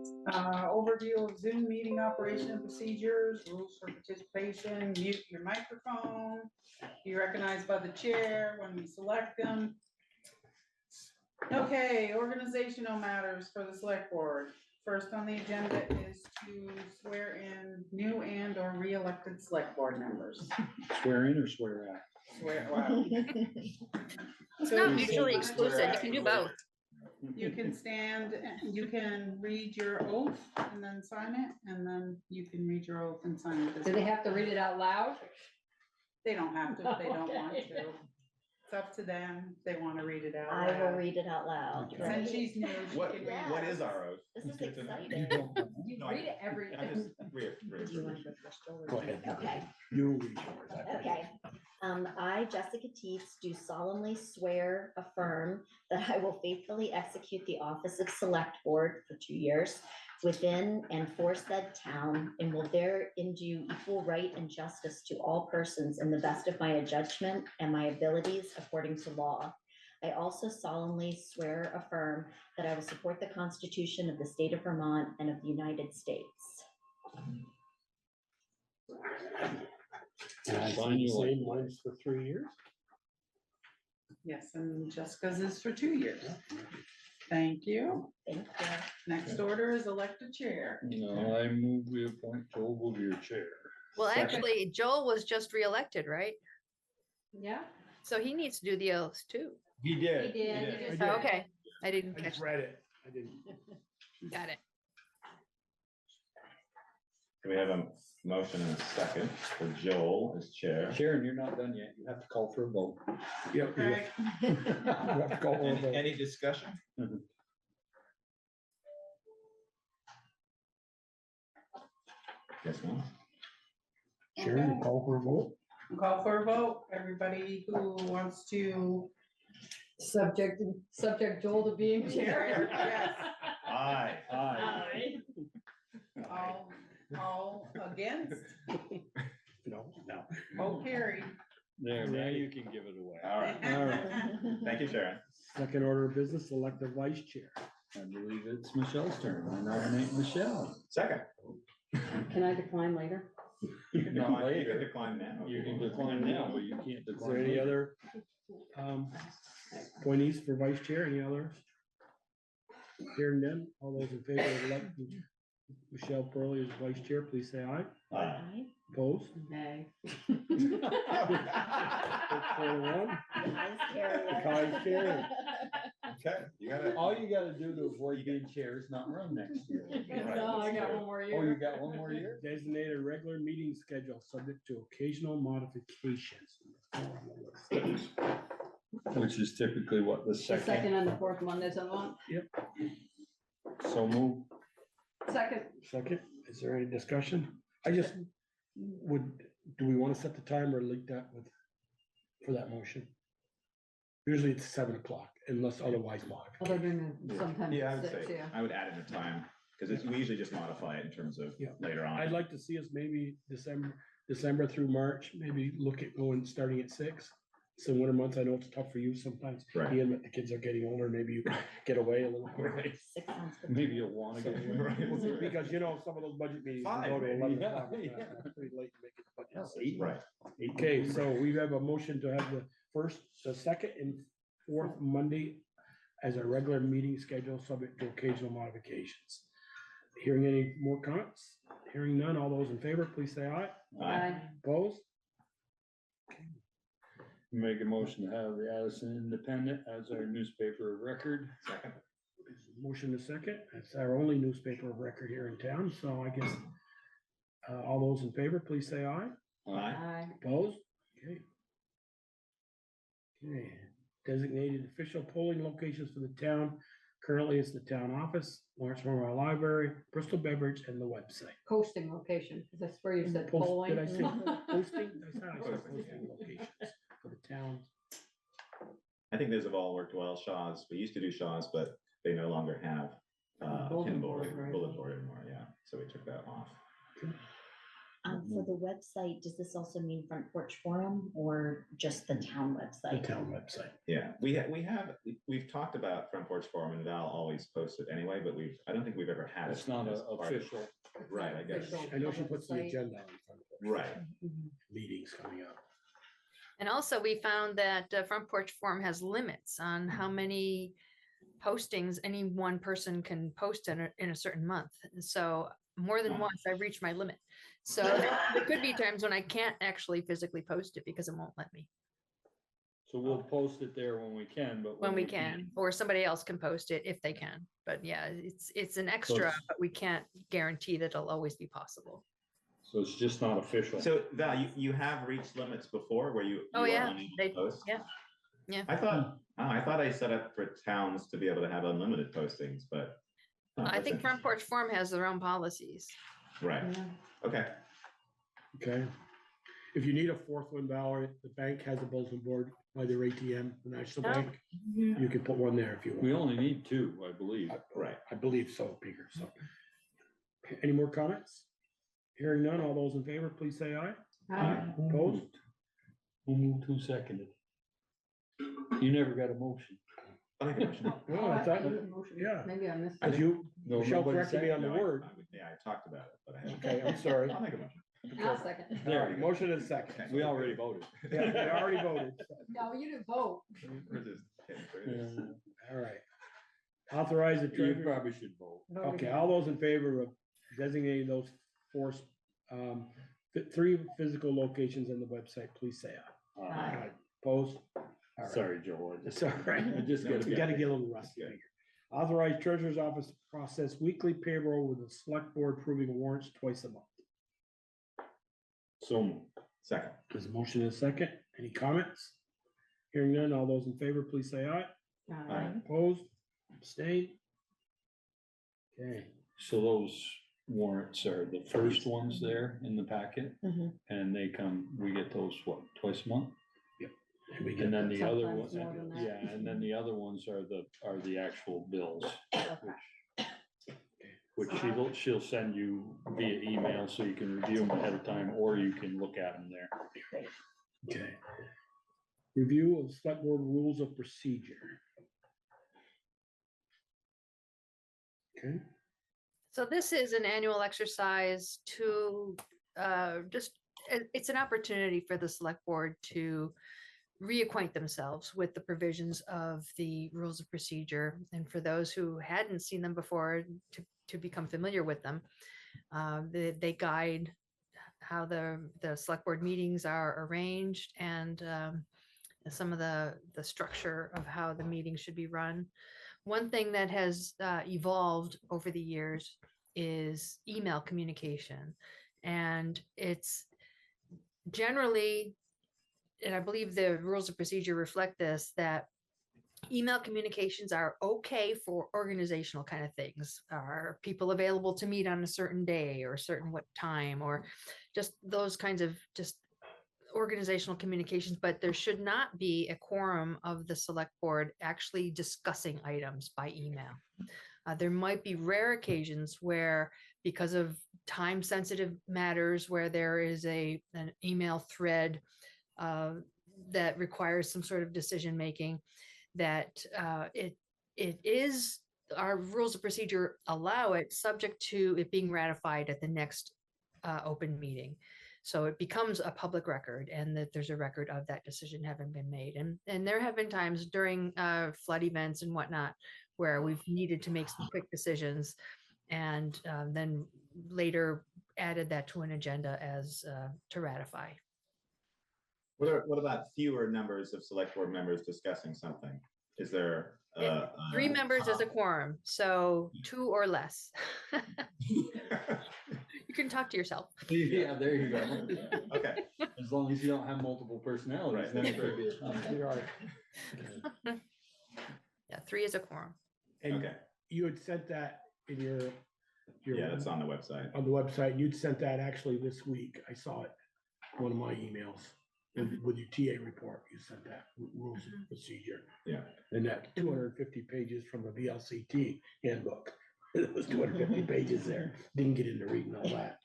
Overview of Zoom meeting operation and procedures, rules for participation, mute your microphone, be recognized by the chair when we select them. Okay, organizational matters for the select board. First on the agenda is to swear in new and or re-elected select board members. Swear in or swear out? Swear, wow. It's So not you mutually say- exclusive. You can do both. You can stand, you can read your oath and then sign it, and then you can read your oath and sign it as Do they well. have to read it out loud? They don't have to if they don't want Okay. to. It's up to them if they want to read it out I will loud. read it out loud. Okay. Since she's new, she What, can read. what it. is our oath? This is Good to know. exciting. You No, read it every. I just Do you want to go first, Joel, or Go do you- ahead. Okay, You read yours. I forget. okay. I, Jessica Teets, do solemnly swear, affirm that I will faithfully execute the office of Select Board for 2 years within and for said town, and will therein do equal right and justice to all persons in the best of my judgment and my abilities according to law. I also solemnly swear, affirm that I will support the Constitution of the state of Vermont and of the United States. And I Sign sign you same like- ones for 3 years? Yes, and Jessica's is for 2 years. Thank you. Thank you. Next order is elected chair. No, I move we appoint Joel Bouvier chair. Well, Second. actually, Joel was just reelected, right? Yeah. So he needs to do the oaths too. He did. He did, he just- Oh, okay, I didn't I catch just that. read it. I didn't. Got it. We have a motion and a second for Joel as chair. Sharon, you're not done yet. You have to call for a vote. Yep. Craig, Any discussion? Yes, no? Sharon, you call for a vote? call for a vote. Everybody who wants to. Subject Joel to being chair. Yes. Aye. Aye. All against, No, no. vote carried. There, now you can give it away. All right. All right. Thank you, Sharon. Second order of business, elect the vice chair. I believe it's Michelle's turn. I nominate Michelle. Second. Can I decline later? No, you can Later. decline now. You can decline now, but you can't Is there decline any later. other appointees for vice chair? Any others? Hearing none, all those in favor of electing Michelle Pearlie as vice chair, please say aye. Aye. Opposed? Nay. 4-1. Eyes carry it. Ayes carry. Okay, you got it. All you gotta do to avoid being chair is not run next year. No, I got one more Oh, you year. got one more year? Designate a regular meeting schedule subject to occasional modifications. Which is typically what, the The second second? and the fourth Mondays of the month. So move. Second. Second, is there any discussion? I just do we want to set the timer or leak that for that motion? Usually it's 7 o'clock unless otherwise modified. Other than sometimes Yeah, I would six, say, yeah. I would add in the time, because we usually just modify it in terms of Yeah. later on. I'd like to see us maybe December through March, maybe look at going, starting at 6. So winter months, I know it's tough for you sometimes, Right. Ian, but the kids are getting older, maybe you can get away a little bit. 6 sounds good. Maybe you'll wanna go. Right. Because you know, some of those budget meetings, we go Five, to maybe. 11 Yeah, o'clock, yeah. it's pretty late to make it. but Yes, it's- eight. Right. Okay, so we have a motion to have the first, the second and fourth Monday as a regular meeting schedule, subject to occasional modifications. Hearing any more comments? Hearing none, all those in favor, please say aye. Aye. Opposed? Make a motion to have the Addison Independent as our newspaper of record. Second. Motion to second. It's our only newspaper of record here in town, so I guess all those in favor, please say aye. Aye. Aye. Opposed? Okay. Okay, designated official polling locations for the town. Currently, it's the town office, Lawrence Memorial Library, Bristol Beverage, and the website. Posting location, because that's where you said Post- polling. Did I say posting? I said posting locations for the town. I think those have all worked well. Shaw's, we used to do Shaw's, but they no longer have Bulletin pin board, board, right. bulletin board anymore, yeah, so we took that off. For the website, does this also mean Front Porch Forum or just the town The website? town website. Yeah, we've talked about Front Porch Forum and Val always posts it anyway, but I don't think we've ever had it. It's not as part of- official. Right, I guess. Official. I know she Public puts the site. agenda on front of it. Right. Meetings coming up. And also we found that Front Porch Forum has limits on how many postings any one person can post in a certain month. And so more than once I've reached my limit. So there could be times when I can't actually physically post it because it won't let me So we'll post it there when we can, but. when we can, or somebody else can post it if they can. But yeah, it's an extra, it's- but we can't guarantee that it'll always be possible. So it's just not official. So Val, you have reached limits before where you Oh, are yeah, unable to they- post? yeah, yeah. I thought I set up for towns to be able to have unlimited postings, but. oh, I that's think Front interesting. Porch Forum has their own policies. Right, okay. Okay. If you need a fourth one, Valerie, the bank has a bulletin board by their ATM, the National Oh. Bank. You can put one there if you We want. only need two, I believe. Right. I believe so, Peter, so. Any more comments? Hearing none, all those in favor, please say aye. Who moved? Who moved, who seconded? You never got a motion. I'll make a motion. Well, I thought, yeah. Maybe I missed. I as it. you, No, Michelle nobody corrected me on the No, word. Yeah, I talked about it, but I haven't. Okay, I'm sorry. I'll make a motion. I'll second. All right, motion and second. We already voted. Yeah, we already voted. No, you didn't vote. We're just getting through this. All right. Authorize the You treasurer. probably should vote. Okay, all those in favor of designating those four, three physical locations on the website, please say aye. Aye. Opposed? All right. Sorry, Joe. I It's all right. I just No, gotta it's We get. gotta get a little rusty here. Authorize treasurer's office to process weekly payroll with the select board approving warrants twice a month. So moved. Second. There's a motion and a second. Any comments? Hearing none, all those in favor, please say aye. Aye. Opposed? Abstained? Okay, So those warrants are the first ones there in the packet, Mhm. and we get those, what, twice a monch? and we get And then the other Sometimes ones, more than that. yeah, and then the other ones are the actual bills. Which she'll send you via email, so you can review them ahead of time, or you can look at them there. Okay. Review of select board rules of procedure. Okay, So this is an annual exercise to it's an opportunity for the select board to reacquaint themselves with the provisions of the rules of procedure. And for those who hadn't seen them before, to become familiar with them. They guide how the select board meetings are arranged and some of the structure of how the meeting should be run. One thing that has evolved over the years is email communication. And it's generally, and I believe the rules of procedure reflect this, that email communications are okay for organizational kind of things. Are people available to meet on a certain day or a certain what time, or just those kinds of just organizational communications, but there should not be a quorum of the select board actually discussing items by email. There might be rare occasions where, because of time sensitive matters, where there is an email thread that requires some sort of decision making, that it is, our rules of procedure allow it, subject to it being ratified at the next open meeting. So it becomes a public record, and that there's a record of that decision having been made. And there have been times during flood events and whatnot where we've needed to make some quick decisions, and then later added that to an agenda as to ratify. What about fewer numbers of select board members discussing something? Is there? Three members as a quorum, so two or less. You can talk to yourself. Yeah, there you go. Okay, As long as you don't have multiple personalities. Right, then that's it could be- you're right. Yeah, three is a quorum. And okay. you had sent that in your. Yeah, that's on the website. On the website, you'd sent that actually this week. I saw it, one of my emails. With your TA report, you sent that rules of procedure. Yeah. And that 250 pages from the VLCT handbook. It was 250 pages there. Didn't get into reading all that.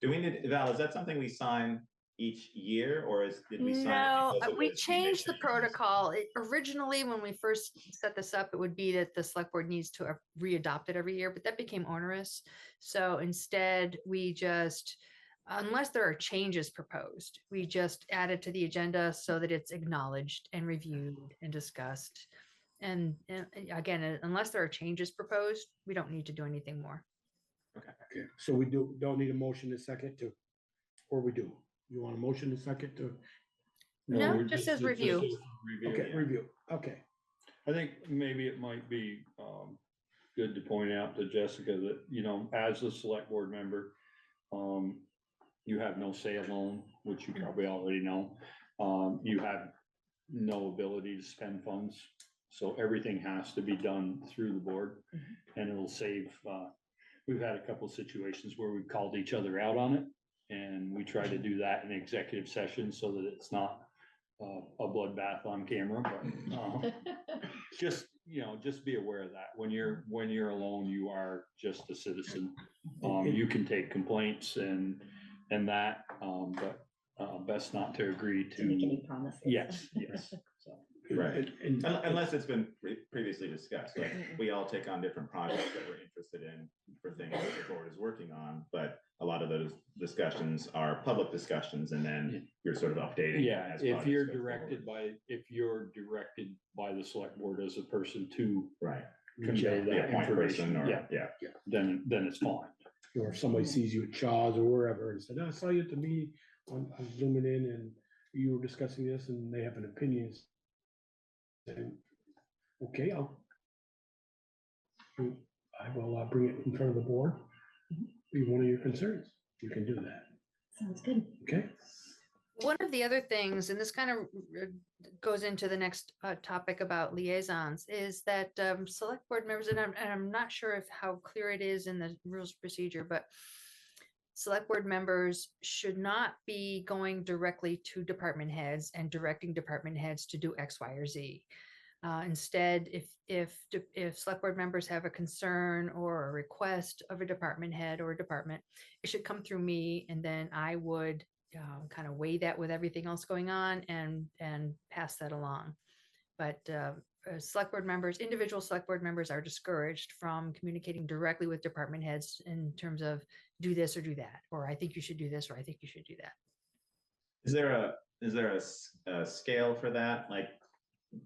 Do we need, Val, is that something we sign each year or did we sign? it No, because it we was- we made changed the changes? protocol. Originally, when we first set this up, it would be that the select board needs to re-adopt it every year, but that became onerous. So instead, we just, unless there are changes proposed, we just add it to the agenda so that it's acknowledged and reviewed and discussed. And again, unless there are changes proposed, we don't need to do anything more. Okay, so we don't need a motion to second to, or we do? You want a motion to second to? No, we're just says it's review. review. Okay, review, okay. I think maybe it might be good to point out to Jessica that, you know, as a select board member, you have no say alone, which you probably already know. You have no ability to spend funds, so everything has to be done through the board, and it'll save. We've had a couple of situations where we've called each other out on it, and we try to do that in executive session so that it's not a bloodbath on camera, but just, you know, just be aware of that. When you're alone, you are just a citizen. You can take complaints and that, but best not to agree To make to. any promises. Yes, yes. So, Right. And- Unless it's been previously discussed, like we all take on different projects that we're interested in for things that the board is working on, but a lot of those discussions are public discussions and then you're sort of updating. Yeah, as if projects you're go directed forward. by the select board as a person to Right, convey the that appoint person information, or, yeah, yeah, then it's fine. Or if somebody sees you at Shaw's or wherever and said, I saw you at the meeting, I'm zooming in and you were discussing this and they have an opinion. Then, okay, I will bring it in front of the board. Be one of your concerns. You can do that, Sounds good. okay? One of the other things, and this kind of goes into the next topic about liaisons, is that select board members, and I'm not sure if how clear it is in the rules of procedure, but select board members should not be going directly to department heads and directing department heads to do X, Y, or Z. Instead, if select board members have a concern or a request of a department head or a department, it should come through me, and then I would kind of weigh that with everything else going on and pass that along. But select board members, individual select board members are discouraged from communicating directly with department heads in terms of do this or do that, or I think you should do this, or I think you should do that. Is there a scale for that? Like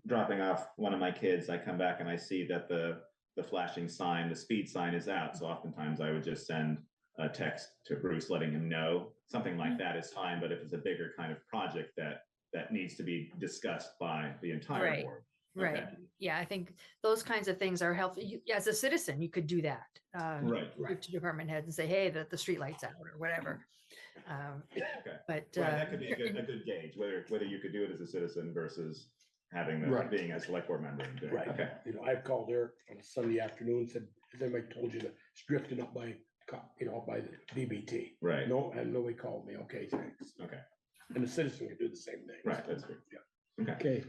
dropping off one of my kids, I come back and I see that the flashing sign, the speed sign is out. So oftentimes I would just send a text to Bruce letting him know. Something like that is fine, but if it's a bigger kind of project that needs to be discussed by the entire Right. board. Right. Okay. Yeah, I think those kinds of things are helpful. As a citizen, you could do that. Right. To department heads and say, hey, the street light's out or whatever. Okay. But Right, that could be a good gauge, whether you could do it as a citizen versus having Right. being a select board member. and doing it. Right. Okay. You know, I've called Eric on a Sunday afternoon, said, has anybody told you that it's drifting up by, by the DBT? Right. No, and nobody called me. Okay, thanks. Okay. And the citizen can do the same thing. Right, that's good. Yeah. Okay. Okay,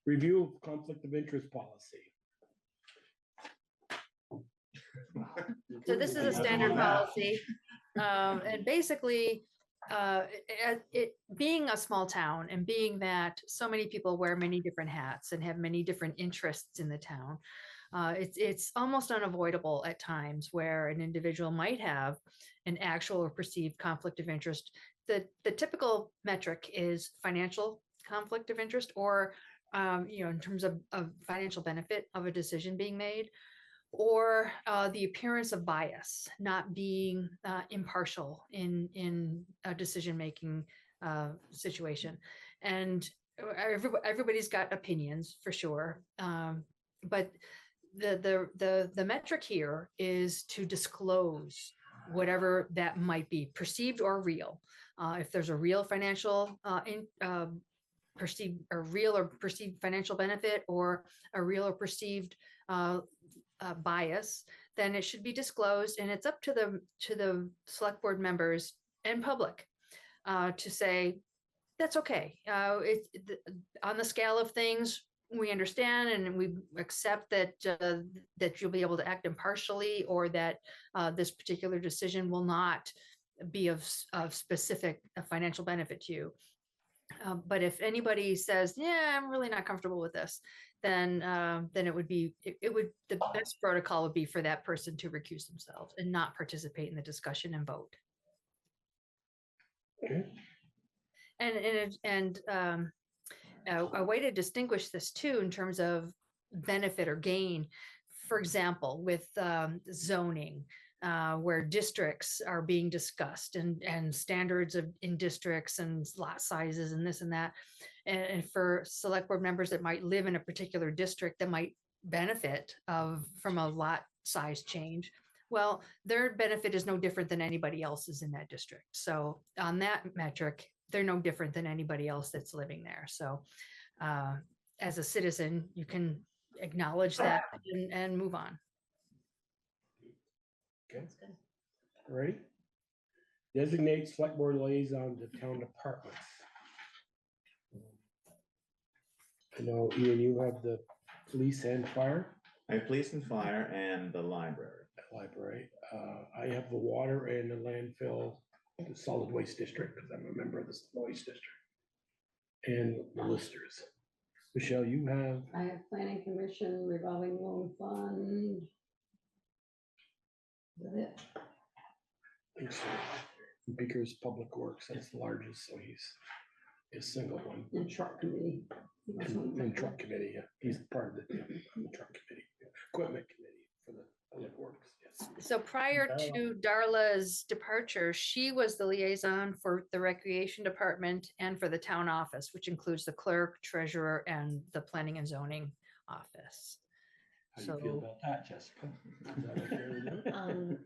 review of conflict of interest policy. So this is a standard policy. And basically, it being a small town and being that so many people wear many different hats and have many different interests in the town, it's almost unavoidable at times where an individual might have an actual or perceived conflict of interest. The typical metric is financial conflict of interest, or in terms of financial benefit of a decision being made, or the appearance of bias, not being impartial in a decision-making situation. And everybody's got opinions for sure. But the metric here is to disclose whatever that might be, perceived or real. If there's a real financial perceived financial benefit, or a real or perceived bias, then it should be disclosed, and it's up to the select board members and public to say that's okay. On the scale of things, we understand and we accept that, that you'll be able to act impartially, or that this particular decision will not be of specific financial benefit to you. But if anybody says, yeah, I'm really not comfortable with this, then it would be, the best protocol would be for that person to recuse themselves and not participate in the discussion and vote. Okay. And a way to distinguish this too, in terms of benefit or gain, for example, with zoning, where districts are being discussed and standards in districts and lot sizes and this and that. And for select board members that might live in a particular district that might benefit from a lot size change, well, their benefit is no different than anybody else's in that district. So on that metric, they're no different than anybody else that's living there. So as a citizen, you can acknowledge that and move on. Okay, That's good. all right. Designate select board liaison to town departments. I know, Ian, you have the police and fire. I have police and fire and the library. Library. I have the water and the landfill, the solid waste district, because I'm a member of the solid waste district. And the listers. Michelle, you have, I have planning commission, revolving loan fund. That's it. thanks, sir. Beaker's Public Works, that's the largest, so he's a single one. And truck committee. And truck committee, yeah, he's part of the truck committee, equipment committee for the public works, yes. So prior Darla. to Darla's departure, she was the liaison for the recreation department and for the town office, which includes the clerk, treasurer, and the planning and zoning office. How do you feel So- about that, Jessica? Is that okay with you?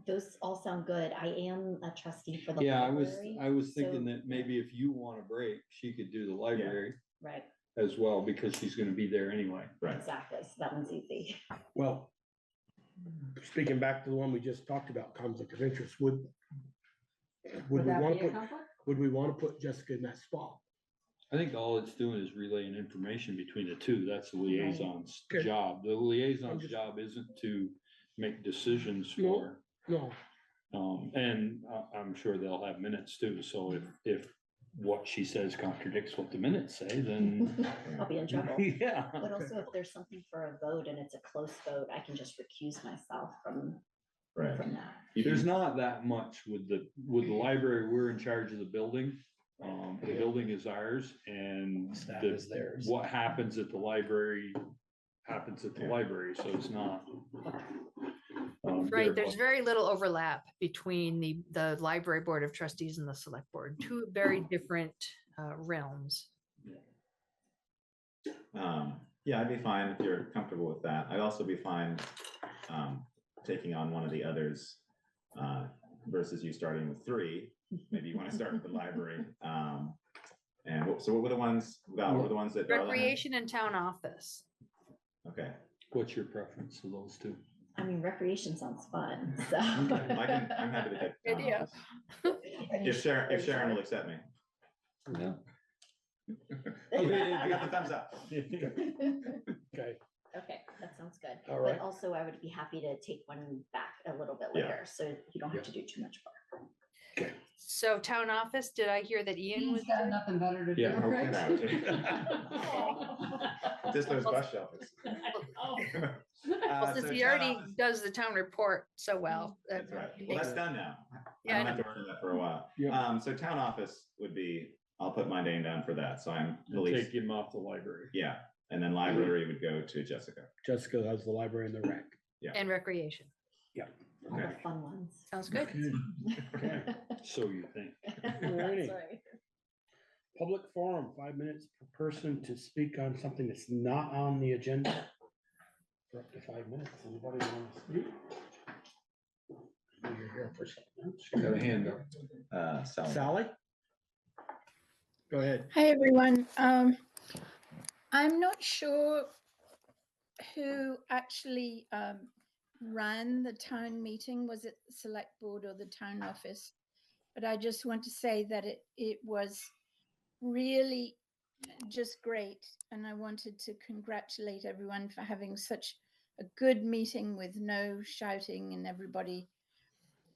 Those all sound good. I am a trustee for the Yeah, library. I was thinking so- that maybe if you want a break, she could do the library Right, as well, because she's gonna be there anyway. Right. exactly. So that one's easy. Well, speaking back to the one we just talked about, conflict of interest, would we Would that want be to a put, conflict? would we want to put Jessica in that spot? I think all it's doing is relaying information between the two. That's the liaison's Okay. job. The liaison's just- job isn't to make decisions No. for, No, and I'm sure they'll have minutes too. So if what she says contradicts what the minutes say, then I'll be in trouble. yeah. But also if there's something for a vote and it's a close vote, I can just recuse myself from Right. that. There's not that much with the library. We're in charge of the building. The building is ours, and Staff the- is theirs. what happens at the library happens at the library, so it's not. Right, there's very little overlap between the library board of trustees and the select board, two very different realms. Yeah, I'd be fine if you're comfortable with that. I'd also be fine taking on one of the others versus you starting with three. Maybe you want to start with the library. So what were the ones, Val, what were the ones that? Darla had? Recreation and town office. Okay, What's your preference of those two? I mean, recreation sounds fun, so. I'm happy to take. Good idea. If Sharon will accept me. Yeah. Okay, I got the thumbs up. Okay, Okay, that sounds good. All But right. also I would be happy to take one back a little bit Yeah. later, so you don't have to do too much work. So town office, did I hear that Ian was? He's got nothing better to do, Yeah, right? Just those bus shelters. Well, since So he town already office- does the town report so well. That's right. it Well, makes- that's done now. I Yeah, I don't have to work on that for a while. Yeah. So town office would be, I'll put my name down for that. So I'm We'll police, take him off the library. yeah. And then library would go to Jessica. Jessica has the library and the rec. And recreation. All the Okay. fun ones. Sounds good. Okay. So you think. Alrighty. Sorry. Public forum, 5 minutes per person to speak on something that's not on the agenda. For up to 5 minutes. Anybody want to speak? You're here for something. She got a hand up. Sally? Go ahead. Hi, everyone. I'm not sure who actually ran the town meeting. Was it the select board or the town office? But I just want to say that it was really just great. And I wanted to congratulate everyone for having such a good meeting with no shouting and everybody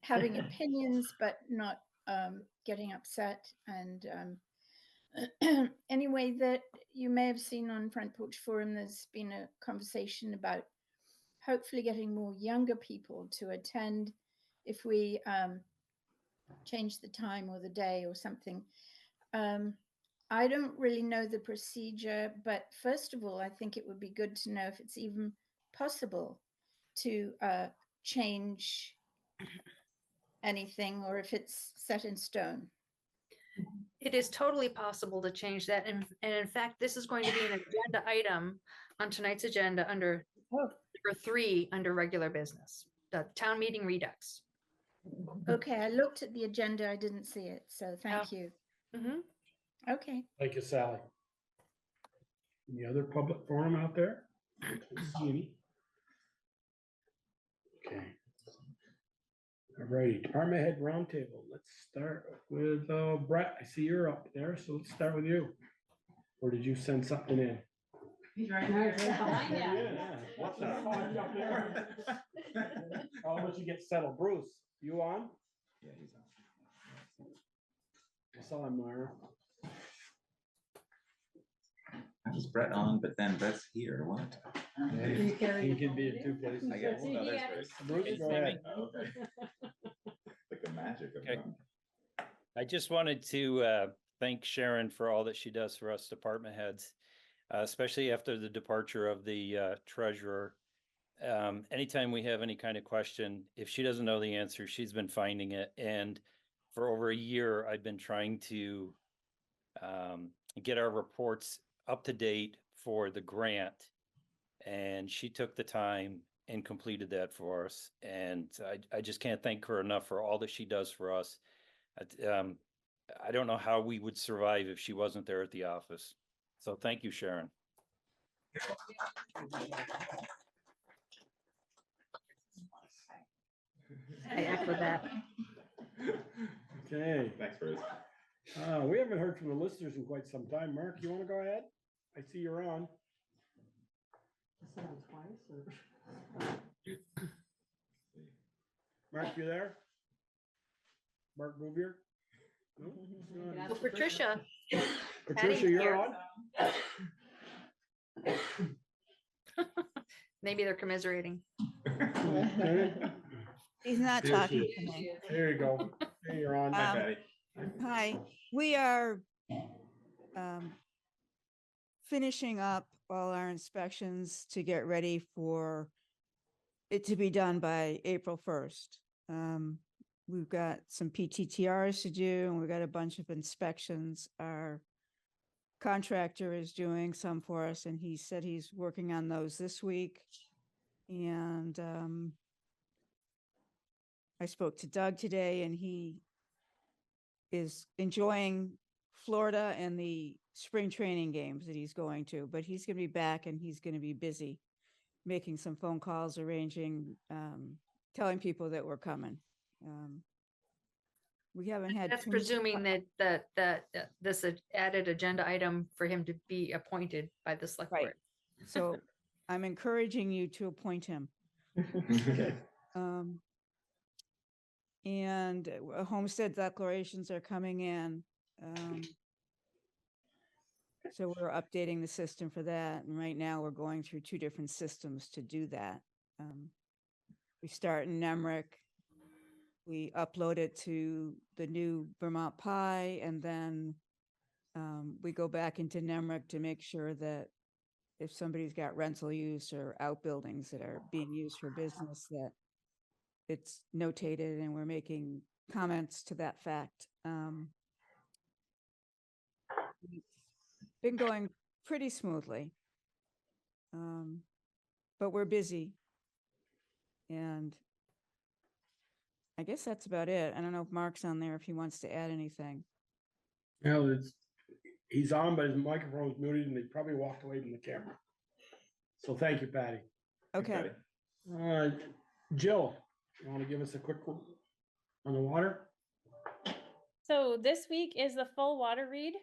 having opinions, but not getting upset. And anyway, that you may have seen on Front Porch Forum, there's been a conversation about hopefully getting more younger people to attend if we change the time or the day or something. I don't really know the procedure, but first of all, I think it would be good to know if it's even possible to change anything or if it's set in stone. It is totally possible to change that. And in fact, this is going to be an agenda item on tonight's agenda under number 3 under regular business, the town meeting redux. Okay, I looked at the agenda, I didn't see it, so thank you. Mhm. Okay. Thank you, Sally. Any other public forum out there? I don't see any. Okay. All righty, department head roundtable. Let's start with Brett. I see you're up there, so let's start with you. Or did you send something in? He's right No, there. it's right behind you. Yeah. What's I up? saw you up there. I'll let you get settled. Bruce, you on? Yeah, he's on. I saw him there. I was Brett on, but then Brett's here, what? He can be in 2 places. I guess. He Oh, there's has- Bruce. Bruce, go ahead. Oh, okay. Like the magic of Okay. them. I just wanted to thank Sharon for all that she does for us department heads, especially after the departure of the treasurer. Anytime we have any kind of question, if she doesn't know the answer, she's been finding it. And for over a year, I've been trying to get our reports up to date for the grant. And she took the time and completed that for us. And I just can't thank her enough for all that she does for us. I don't know how we would survive if she wasn't there at the office. So thank you, Sharon. I echo that. Okay. Thanks, Bruce. We haven't heard from the listeners in quite some time. Mark, you want to go ahead? I see you're on. Mark, you there? Mark Bouvier? No? He's not. Well, Patricia, Patricia, you're on? maybe they're commiserating. Okay. He's not There she talking is. to me. There you go. There you're on. Hi, Um, Patty. Hi, we are finishing up all our inspections to get ready for it to be done by April 1st. We've got some PTTRs to do, and we've got a bunch of inspections. Our contractor is doing some for us, and he said he's working on those this week. And I spoke to Doug today, and he is enjoying Florida and the spring training games that he's going to, but he's going to be back and he's going to be busy making some phone calls, arranging, telling people that we're coming. We haven't had. That's too much- presuming that this added agenda item for him to be appointed by the select Right. board. So I'm encouraging you to appoint him. Okay. And homestead declarations are coming in. So we're updating the system for that. And right now we're going through 2 different systems to do that. We start in Nemrick. We upload it to the new Vermont Pi, and then we go back into Nemrick to make sure that if somebody's got rental use or outbuildings that are being used for business, that it's notated and we're making comments to that fact. Been going pretty smoothly. But we're busy. And I guess that's about it. I don't know if Mark's on there, if he wants to add anything. Well, he's on, but his microphone's muted and he probably walked away from the camera. So thank you, Patty. Okay. Patty. Jill, you want to give us a quick on the water? So this week is the full water read.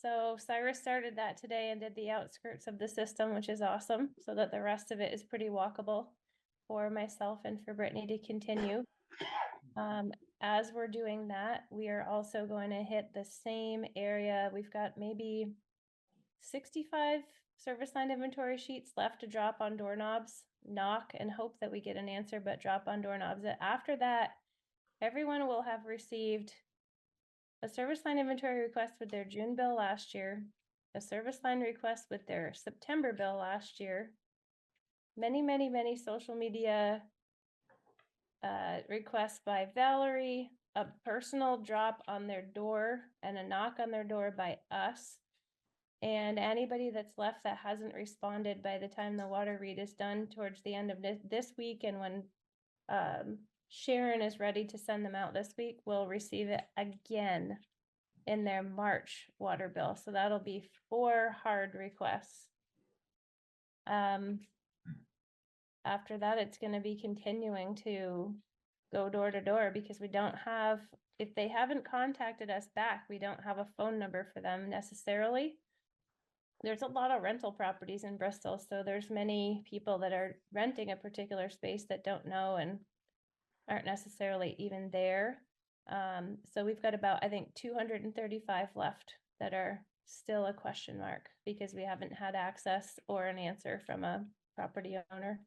So Cyrus started that today and did the outskirts of the system, which is awesome, so that the rest of it is pretty walkable for myself and for Brittany to continue. As we're doing that, we are also going to hit the same area. We've got maybe 65 service line inventory sheets left to drop on doorknobs, knock and hope that we get an answer, but drop on doorknobs. After that, everyone will have received a service line inventory request with their June bill last year, a service line request with their September bill last year, many social media requests by Valerie, a personal drop on their door and a knock on their door by us. And anybody that's left that hasn't responded by the time the water read is done towards the end of this week, and when Sharon is ready to send them out this week, will receive it again in their March water bill. So that'll be 4 hard requests. After that, it's going to be continuing to go door to door, because we don't have, if they haven't contacted us back, we don't have a phone number for them necessarily. There's a lot of rental properties in Bristol, so there's many people that are renting a particular space that don't know and aren't necessarily even there. So we've got about, I think, 235 left that are still a question mark because we haven't had access or an answer from a property owner.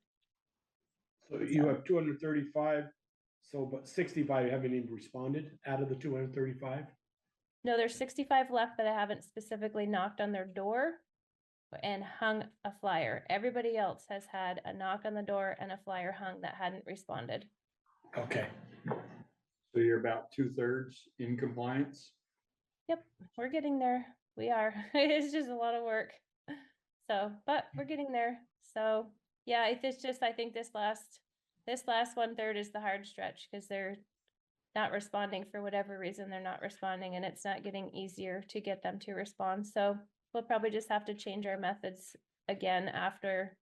So you have 235, so but 65 haven't even responded out of the 235? No, there's 65 left that I haven't specifically knocked on their door and hung a flyer. Everybody else has had a knock on the door and a flyer hung that hadn't responded. Okay. So you're about 2/3 in compliance? Yep, we're getting there. We are. It's just a lot of work. So, but we're getting there. So yeah, it's just, I think this last 1/3 is the hard stretch, because they're not responding for whatever reason. They're not responding, and it's not getting easier to get them to respond. So we'll probably just have to change our methods again after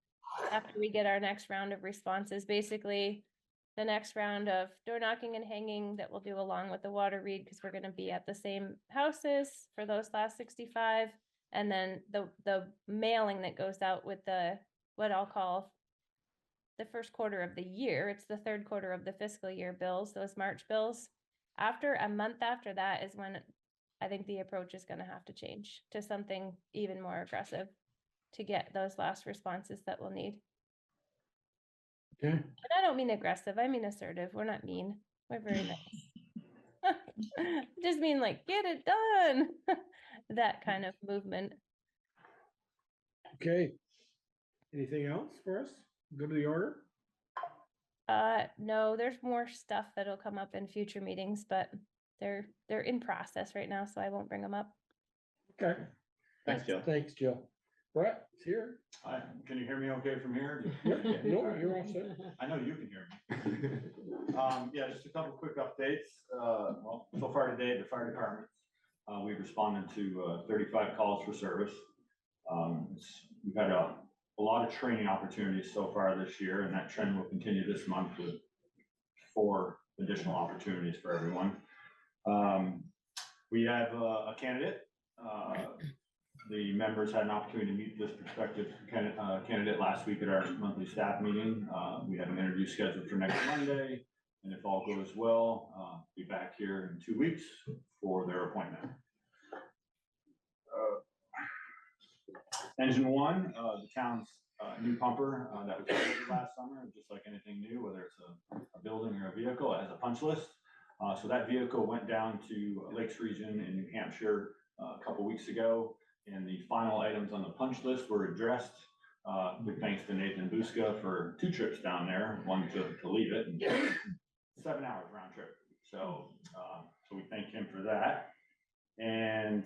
we get our next round of responses. Basically, the next round of door knocking and hanging that we'll do along with the water read, because we're going to be at the same houses for those last 65. And then the mailing that goes out with the, what I'll call the first quarter of the year. It's the 3rd quarter of the fiscal year bills, those March bills. After a month after that is when I think the approach is going to have to change to something even more aggressive to get those last responses that we'll need. Okay. And I don't mean aggressive, I mean assertive. We're not mean. We're very nice. Just mean like, get it done. That kind of movement. Okay. Anything else for us? Go to the order? No, there's more stuff that'll come up in future meetings, but they're in process right now, so I won't bring them up. Okay. Thanks, Jill. Thanks, Jill. Brett, it's here. Hi, can you hear me okay from here? Yep. No, you're all set. I know you can hear me. Yeah, just a couple quick updates. Well, so far today, the fire department, we've responded to 35 calls for service. We've had a lot of training opportunities so far this year, and that trend will continue this month with 4 additional opportunities for everyone. We have a candidate. The members had an opportunity to meet this prospective candidate last week at our monthly staff meeting. We have an interview scheduled for next Monday, and if all goes well, be back here in 2 weeks for their appointment. Engine 1, the town's new pumper that was ordered last summer, just like anything new, whether it's a building or a vehicle, it has a punch list. So that vehicle went down to Lakes Region in New Hampshire a couple weeks ago, and the final items on the punch list were addressed with thanks to Nathan Buska for 2 trips down there, one to leave it, and 7 hours round trip. So we thank him for that. And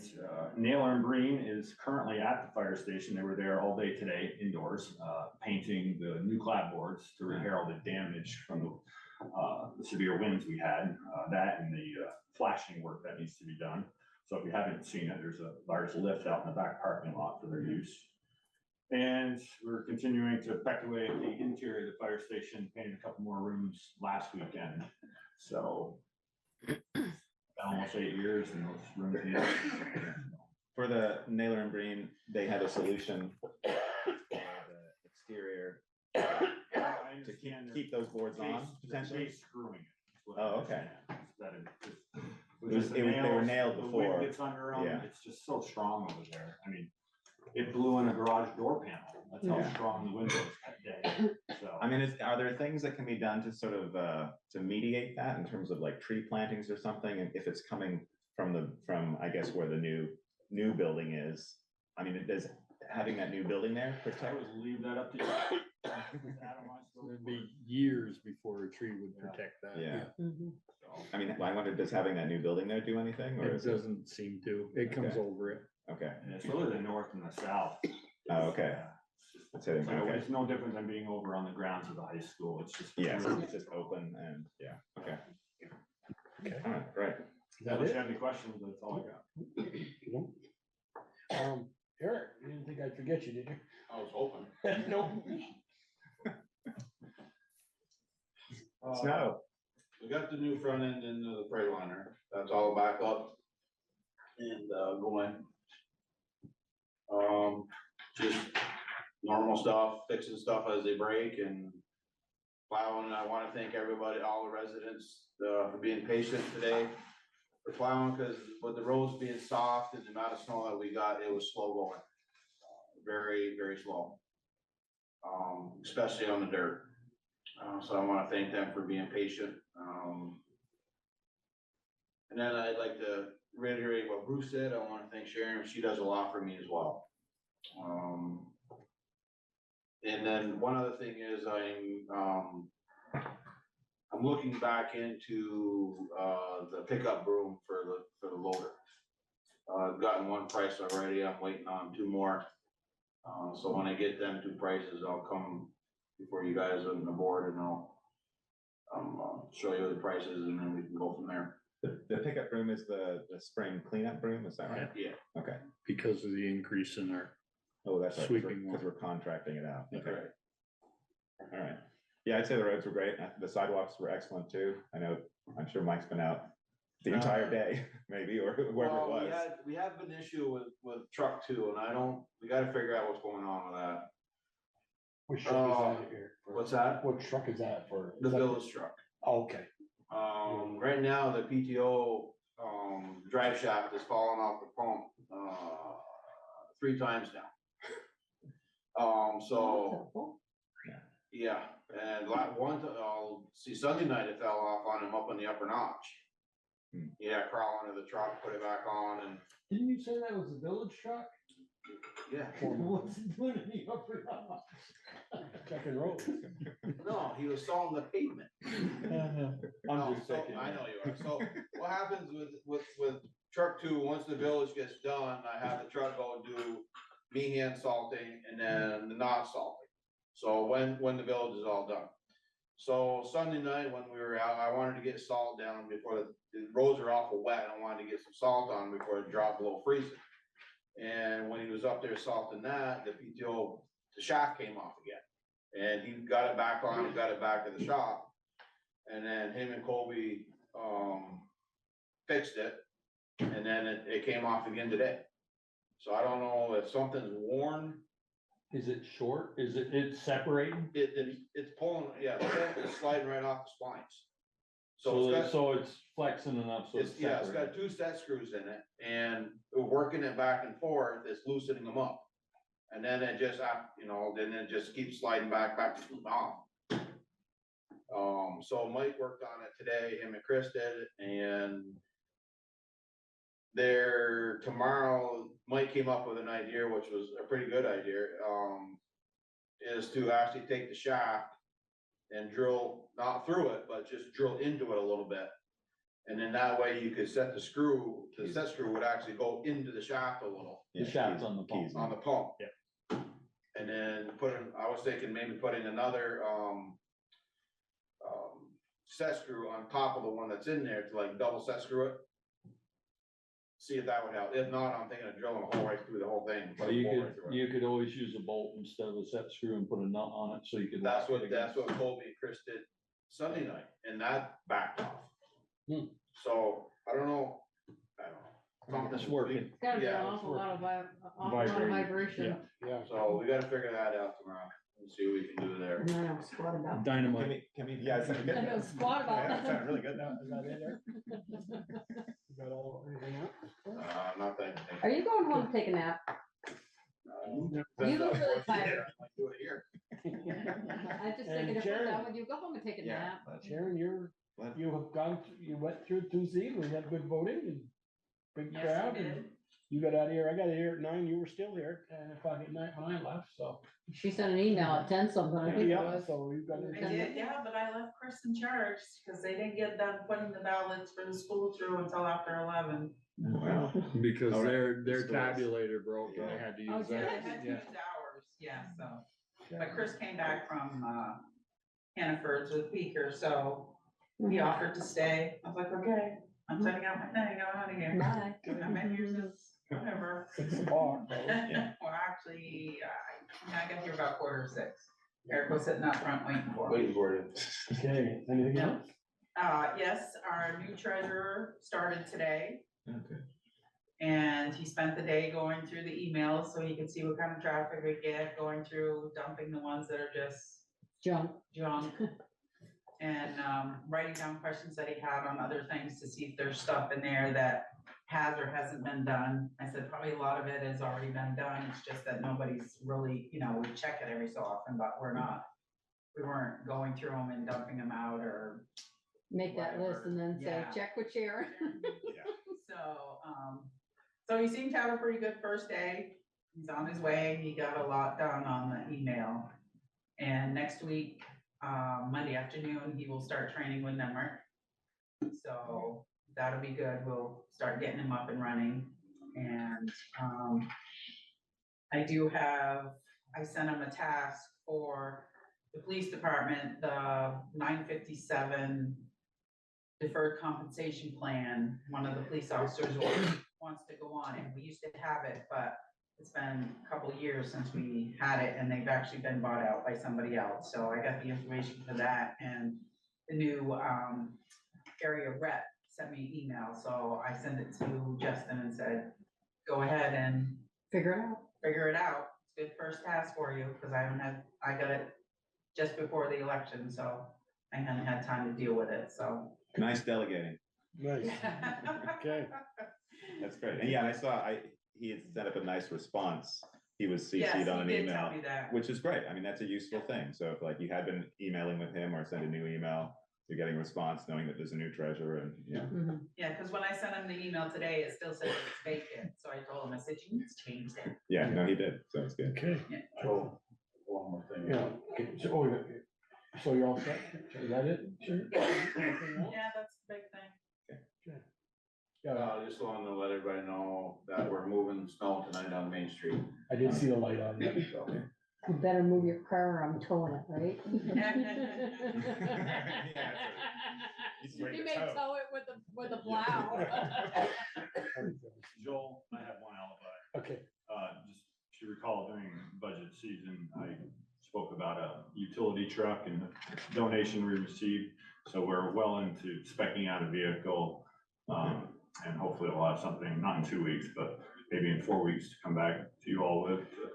Naylor and Breen is currently at the fire station. They were there all day today indoors, painting the new clapboards to repair all the damage from the severe winds we had, that and the flashing work that needs to be done. So if you haven't seen it, there's a large lift out in the back parking lot for their use. And we're continuing to effectuate the interior of the fire station, painted a couple more rooms last weekend. So almost 8 years and those rooms. for the Naylor and Breen, they had a solution for the exterior I to understand they're keep those boards on they're potentially. base screwing it. is what I Oh, okay. understand. That It was- just they were nailed the wind before. gets under them, Yeah. it's just so strong over there. I mean, it blew in a garage door panel. That's how Yeah. strong the windows that day. So. I mean, are there things that can be done to sort of, to mediate that in terms of like tree plantings or something? And if it's coming from, I guess, where the new building is, I mean, does having that new building there I protect? would leave that up to you. Adam wants to go It'd be first. years before a tree would Yeah. protect that. Yeah. So, I mean, I wonder, does having that new building there do anything or It is it? doesn't seem to. It comes Okay. over it. Okay, and it's really the north and the south. Oh, okay. Yeah, it's just- That's it, so okay. It's no different than being over on the grounds of the high school. It's just. Yes, it's just open and, yeah, okay. Okay. All right, great. Is that Unless you it? have any questions, that's all I got. No. Eric, you didn't think I'd forget you, did you? I was hoping. No. Snow. We got the new front end into the Freightliner, that's all back up and going. Just normal stuff, fixing stuff as they break and plowing. I wanna thank everybody, all the residents, for being patient today for plowing, cause with the roads being soft and the amount of snow that we got, it was slow going. Very, very slow. Especially on the dirt. So I wanna thank them for being patient. And then I'd like to reiterate what Bruce said. I wanna thank Sharon. She does a lot for me as well. And then one other thing is I'm looking back into, the pickup broom for the loader. I've gotten one price already. I'm waiting on two more. So when I get them two prices, I'll come before you guys on the board and I'll show you the prices and then we can go from there. The pickup broom is the spring cleanup broom, is that right? Yeah. Okay. Because of the increase in our, Oh, that's right, Sweeping because we're contracting it out. That's Okay. right. All right. Yeah, I'd say the roads were great. The sidewalks were excellent too. I'm sure Mike's been out the entire day, maybe, or wherever it Well, was. we have an issue with truck two, and we gotta figure out what's going on with that. Which truck is that here? for? What's that? What truck is that for? The Is that- village truck. Oh, okay. Right now, the PTO, drive shaft is falling off the pump, 3 times now. So, yeah, and Sunday night it fell off on him up on the upper notch. Yeah, crawl under the truck, put it back on and, Didn't you say that was a village truck? yeah. What's it doing in the upper notch? Checking roads. No, he was sawing the pavement. I'm No, just so- thinking. I know you are. So what happens with truck two, once the village gets done, I have the truck go and do me hand salting and then the not salting. So when the village is all done. So Sunday night when we were out, I wanted to get salt down before the roads are awful wet. I wanted to get some salt on before it dropped below freezing. And when he was up there salting that, the PTO, the shaft came off again. And he got it back on, and got it back to the shop. And then him and Colby, fixed it. And then it came off again today. So I don't know if something's worn. Is it short? It's separating? It's pulling, yeah, it's sliding right off the splines. So it's got, So it's flexing enough, so it's it's got separating. 2 set screws in it and working it back and forth, it's loosening them up. And then it just, then it just keeps sliding back off. So Mike worked on it today, him and Chris did it, and tomorrow, Mike came up with an idea, which was a pretty good idea, is to actually take the shaft and drill, not through it, but just drill into it a little bit. And then that way you could set the set screw would actually go into the shaft a little, The shaft's on the pump. on the pump. Yeah. And then I was thinking maybe putting another, set screw on top of the one that's in there to like double set screw it. See if that would help. If not, I'm thinking of drilling a hole right through the whole thing. put a hole right through it. You could always use a bolt instead of a set screw and put a nut on it, so you could. That's lock it again. what Colby and Chris did Sunday night, and that backed off. Hmm. So, I don't know. It's working. It's gotta be an Yeah, awful lot of vibration. Yeah. So we gotta figure that out tomorrow and see what we can do there. And I don't squat about. Dynamite. Can we, yeah, it sounded good. I don't squat about Yeah, it that. sounded really good now. Is that it there? You got all, anything else? Not that. Are you going home to take a nap? You look really tired. Do it here. I just And thinking if Sharon. that would you go home and take a Yeah, nap? but- Sharon, What? you have gone, you went through Tuesday, we had good voting and big Yes, crowd. we and did. You got out of here, I got out of here at 9, you were still here at 10:00 at night when I left, so. She sent an email at 10 something, I think it Yeah, was. so you got. I did, yeah, but I left Chris in charge because they didn't get done putting the ballots for the school through until after 11. Wow. Because All right. their Schools. tabulator broke and they had to Oh, use Yeah, that. they had to Yeah. use ours, yeah, so, but Chris came back from, Hannaford's with Beaker, so he offered to stay. I was like, okay, I'm setting out my thing, I'm out of here. Bye. I've been here since whatever. 6 o'clock. Yeah. Well, actually, I got here about 5:45. Eric was sitting out front waiting for me. Waiting for it. Okay, anything Yeah. else? Yes, our new treasurer started today. Okay. And he spent the day going through the emails so he could see what kind of traffic we get, going through, dumping the ones that are just Junk. junk. And writing down questions that he had on other things to see if there's stuff in there that has or hasn't been done. I said probably a lot of it has already been done. It's just that nobody's really, we check it every so often, but we weren't going through them and dumping them out or. Make that list and then say, Yeah. check with Sharon. So he seemed to have a pretty good first day. He's on his way. He got a lot done on the email. And next week, Monday afternoon, he will start training with Nemrick. So that'll be good. We'll start getting him up and running. And I sent him a task for the police department, the 957 deferred compensation plan. One of the police officers wants to go on it. We used to have it, but it's been a couple of years since we had it, and they've actually been bought out by somebody else. So I got the information for that, and the new area rep sent me an email. So I sent it to Justin and said, go ahead and Figure it out. figure it out. It's a good first task for you, because I got it just before the election, so I hadn't had time to deal with it, so. Nice delegating. Nice, okay. That's great. And yeah, he had set up a nice response. He was Yes, CC'd on an he did email, tell me that. which is great. I mean, that's a useful thing. So if like you had been emailing with him or sent a new email, you're getting a response knowing that there's a new treasurer and, Yeah, because when I sent him the email today, it still said it's vacant, so I told him, I said, you need to change that. yeah, no, he did. So it's good. Okay. So, one more thing. Yeah, okay, so you're all set? Is that it? Sharon? Anything else? Yeah, that's the big thing. Yeah, I just wanted to let everybody know that we're moving snow tonight on Main Street. I did see the light on that, so. You better move your car or I'm towing it, right? He may tow it with a plow. Joel, I have one alibi. Okay, Just, if you recall during budget season, I spoke about a utility truck and the donation we received. So we're well into specking out a vehicle. And hopefully we'll have something, not in 2 weeks, but maybe in 4 weeks to come back to you all with, to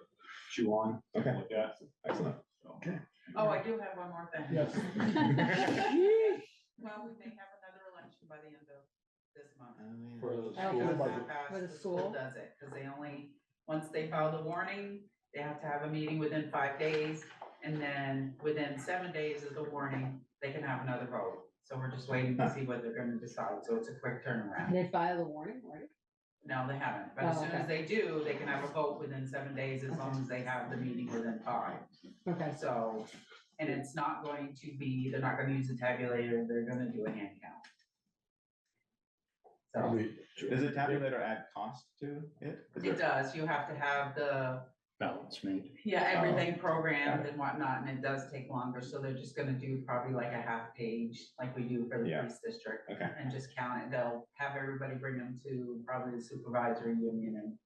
chew on, Okay. look at. Excellent. So, okay. Oh, I do have one more thing. Yes. Well, we may have another election by the end of this month. For the Oh, school for the- budget. For the The school? school does it, because they only, once they file the warning, they have to have a meeting within 5 days. And then within 7 days of the warning, they can have another vote. So we're just waiting to see what they're gonna decide. So it's a quick turnaround. They file the warning, right? No, they haven't, but as Oh, soon as they do, they can have a vote within 7 days as long as they have the meeting within 5. Okay. So, and it's not going to be, they're not gonna use a tabulator, they're gonna do a hand count. So, Probably. Does a tabulator add cost to it? Is it there- does, you have to have the, Balance made. everything programmed and whatnot, and it does take longer, so they're just gonna do probably like a half page, like we do for the Yeah. police district. Okay. And just count it, they'll have everybody bring them to probably the supervisory union and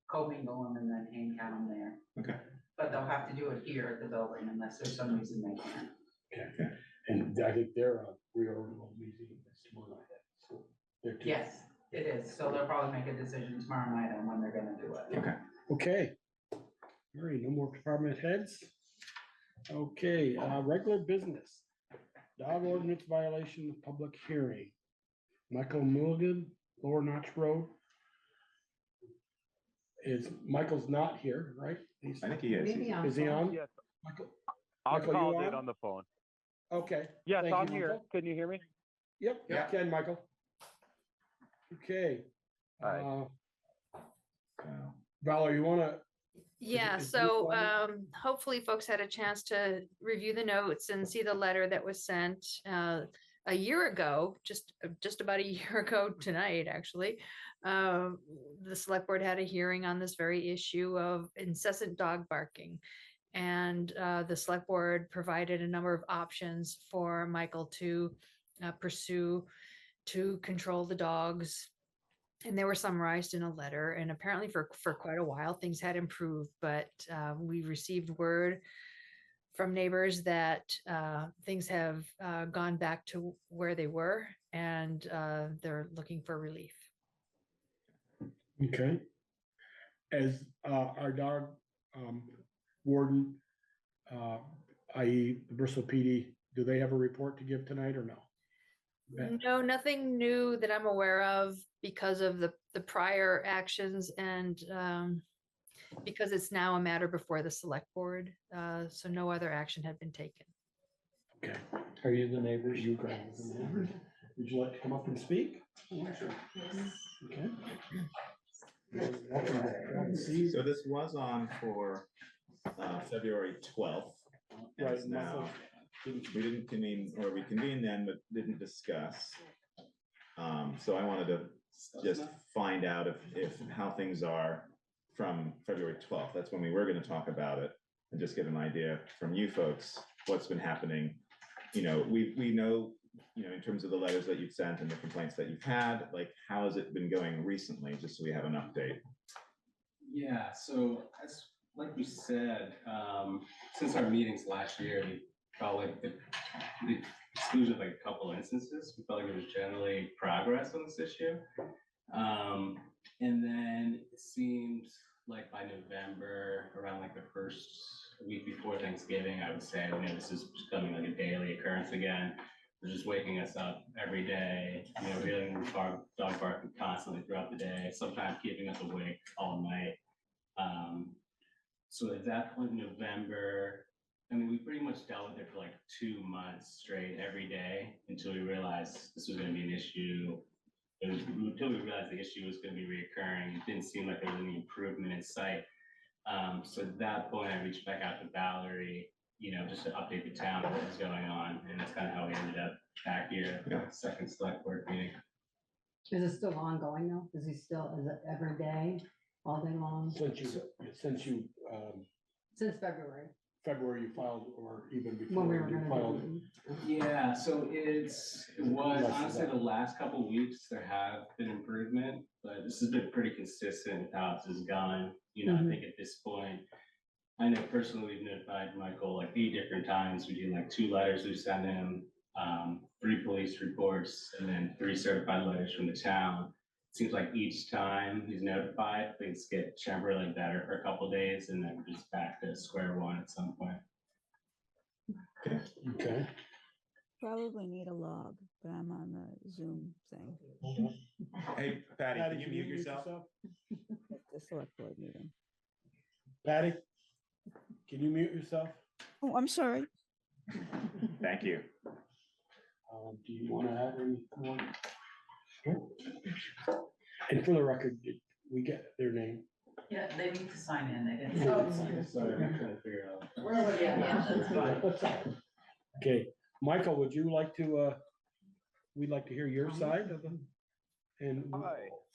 commingle them and then hand count them there. Okay. But they'll have to do it here at the building unless there's some reason they can't. And I think they're reorganizing meeting this morning. So they're two. Yes, It is, so they'll probably make a decision tomorrow night on when they're gonna do it. Okay. Okay. All right, no more department heads. Okay, regular business. Dog ordinance violation, public hearing. Michael Mulligan, Lower Notch Road. Michael's not here, right? I think he is. Maybe on Is he phone. on? Yes, Michael? I'm Michael, you called in on? on the phone. Okay. Yes, thank you, I'm here. Michael. Can you hear me? Yep, you Yeah. can, Michael. Okay. All right. So, Valerie, you wanna, Yeah, is so Bruce hopefully folks had a chance to review the notes and see the letter that was sent a year ago, just about a year ago tonight, actually. The select board had a hearing on this very issue of incessant dog barking. And the select board provided a number of options for Michael to pursue to control the dogs. And they were summarized in a letter, and apparently for quite a while, things had improved, but we received word from neighbors that things have gone back to where they were, and they're looking for relief. okay. As our dog warden, i.e. the Bristol PD, do they have a report to give tonight or no? Beth? No, nothing new that I'm aware of because of the prior actions and because it's now a matter before the select board. So no other action had been taken. Okay. Are you the neighbors? You guys, would you like to come up and speak? Okay. so this was on for February 12th. And Right, it's now, we didn't convene, or we convened then, but didn't discuss. So I wanted to just find out if how things are from February 12th. That's when we were gonna talk about it, and just get an idea from you folks, what's been happening. You know, we know, you know, in terms of the letters that you've sent and the complaints that you've had, like, how has it been going recently, just so we have an update? Yeah, so as like we said, since our meetings last year, we felt like the exclusion of like a couple instances, we felt like there was generally progress on this issue. And then it seemed like by November, around like the first week before Thanksgiving, I would say, you know, this is becoming like a daily occurrence again. They're just waking us up every day, you know, hearing dog barking constantly throughout the day, sometimes keeping us awake all night. So at that point in November, I mean, we pretty much dealt with it for like 2 months straight every day until we realized this was going to be an issue. Until we realized the issue was going to be reoccurring. It didn't seem like there was any improvement in sight. So at that point, I reached back out to Valerie, you know, just to update the town on what was going on. And that's kind of how we ended up back here at the second select board meeting. Is it still ongoing though? Is it every day, all day long? Since you Since February. February you filed, or even When we before were you gonna filed. do Yeah, so it was honestly the last couple of weeks there have been improvement, but this has been pretty consistent with how this has gone. You know, I think at this point, I know personally we've notified Michael like 8 different times. We do like 2 letters we send him, 3 police reports, and then 3 certified letters from the town. Seems like each time he's notified, things get temporarily better for a couple of days, and then we're just back to square one at some point. Okay. Probably need a log, but I'm on the Zoom thing. Hey, Patty, can you mute yourself? At the select board meeting. Patty, can you mute yourself? Oh, I'm sorry. Thank you. Do you want to add any more? And for the record, did we get their name? Yeah, they need to sign in, they didn't. Oh, Sorry, I'm trying to figure out. Yeah, that's fine. Okay, Michael, would you like to, we'd like to hear your side of them? And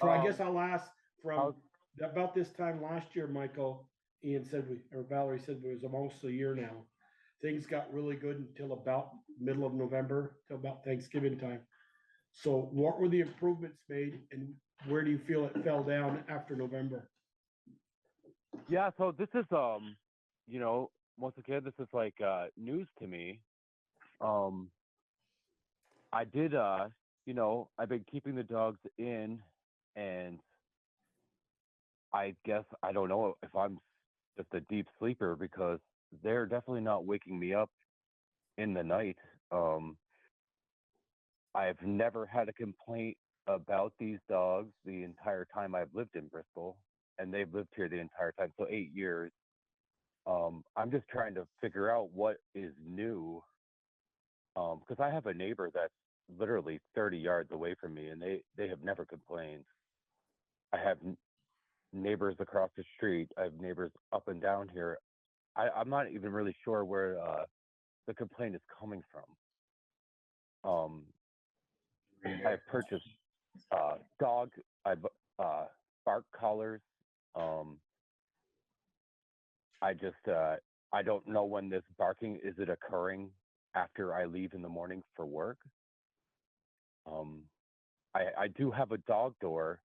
so I guess I'll ask from about this time last year, Michael, Ian said or Valerie said it was almost a year now. Things got really good until about middle of November, till about Thanksgiving time. So what were the improvements made, and where do you feel it fell down after November? Yeah, so this is you know, once again, this is like news to me. I did you know, I've been keeping the dogs in And I guess I don't know if I'm just a deep sleeper because they're definitely not waking me up in the night. I've never had a complaint about these dogs the entire time I've lived in Bristol, and they've lived here the entire time, so 8 years. I'm just trying to figure out what is new, because I have a neighbor that's literally 30 yards away from me, and they have never complained. I have neighbors across the street. I have neighbors up and down here. I'm not even really sure where the complaint is coming from. I've purchased dog bark collars. I just I don't know when this barking is it occurring after I leave in the morning for work. I do have a dog door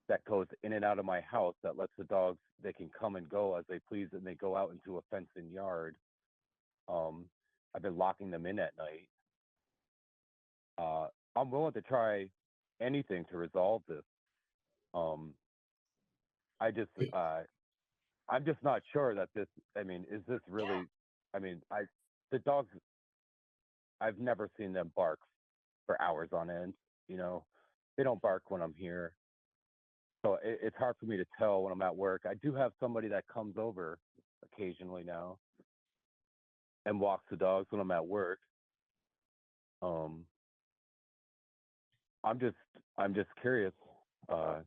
that goes in and out of my house that lets the dogs, they can come and go as they please, and they go out into a fenced-in yard. I've been locking them in at night. I'm willing to try anything to resolve this. I'm just not sure that this, I mean, is this really, I mean, the dogs, I've never seen them bark for hours on end, you know, they don't bark when I'm here. So it's hard for me to tell when I'm at work. I do have somebody that comes over occasionally now and walks the dogs when I'm at work. I'm just curious. You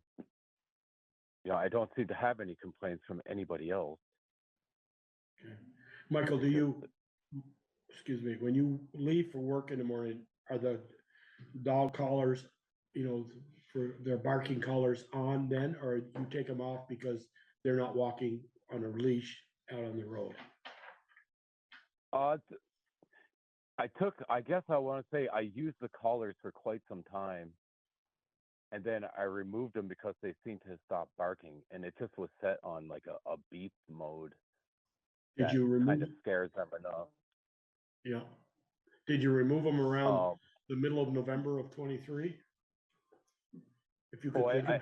know, I don't seem to have any complaints from anybody else. Okay. Michael, excuse me, when you leave for work in the morning, are the dog collars, you know, for their barking collars on then, or you take them off because they're not walking on a leash out on the road? I guess I want to say I used the collars for quite some time. And then I removed them because they seemed to stop barking, and it just was set on like a beep mode. Did you remove? Kind of scares them enough. Yeah. Did you remove them around the middle of November of 23? If you could think of.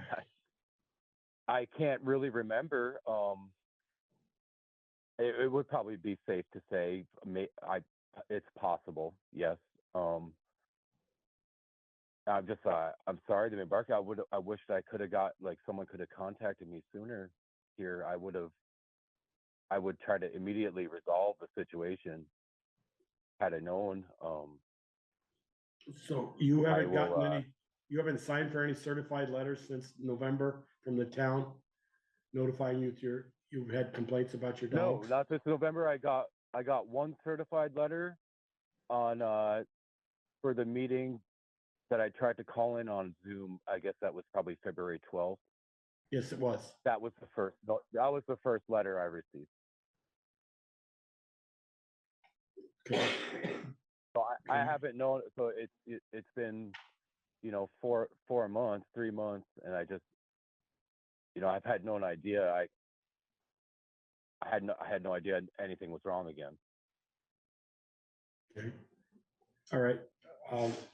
I can't really remember. It would probably be safe to say it's possible. Yes. I'm sorry to be embarking. I wish I could have got, like, someone could have contacted me sooner here. I would try to immediately resolve the situation had I known. So you haven't signed for any certified letters since November from the town notifying you've had complaints about your dogs? No, not this November. I got one certified letter on for the meeting that I tried to call in on Zoom. I guess that was probably February 12th. Yes, it was. That was the first letter I received. Okay. So I haven't known. So it's been, you know, 4 months, 3 months, and I just, you know, I've had no idea. I had no idea anything was wrong again. Okay. All right.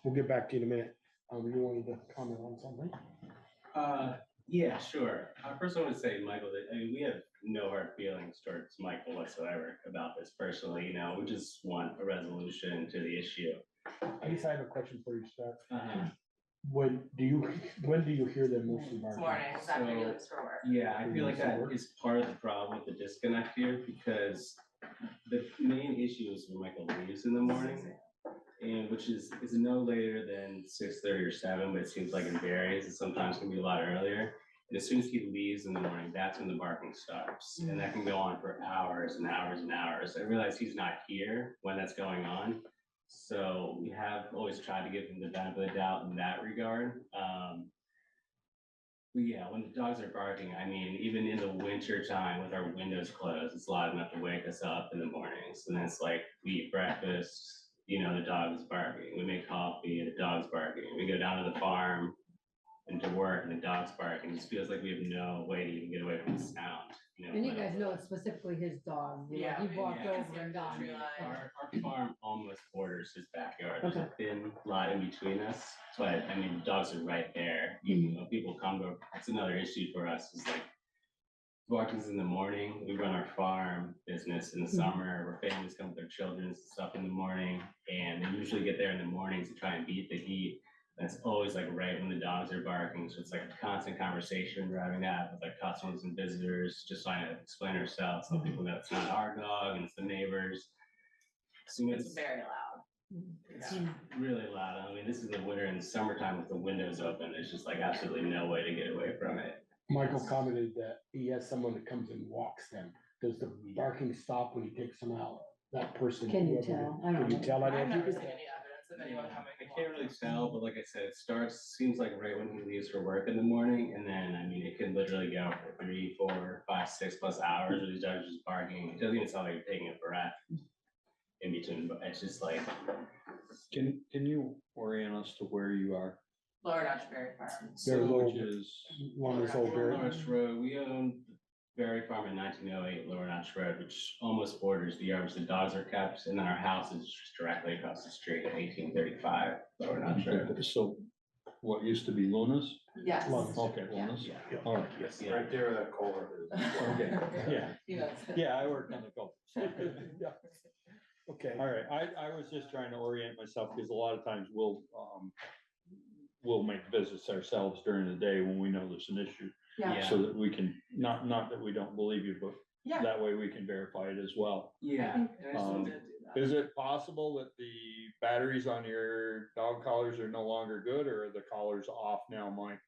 We'll get back to you in a minute. You wanted to comment on something? Yeah, sure. First, I want to say, Michael, that I mean, we have no hard feelings towards Michael whatsoever about this personally. You know, we just want a resolution to the issue. I guess I have a question for you, Scott. When do you hear them mostly barking? Yeah, I feel like that is part of the problem with the disconnect here, because the main issue is when Michael leaves in the morning, and which is no later than 6:30 or 7, but it seems like it varies. It sometimes can be a lot earlier. And as soon as he leaves in the morning, that's when the barking stops, and that can go on for hours and hours and hours. I realize he's not here when that's going on, so we have always tried to give him the benefit of the doubt in that regard. But yeah, when the dogs are barking, I mean, even in the winter time with our windows closed, it's loud enough to wake us up in the mornings. And then it's like we eat breakfast, you know, the dog is barking. We make coffee, the dog's barking. We go down to the farm, and to work and the dogs bark, and it just feels like we have no way to even get away from the sound, you know. And you let guys know alone- it's specifically his dog. Yeah, He walked yeah. over and got it. Our farm almost borders his backyard. There's a Okay. thin lot in between us, but I mean, the dogs are right there. You know, people come to, that's another issue for us is like walkings in the morning. We run our farm business in the summer where families come with their children and stuff in the morning, and they usually get there in the mornings to try and beat the heat. And it's always like right when the dogs are barking. So it's like a constant conversation we're having that with like customers and visitors, just trying to explain ourselves, so people know it's not our dog and it's the neighbors. So it's very loud. it's really loud. I mean, this is the winter and summertime with the windows open. There's just like absolutely no way to get away from it. Michael commented that he has someone that comes and walks them. Does the barking stop when he takes them out? That person. Can you whoever tell? did- I don't Can you know. tell? I I've don't never think seen it's. any evidence of anyone having. I can't really tell, but like I said, it starts, seems like right when he leaves for work in the morning, and then, I mean, it can literally go for 3, 4, 5, 6+ hours where these dogs are just barking. It doesn't even sound like you're taking a breath in between, but it's just like, Can you orient us to where you are? Lower Dutch Berry Farm. They're low. Which is, Along this old Lower area. Notch Road, we owned Berry Farm in 1908, Lower Notch Road, which almost borders the yard which the dogs are kept, and then our house is just directly across the street at 1835 Lower Notch Road. so what used to be Luna's? Yes. Okay, Luna's. Yeah. All right. Yes. Yeah. Right there where that culvert is. Okay, yeah, He knows. yeah, I worked on the golf. Okay. All right, I was just trying to orient myself because a lot of times we'll make visits ourselves during the day when we know there's an issue. Yeah. So that we can, not that we don't believe you, but Yeah. that way we can verify it as well. Yeah. think and I just wanted to- Is it possible that the batteries on your dog collars are no longer good, or are the collars off now, Mike?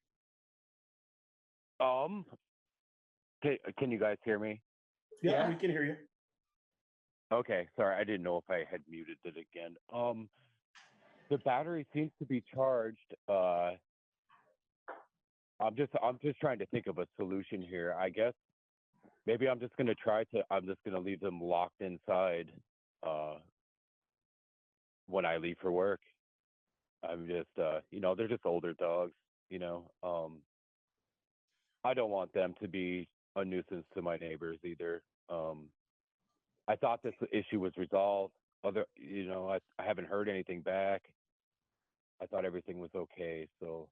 Can you guys hear me? Yeah, we can hear you. Okay, sorry, I didn't know if I had muted it again. The battery seems to be charged. I'm just trying to think of a solution here. I guess maybe I'm just gonna leave them locked inside when I leave for work. I'm just they're just older dogs, I don't want them to be a nuisance to my neighbors either. I thought this issue was resolved. I haven't heard anything back. I thought everything was okay, so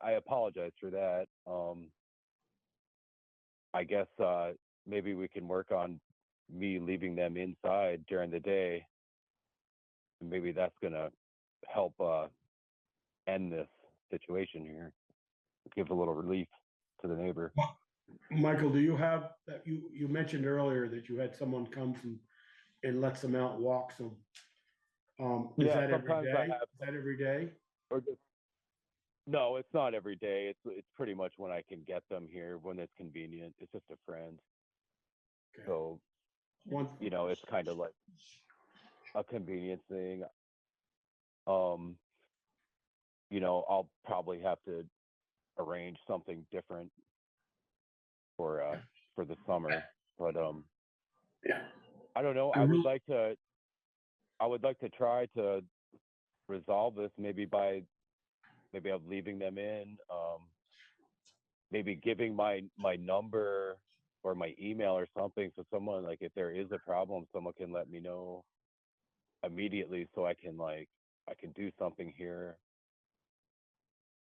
I apologize for that. I guess maybe we can work on me leaving them inside during the day. Maybe that's gonna help end this situation here. Give a little relief to the neighbor. Michael, do you have, that you mentioned earlier that you had someone comes and lets them out, walks them. Is Yeah, that every sometimes I day? have- Is that every day? Or just, no, it's not every day. It's pretty much when I can get them here, when it's convenient. It's just a friend. Okay. So, One, it's kind of like a convenience thing. I'll probably have to arrange something different for the summer, but yeah. I don't know. I I would really- like to try to resolve this maybe I'm leaving them in, maybe giving my number or my email or something, so someone, like, if there is a problem, someone can let me know immediately, so I can do something here.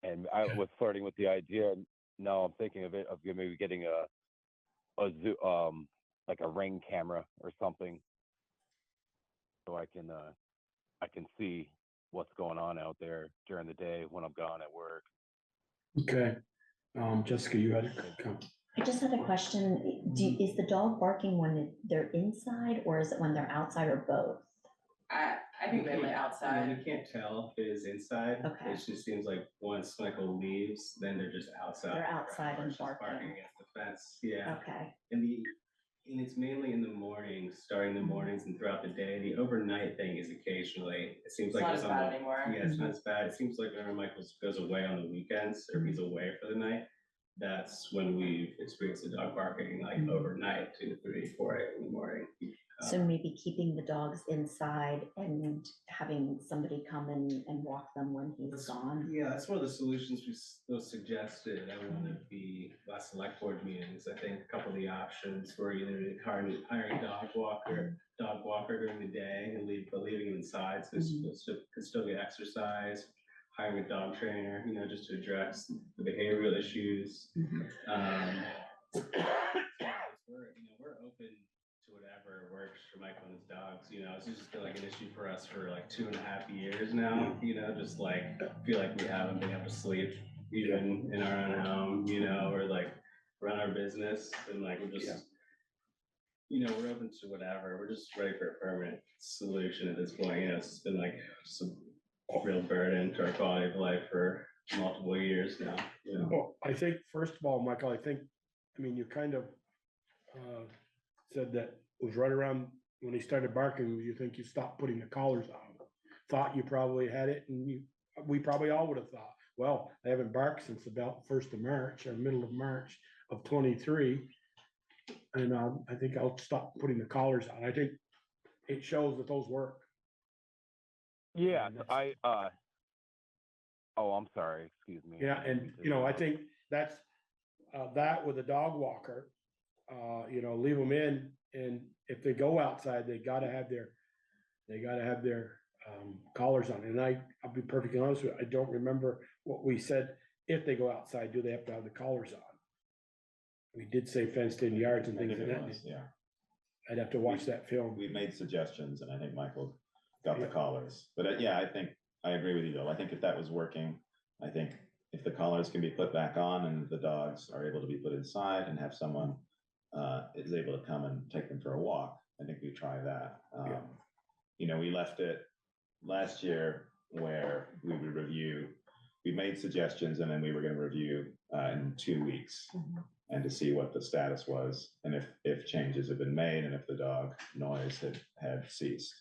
And I was flirting with the idea, and now I'm thinking of maybe getting a zoo, like a Ring camera or something, so I can see what's going on out there during the day when I'm gone at work. Okay. Jessica, you had a comment. I just had a question. Is the dog barking when they're inside or is it when they're outside or both? I think mainly outside. You can't tell if it is inside. Okay. It just seems like once Michael leaves, then they're just outside. They're outside and Just barking. against the fence, yeah. Okay. And it's mainly in the mornings, starting the mornings and throughout the day. The overnight thing is occasionally, it seems It's like not it's as on bad the- anymore. Yeah, it's not as bad. It seems like whenever Michael goes away on the weekends, or if he's away for the night, that's when we've experienced the dog barking, like overnight, 2 to 3, 4 a.m. in the morning. So maybe keeping the dogs inside and having somebody come and walk them when he's gone. Yeah, that's one of the solutions was suggested at one of the last select board meetings. I think a couple of the options were either hiring a dog walker during the day and leaving him inside so he could still get exercise, hiring a dog trainer, just to address the behavioral issues. We're open to whatever works for Michael and his dogs. It's just been like an issue for us for like 2.5 years now. Just like feel like we haven't been able to sleep even in our own home. Or like run our business and like we're just. We're open to whatever. We're just ready for a permanent solution at this point. It's been like some real burden to our quality of life for multiple years now. Well, I think, first of all, Michael, you kind of said that it was right around when he started barking, you think you stopped putting the collars on. Thought you probably had it, and we probably all would have thought, well, I haven't barked since about 1st of March or middle of March of 23. And I think I'll stop putting the collars on. I think it shows that those work. Yeah, I'm sorry, excuse me. Yeah, and I think that's that with a dog walker, leave them in, and if they go outside, they gotta have their collars on. And I'll be perfectly honest with you, I don't remember what we said. If they go outside, do they have to have the collars on? We did say fenced in yards and I things think like it that. was, yeah. I'd have to watch that film. We made suggestions and I think Michael got the collars. But yeah, I think I agree with you though. I think if that was working, I think if the collars can be put back on and the dogs are able to be put inside and have someone is able to come and take them for a walk, I think we try that. We left it last year where we would review, we made suggestions and then we were going to review in 2 weeks. And to see what the status was and if changes have been made and if the dog noise had ceased.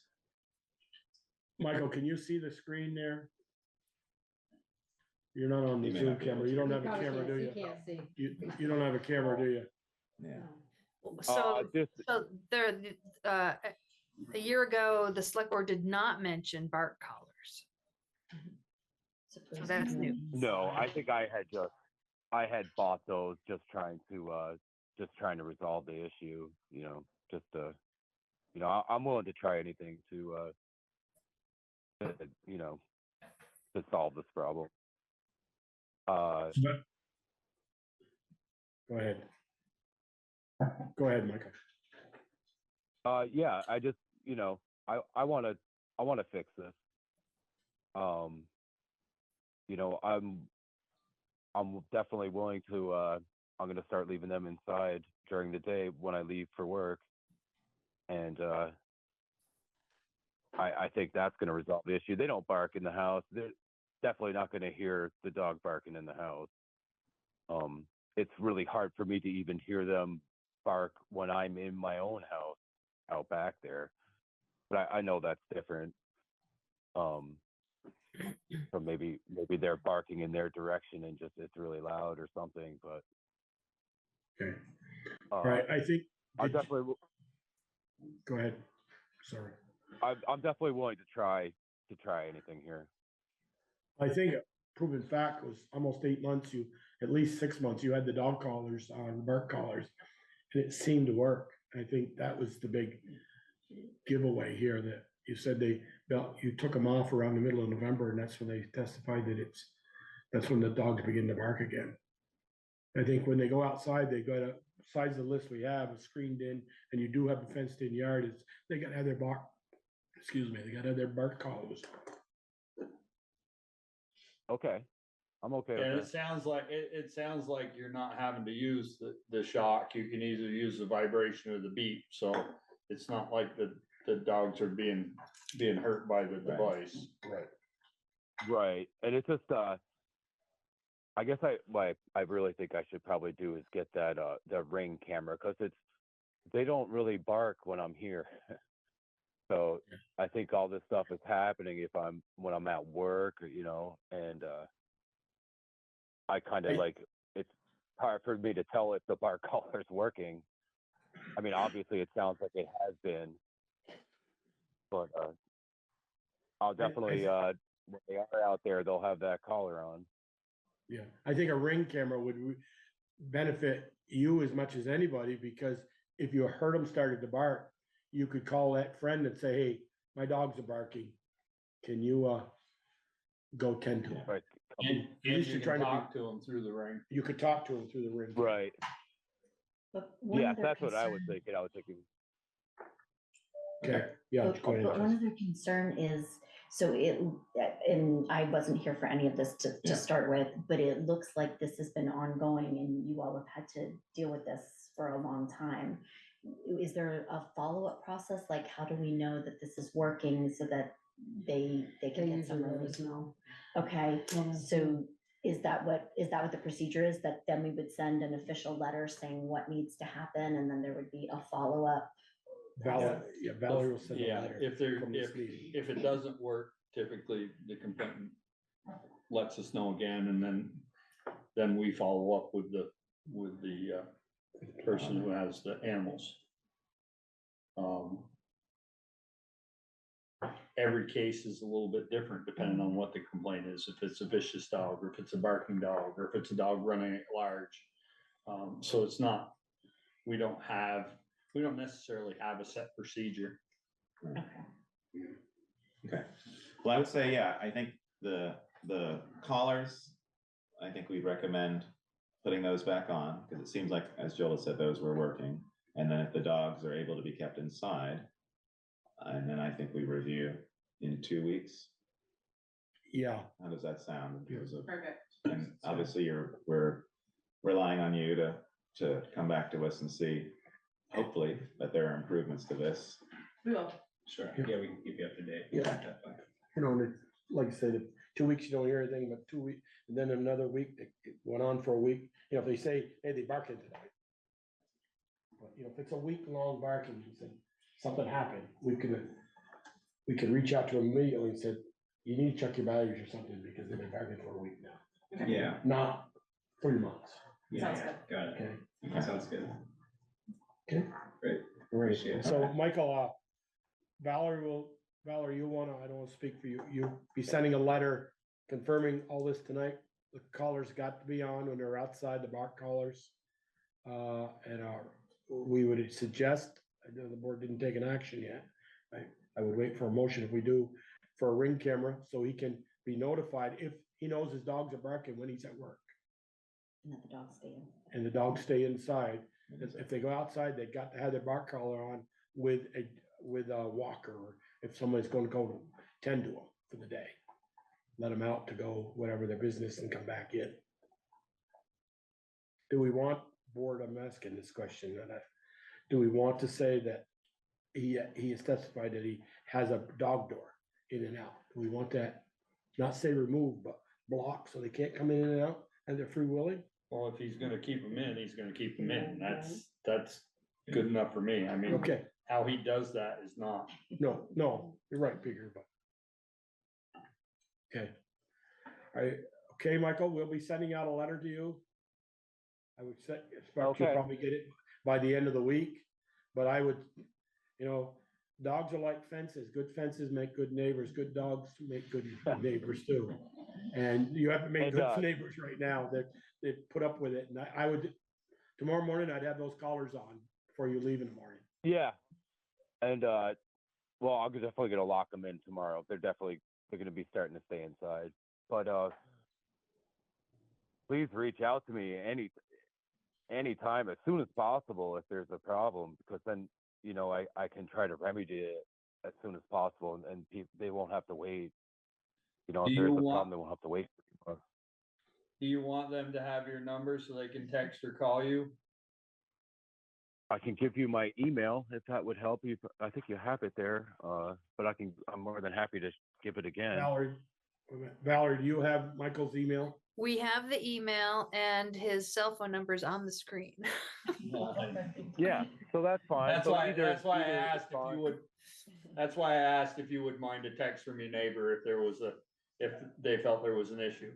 Michael, can you see the screen there? You're not on the You may Zoom not be able camera. to. You don't have a Probably camera, do can't- you? He can't see. You don't have a camera, do you? Yeah. So there, a year ago, the select board did not mention bark collars. So that's new. No, I think I had bought those just trying to resolve the issue, I'm willing to try anything to solve this problem. Go ahead. Go ahead, Michael. Yeah, I just, I want to fix this. I'm definitely willing to, I'm going to start leaving them inside during the day when I leave for work. And I think that's going to resolve the issue. They don't bark in the house. They're definitely not going to hear the dog barking in the house. It's really hard for me to even hear them bark when I'm in my own house out back there. But I know that's different. So maybe they're barking in their direction and just it's really loud or something. But okay, right. I think I definitely go ahead. Sorry, I'm definitely willing to try anything here. I think a proven fact was almost 8 months. At least 6 months. You had the dog collars on, bark collars, and it seemed to work. I think that was the big giveaway here. That you said you took them off around the middle of November, and that's when they testified that that's when the dogs begin to bark again. I think when they go outside, they got to, besides the list we have, is screened in, and you do have a fenced in yard. They got to have their bark. Excuse me, they got to have their bark collars. Okay, I'm okay. And with it sounds like you're not having to use the shock. You can either use the vibration or the beep. So it's not like the dogs are being hurt by the device. Right. And it's just I guess I really think I should probably do is get that the Ring camera, because they don't really bark when I'm here. So I think all this stuff is happening when I'm at work, and I kind of like, it's hard for me to tell if the bark collar is working. I mean, obviously, it sounds like it has been, but I'll definitely, when they are out there, they'll have that collar on. Yeah, I think a ring camera would benefit you as much as anybody, because if you heard them started to bark, you could call that friend and say, hey, my dogs are barking. Can you go tend to them? Right. And At least you you're can trying to talk to them through the ring. You could talk to them through the ring. Right. But one Yes, other that's what I was concern- thinking. I was thinking, Okay, yeah, But go ahead. but one Jess. other concern is, so and I wasn't here for any of this Yeah. to start with, but it looks like this has been ongoing and you all have had to deal with this for a long time. Is there a follow-up process? Like, how do we know that this is working so that they They can get some usually let relief? us know. Okay, Yeah. so is that what the procedure is? That then we would send an official letter saying what needs to happen, and then there would be a follow-up? Valerie will send a Yeah, letter. if there, from this meeting. if it doesn't work, typically the complainant lets us know again, and then we follow up with the person who has the animals. Every case is a little bit different depending on what the complaint is, if it's a vicious dog, or if it's a barking dog, or if it's a dog running at large. So it's not, we don't necessarily have a set procedure. Okay. Well, I would say, yeah, I think the collars, I think we'd recommend putting those back on, because it seems like, as Joel said, those were working. And then if the dogs are able to be kept inside, and then I think we review in 2 weeks. Yeah. How does that sound in terms of? Perfect. And obviously we're relying on you to come back to us and see, hopefully, that there are improvements to this. We will. Sure, yeah, we can keep you up to date. Yeah. You know, like I said, 2 weeks, you don't hear anything, but 2 weeks, and then another week, it went on for a week. You know, if they say, hey, they barked tonight. But, you know, if it's a week-long barking, you said, something happened, we could reach out to them immediately and said, you need to check your batteries or something, because they've been barking for a week now, Yeah, not 3 months. yeah, Sounds yeah, got it. Okay, Sounds good. okay, Great. great. Appreciate it. So, Michael, Valerie, you wanna, I don't wanna speak for you, you'll be sending a letter confirming all this tonight. The collars got to be on when they're outside, the bark collars. And we would suggest, I know the board didn't take an action yet. I would wait for a motion if we do, for a ring camera, so he can be notified if he knows his dogs are barking when he's at work. And that the dogs stay in. And the dogs stay inside. If they go outside, they got to have their bark collar on with a walker, or if somebody's gonna go tend to them for the day. Let them out to go whatever their business and come back in. Do we want, board, I'm asking this question, do we want to say that he has testified that he has a dog door in and out? Do we want that, not say remove, but block so they can't come in and out and they're free willing? Well, if he's gonna keep them in, he's gonna keep them in. That's good enough for me. I mean, Okay, how he does that is not. no, you're right, Peter, but. Okay. All right, okay, Michael, we'll be sending out a letter to you. I would expect you'll Okay. probably get it by the end of the week, but I would, you know, dogs are like fences. Good fences make good neighbors. Good dogs make good neighbors too. And you haven't made It good does. neighbors right now. They put up with it. And I would, tomorrow morning, I'd have those collars on before you leave in the morning. yeah. And, well, I'm definitely gonna lock them in tomorrow. They're gonna be starting to stay inside. But, please reach out to me anytime, as soon as possible, if there's a problem, because then, you know, I can try to remedy it as soon as possible, and they won't have to wait. You know, Do if there's you a want- problem, they won't have to wait. Do you want them to have your number so they can text or call you? I can give you my email if that would help you. I think you have it there, but I'm more than happy to give it again. Valerie, do you have Michael's email? We have the email and his cell phone number is on the screen. Yeah, so that's fine. That's So why, either- that's why I either is asked if fine. you would, that's why I asked if you would mind a text from your neighbor if they felt there was an issue.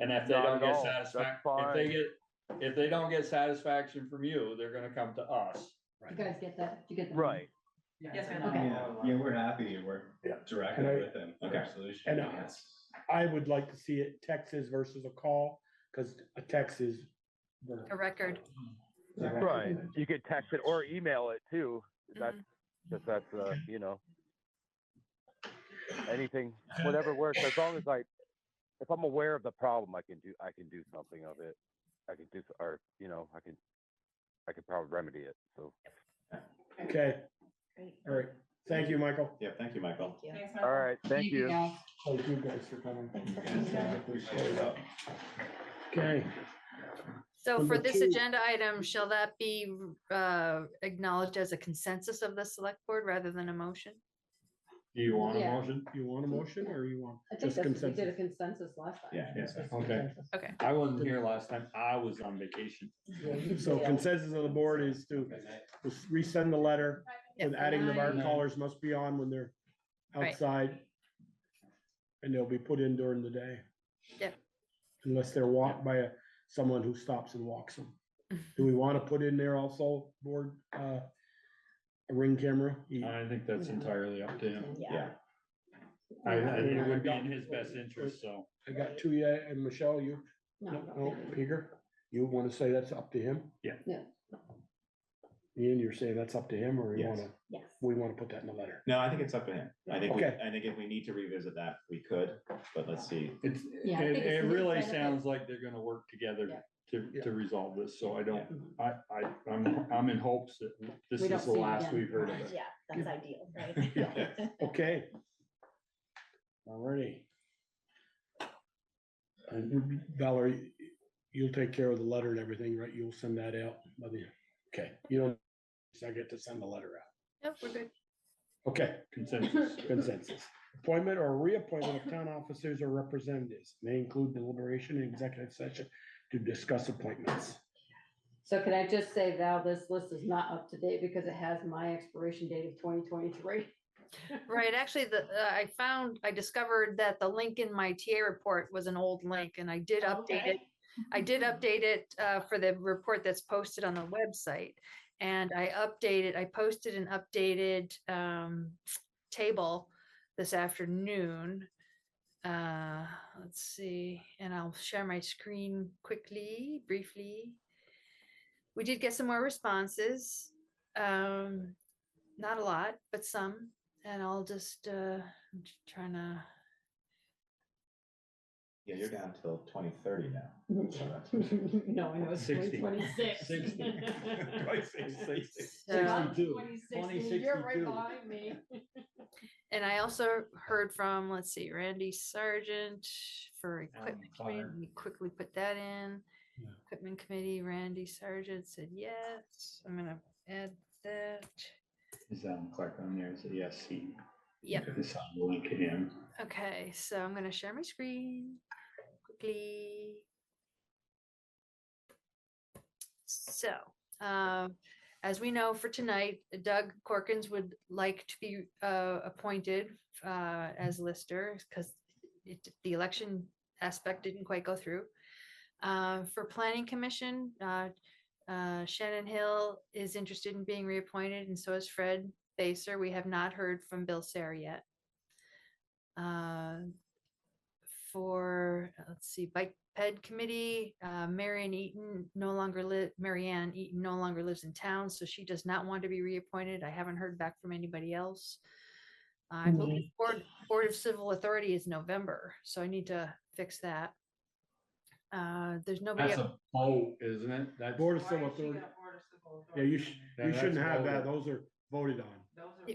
And if they Not don't at get all. That's if fine. if they don't get satisfaction from you, they're gonna come to us. You guys get that? You get that? Right. Yes, I Okay. know. Yeah, we're happy to work Yeah. directly And I- with them for Okay. a solution. And Yes. I would like to see it texts versus a call, because a text is. A record. Right. You could text it or email it too. That's, Mhm. that's, you know, anything, whatever works, as long as if I'm aware of the problem, I can do something of it. I can do, or, you know, I can probably remedy it, so. Okay, Great. all right. Thank you, Michael. Yeah, thank you, Michael. Thank you. All right, thank you. guys. Thank you guys for coming. Thanks for coming down. Appreciate it. Okay, So for Number this 2. agenda item, shall that be acknowledged as a consensus of the select board rather than a motion? Do you want a Yeah. motion? you want a motion or you want I think just that's, we did a consensus? consensus last time. Yeah, Just okay. consensus. Okay, I wasn't here last time. I was on vacation. So consensus of the board is to resend the letter Yep. with adding the bar collars must be on when they're Right. outside. And they'll be put in during the day. Yep. Unless they're walked by someone who stops and walks them. Do we want to put in there also, board, a ring camera? I think that's entirely up to him. Yeah. I think it would be in his best interest, so. I got two, yeah, and Michelle, you, no, Peter, you want to say that's up to him? Yeah. Yeah. Ian, you're saying that's up to him, or you Yes. wanna, Yes. we wanna put that in the letter? No, I think it's up to him. I think, Okay. I think if we need to revisit that, we could, but let's see. It's, Yeah, I it, think it's it his really benefit. sounds like they're gonna work together Yeah. to resolve this, so I don't, I'm in hopes that this We don't is the see it last again. we've heard of it. Yeah, that's ideal, right? Yeah. Okay. Alrighty. And Valerie, you'll take care of the letter and everything, right? You'll send that out. Okay, you don't, I get to send the letter out. yep, we're good. Okay, Consensus. consensus. Appointment or reappointment of town officers or representatives may include deliberation and executive session to discuss appointments. So can I just say, Val, this list is not up to date because it has my expiration date of 2023. Right, actually, I discovered that the link in my TA report was an old link and I did update it. I did update it for the report that's posted on the website. And I posted an updated table this afternoon. Let's see, and I'll share my screen briefly. We did get some more responses. Not a lot, but some. And I'll just, I'm just trying to. Yeah, you're down till 2030 now. No, I know it's 60. 2026. 60. So- 62. You're right behind me. And I also heard from, let's see, Randy Sargent for equipment committee. Clark. Let me quickly put that in. Yeah. Equipment committee, Randy Sargent said yes. I'm gonna add that. Is Clark on there? Is it yes, he? Yep. It's on the link in. Okay, so I'm gonna share my screen quickly. So, as we know for tonight, Doug Corkins would like to be appointed as lister because the election aspect didn't quite go through. For Planning Commission, Shannon Hill is interested in being reappointed, and so is Fred Baser. We have not heard from Bill Sarah yet. For, let's see, Bike Ped Committee, Marianne Eaton no longer lives in town, so she does not want to be reappointed. I haven't heard back from anybody else. I believe Board of Civil Authority is November, so I need to fix that. There's nobody. That's a vote, isn't it? That's Board of Civil Authority. Yeah, you shouldn't have that. Those are voted on.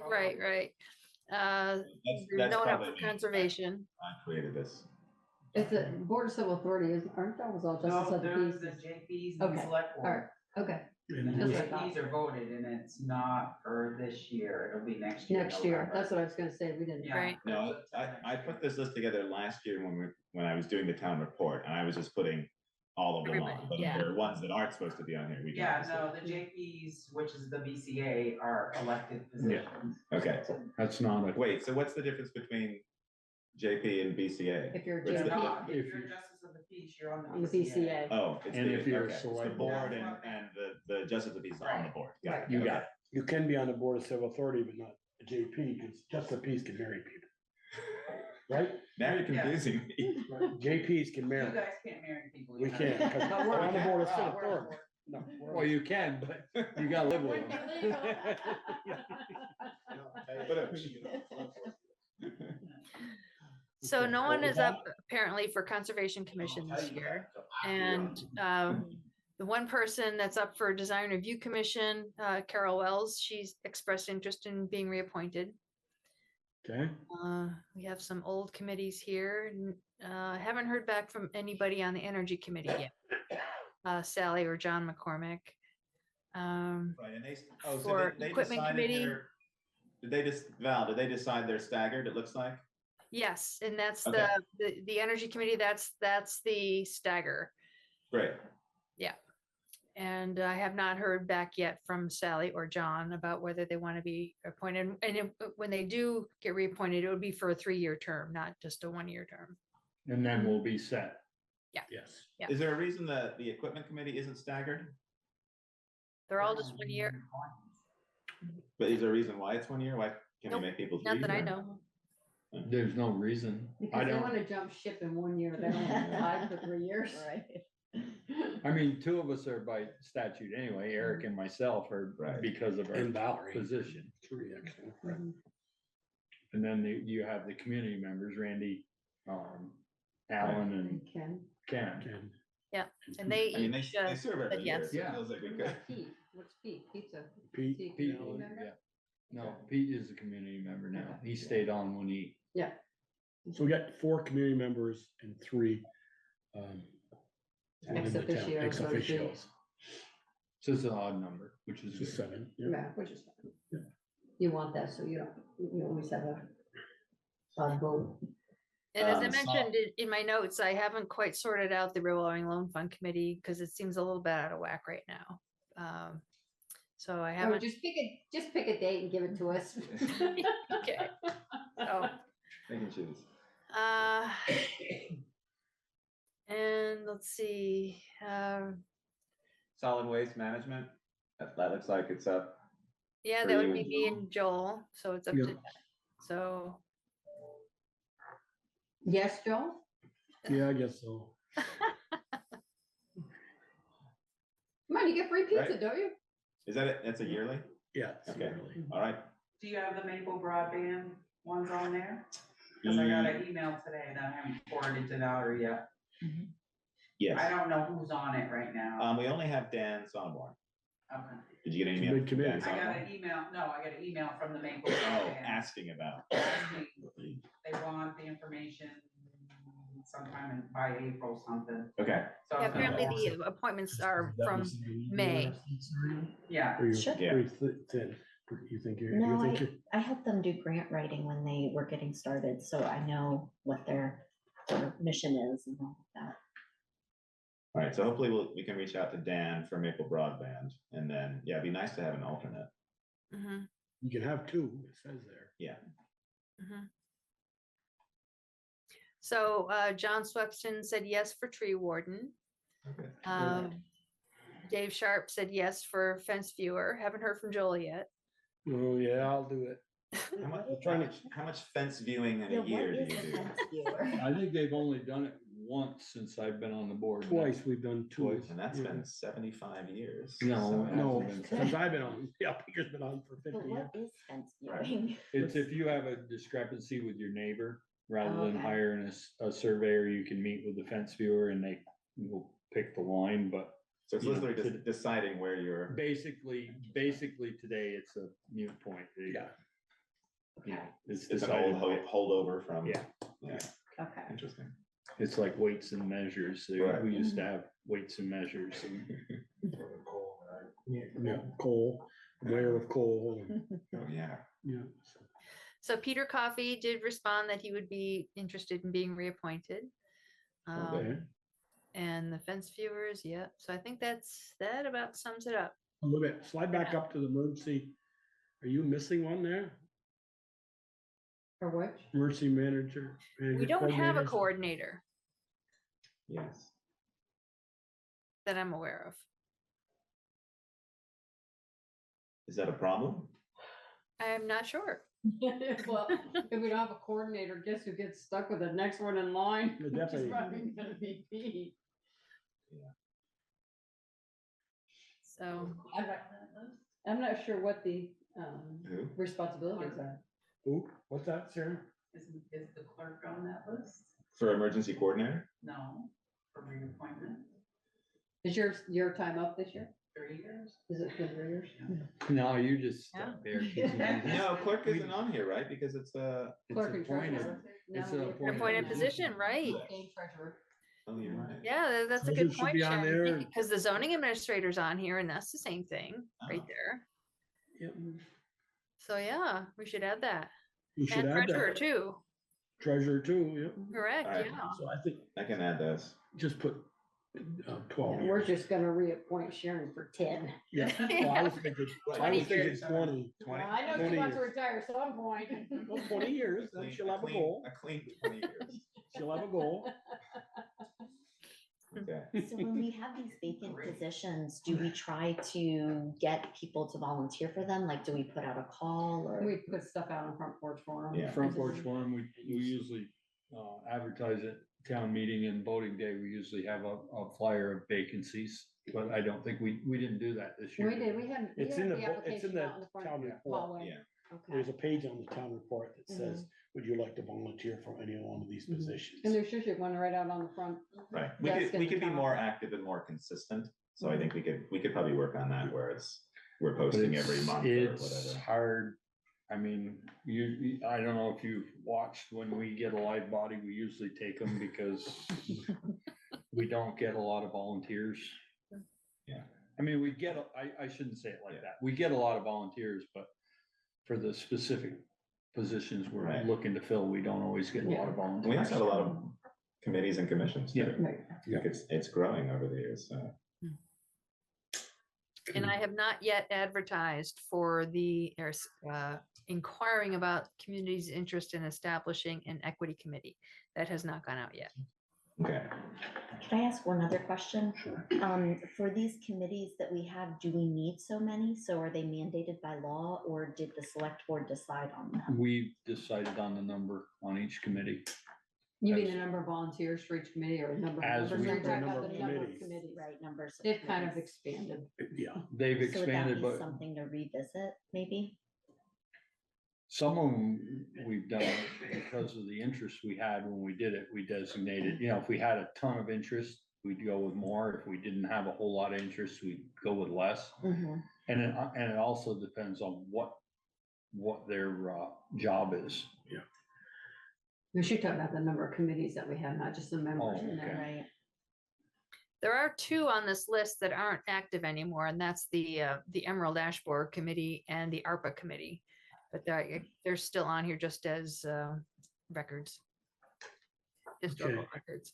Right. There's That's no one up probably for me. conservation. I created this. It's a Board of Civil Authority, aren't those all justice No, of the there's peace? the JPs and the Okay, select all right, board. okay. And The those- JPs are voted and it's not for this year, it'll be next year. Next year, November. that's what I was gonna say, we didn't. Yeah. Right. No, I put this list together last year when I was doing the town report, and I was just putting all of them on, Everybody, but yeah. there are ones that aren't supposed to be on here. We can Yeah, obviously- no, the JPs, which is the BCA, are elected positions. Okay, That's not a. wait, so what's the difference between JP and BCA? If you're a What's They're the- JP. not, if if you're you- justice of the peace, peace, you're on On the the BCA. BCA. Oh, it's And if you're a okay, it's the select board board. and the justice of peace on the board. Got it. You got Okay. it. You can be on the board of civil authority, but not a JP, because just the Ps can marry people. Right? Now you're confusing me. JPs can You marry. guys can't marry people. We you know. can't, because But we're on the board of Oh, civil we're on the authority. board. No, we're Well, you can, but you gotta live with them. So Okay. no What one was is that? up apparently for Conservation Commission this year. And the one person that's up for Design Review Commission, Carol Wells, she's expressed interest in being reappointed. Okay, We have some old committees here. Haven't heard back from anybody on the Energy Committee yet. Sally or John McCormick. Right, and so For they Equipment decided Committee. did they just, Val, did they decide they're staggered, it looks like? Yes, and that's Okay. the Energy Committee, that's the stagger. Great. Yeah. And I have not heard back yet from Sally or John about whether they want to be appointed. And when they do get reappointed, it would be for a 3-year term, not just a 1-year term. And then we'll be set. Yeah. yes. Yeah. Is there a reason that the equipment committee isn't staggered? They're all just 1 year. But is there a reason why it's 1 year? Why can't we Nope, make people 3? Not that I or- know. There's no reason. I Because they don't, wanna jump ship in 1 year, they don't have time for 3 years. Right. I mean, 2 of us are by statute anyway, Eric and myself are Right. because of our And Valerie. position. 3, actually. Mhm. And then you have the community members, Randy, Alan and Ken. Ken. Ken. Yeah, and they I mean, each, they serve every said year, yes. so it Yeah. feels like we What could. about Pete? What's Pete? Pizza. Pete. Pete, Pete, community member? yeah. No, Pete is a community member now. He stayed on when he, Yeah. So we got 4 community members and 3 Ex within the town, officio, ex so to speak. officios. so it's an odd number, which is Just good. 7. Yeah. Yeah, which is fine. You want that, so you always have a odd vote. And as I So- mentioned in my notes, I haven't quite sorted out the revolving loan fund committee because it seems a little bit out of whack right now. So I Oh, haven't. just pick a date and give it to us. Okay. Oh, They can choose. and let's see. Solid waste management, that looks like it's up. Yeah, For that would you be and me Joel. and Joel. So it's up Yeah. to. So Yes, Joel? Yeah, I guess so. Come on, you get free pizza, Right. don't you? Is that it? That's a yearly? Yeah. it's Okay. really- All right. Do you have the Maple broadband ones on there? Cause I got an email today that I haven't forwarded to Valerie yet. I Yes. don't know who's on it right now. We only have Dan Sonneborn. Okay. Did you get an It's a email? big from Dan committee. I got Sonneborn? an email, no, I got an email from the Maple Oh, broadband. asking about. Asking, they want the information sometime by April something. Okay. So I yeah, was gonna apparently ask- the appointments are That from was the meeting May. or something? Yeah. Or you- Sure. Yeah. or you said, you think you're, No, you think you're, I helped them do grant writing when they were getting started, so I know what their mission is and all of that. All right, so hopefully we can reach out to Dan for Maple Broadband, and then, yeah, it'd be nice to have an alternate. Mhm, you can have 2, it says there. Yeah. mhm. So John Swepston said yes for tree warden. Okay. Dave Sharp said yes for fence viewer. Haven't heard from Joel yet. Oh, yeah, I'll do it. How much fence viewing in Yeah, a what year do is you a do? fence viewer? I think they've only done it once since I've been on the board. now. Twice we've done 2. Twice. And that's Yeah. been 75 years. No, so- it No, hasn't been since I've been on, yeah, Peter's been on for But 50 years. what is fence Right. viewing? It's if you have a discrepancy with your neighbor, rather than Okay. hiring a surveyor, you can meet with the fence viewer and they will pick the line, but So it's you know, literally to- just deciding where you're. basically today, it's a mute point. Yeah. You know, it's It's an decided old by- holdover from. Yeah. Yeah, Okay. interesting. It's like weights and measures. Right. We used to have weights and measures. Yeah, coal, aware of coal. and- Oh, yeah. Yeah. So Peter Coffey did respond that he would be interested in being reappointed. Okay. And the fence viewers, yeah. So I think that about sums it up. A little bit, slide back up to the emergency. Are you missing one there? For which? Emergency manager. We don't have a coordinator? coordinator. Yes. that I'm aware of. Is that a problem? I'm not sure. Well, if we don't have a coordinator, guess who gets stuck with the next one in line? The Which is deputy. probably gonna be Pete. So, I'm not sure what the Who? responsibilities are. Ooh, what's that, Sarah? Is the clerk on that list? For emergency coordinator? No, for reappointment, Is your time up this year? 3 years. Is it for 3 years? No, you just Yeah. stuck there. 'cause you just- No, clerk isn't on here, right? Because it's a, Clerk and appointed. treasurer. It's No, an the appointed position, right? And treasurer. oh, you're right. Yeah, that's a Treasurer good should point, be on Sharon, there. because the zoning administrator's on here and that's the same thing right Oh. there. Yep. So yeah, we should add that. You should And add treasurer that. too, Treasurer too, yep. correct, All right. yeah. So I think I can add those. just put 12 And we're years. just gonna reappoint Sharon for 10. Yeah, well, I was thinking, I 20 was thinking years. 20. Well, I know 20 she wants to years. retire at some point. Well, 20 years, then she'll have a goal. A clean 20 years. She'll have a goal. Okay. So when we have these vacant positions, do we try to get people to volunteer for them? Like, do we put out a call or? We put stuff out on Front Porch Forum. Yeah. Front porch forum, we usually advertise at town meeting and voting day. We usually have a flyer of vacancies, but I don't think we didn't do that this year. We did, we had It's the in the application out in the town front report. hallway. Yeah. Okay. There's a page on the town report that says, would you like to volunteer for any one of these Mhm. positions? And there's usually one right out on the front. Right. Desk in We the could be town. more active and more consistent. So I Mm-hmm. think we could probably work on that where we're But posting every month or It's whatever. hard. I mean, I don't know if you've watched when we get a live body, we usually take them because we don't get a lot of volunteers. Yeah. I mean, I shouldn't say it like that. We get a lot of volunteers, but for the specific positions we're Right. looking to fill, we don't always get a lot of volunteers. We also have a lot of committees and commissions. Yeah. too. I think it's growing over the years, so. And I have not yet advertised for inquiring about community's interest in establishing an equity committee. That has not gone out yet. Okay. Can I ask one other question? Sure. For these committees that we have, do we need so many? So are they mandated by law or did the select board decide on them? We've decided on the number on each committee. You mean the number of volunteers for each committee or number of As members? we- You're talking number about of the number of committees. committees. Right, numbers. of They've kind of committees. expanded. Yeah. They've So would that expanded, be but something to revisit, maybe? some of them we've done because of the interest we had when we did it. We designated, if we had a ton of interest, we'd go with more. If we didn't have a whole lot of interest, we'd go with less. Mhm. And it also depends on what their job is. We should talk about the number of committees that we have, not just the members. Oh, in there. okay. Right. There are two on this list that aren't active anymore, and that's the Emerald Dashboard Committee and the ARPA Committee. But they're still on here just as records. Historical Okay. records.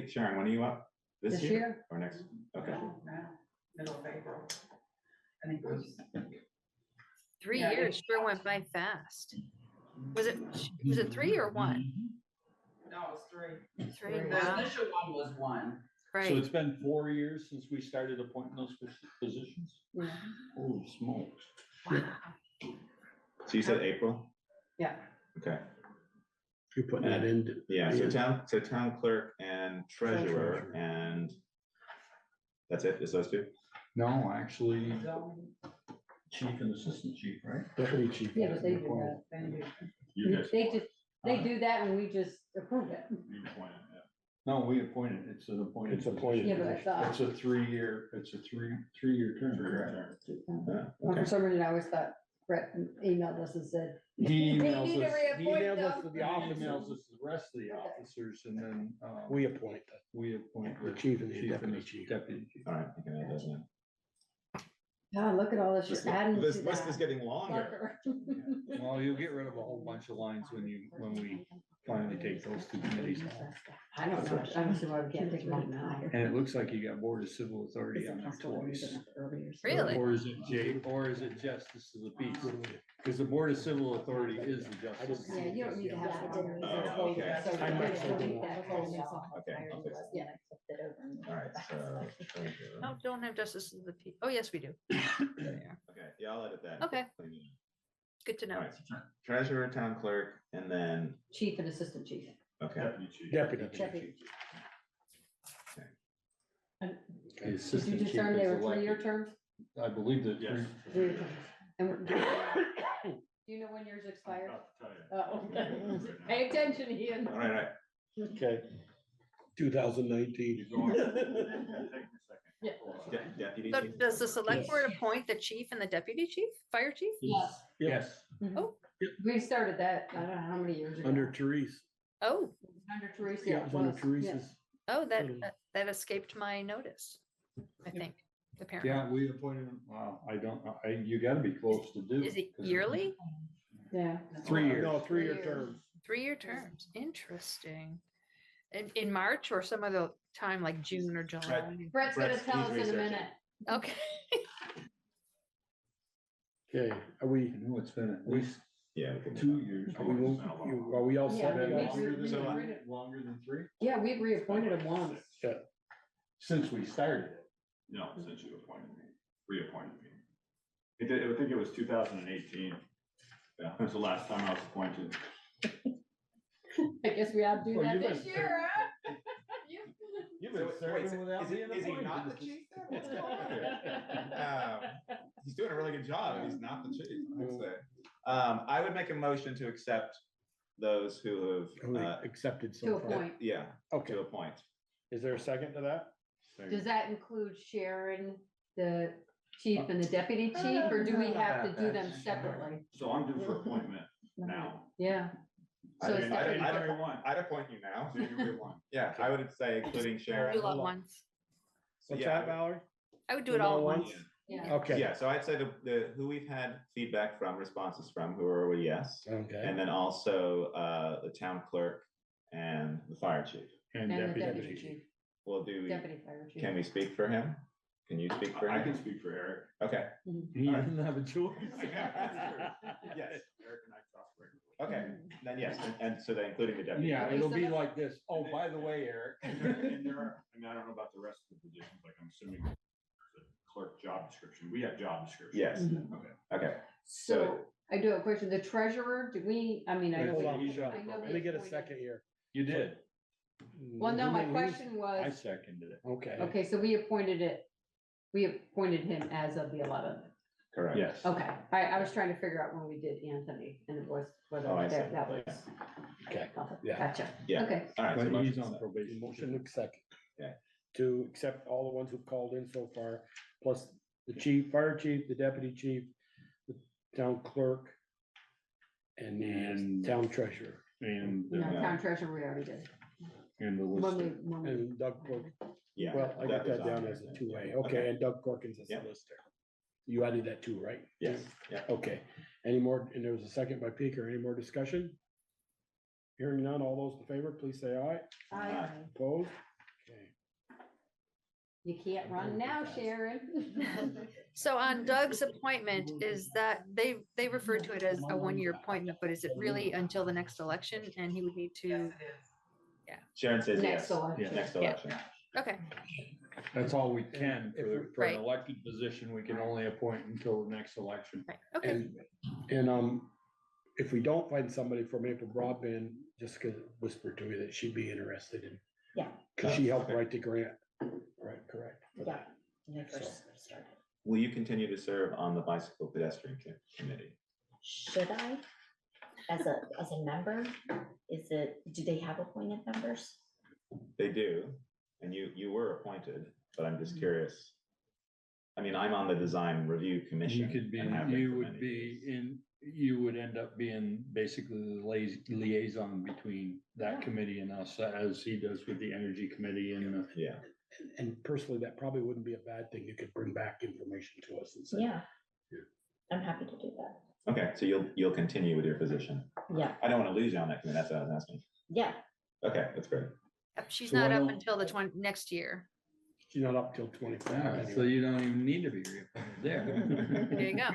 Sharon, when are you up? This This year year? or next? Okay. Middle of April. I think it was. 3 Yeah, years sure went by fast. Was it 3 or 1? No, it's 3. 3, The wow, initial one was 1. So right. it's been 4 years since we started appointing those positions? Yeah. Holy smokes. Wow. So you said April? Yeah. Okay. You're putting that in. Yeah, so town clerk and treasurer Treasurer. and that's it, is those two? No, actually, chief and assistant chief, right? Deputy chief. Yeah, but they do that. They do that and we just approve it. No, we appointed, it's an appointed. It's appointed. Yeah, but I thought, It's a 3-year term. correct? well, for some reason, I always thought Brett emailed us and said, He They emails need to us, He reappoint emails us them. to he the office. emails us the rest of the officers and then, We appoint them. we appoint The chief and the deputy the chief. Deputy chief. All right, you can add those in. God, look at all this you're adding to This list is that. getting longer. Well, you'll get rid of a whole bunch of lines when we finally take those two committees off. I don't know, I don't see why we can't take them out now. And it looks like you got Board of Civil Authority on there twice. Really? Or is it Justice of the Peace? Because the Board of Civil Authority is the Justice. Yeah, you don't need to have. Yeah, I didn't it. either. Oh, okay. So I might just say delete that. that. Okay, I'll fix it. Yeah. All right, so. Oh, don't have justice of the peace. Oh, yes, we do. There we are. Okay, yeah, I'll edit that. Okay. Good to All know. right, treasurer, town clerk, and then, Chief and assistant chief. okay. Deputy chief. Deputy. Deputy. And The did assistant you chief discern they is were 3-year elected. terms? I believe that. Yes. 3-year terms. And do you know when yours expire? Oh, okay. Pay attention, Ian. All right, Okay. 2019. Yeah. Deputy So chief? does the select Yes. board appoint the chief and the deputy chief, fire chief? Yes. Yes. Oh. We started that, I don't know how many years ago. Under Therese. Oh, Under Teresa. Yeah, it was under Teresa's. oh, Totally. that escaped my notice, I think, apparently. Yeah, we appointed him. Wow, I don't know. You gotta be close to do. Is it 'cause yearly? Yeah. 3 years. No, 3-year 3 years. terms. 3-year terms, interesting. In March or some other time like June or July? Brett's gonna Brett's- tell he's us in a researching. minute. Okay. Okay, are we, No, it's been at least Yeah. we can- 2 years. are we all Yeah, set? we- guys? Longer than 3? Yeah, we've reappointed him once. Since we started it. No, since you appointed me, reappointed me. I think it was 2018. Yeah, that was the last time I was appointed. I guess we ought to do Well, that you've this been year, huh? You've So, wait, is he not the chief then? What's going on here? He's doing a really good job, he's not the chief, I'd say. I would make a motion to accept those who Who have, accepted To so far? appoint. yeah, Okay, to appoint. is there a second to that? Does that include Sharon, the chief and the deputy chief, or do we have to do them separately? So I'm due for appointment now. Yeah. So it's I'd- deputy. I'd- January 1. I'd appoint you now. January 1. Yeah, I would say including Sharon. Do it all once. So, What's yeah, that, Valerie? I would do it all at once. Yeah. Okay. Yeah, so I'd say the who we've had feedback from, responses from, who are a yes. Okay. And then also the town clerk and the fire chief. And And the deputy deputy chief. chief, Well, do we, deputy fire chief. can we speak for him? Can you speak for him? I can speak for Eric. Okay, He doesn't have a choice. yes, Eric and I talk regularly. okay, then yes, and so then including the deputy. Yeah, Okay, it'll so be that's- like this. Oh, by the way, Eric. And there are, I mean, I don't know about the rest of the positions, like I'm assuming there's a clerk job description. We have job descriptions. Yes. Mhm. Okay. Okay, So I do have a question. The treasurer, do we, I mean, I know. Hold we- on, Michelle. I know we Let me get a appointed- second here. You did. Well, no, my Who's- question I was, seconded it. Okay. okay, so we appointed him as of the 11th. correct. Yes. Okay, I was trying to figure out when we did Anthony and it was whether Oh, I see. that was. Okay, Okay, yeah. Gotcha. Yeah. Okay. All right. so But he's motion on set. probation. Motion to second. Okay. To accept all the ones who've called in so far, plus the chief, fire chief, the deputy chief, the town clerk, and And- the town treasurer, And, No, Yeah. town treasurer, we already did. and the When we, list. when we, and Doug Cork. Yeah. Well, I got was that on down there, as a then. two-way. Yeah. Okay, and Doug Corkins as Yeah. a lister. You added that too, right? Yes, yeah. Okay, any more, and there was a second by Peaker, any more discussion? Hearing none, all those in favor, please say aye. I, Opposed? Okay. you can't run now, Sharon. So on Doug's appointment, is that, they refer to it as a 1-year appointment, but is it really until the next election and he would need Yes, to, it is. Sharon says Next yes. election. Next Yeah. election. okay, That's all we can If for an Right. elected position. We can only appoint until the next election. right, okay. And if we don't find somebody for Maple Broadband, Jessica whispered to me that she'd be interested in. Yeah. Cause she helped write the grant, right, correct? for Yeah. that. When they So- first started. Will you continue to serve on the bicycle pedestrian committee? Should I? As a member, do they have appointed members? They do, and you were appointed, but I'm just curious. I mean, I'm on the design review commission. You could be, and have been you for would many be years. in, you would end up being basically the liaison between that Yeah. committee and us, as he does with the energy committee and the. Yeah, And personally, that probably wouldn't be a bad thing. You could bring back information to us and say. Yeah. I'm happy to do that. Okay, so you'll continue with your position. Yeah, I don't want to lose you on that committee. That's what I was asking. yeah. Okay, that's great. Yep, she's So not why up don't- until the next year. She's not up till 25. So you don't even need to be reappointed there. There you go.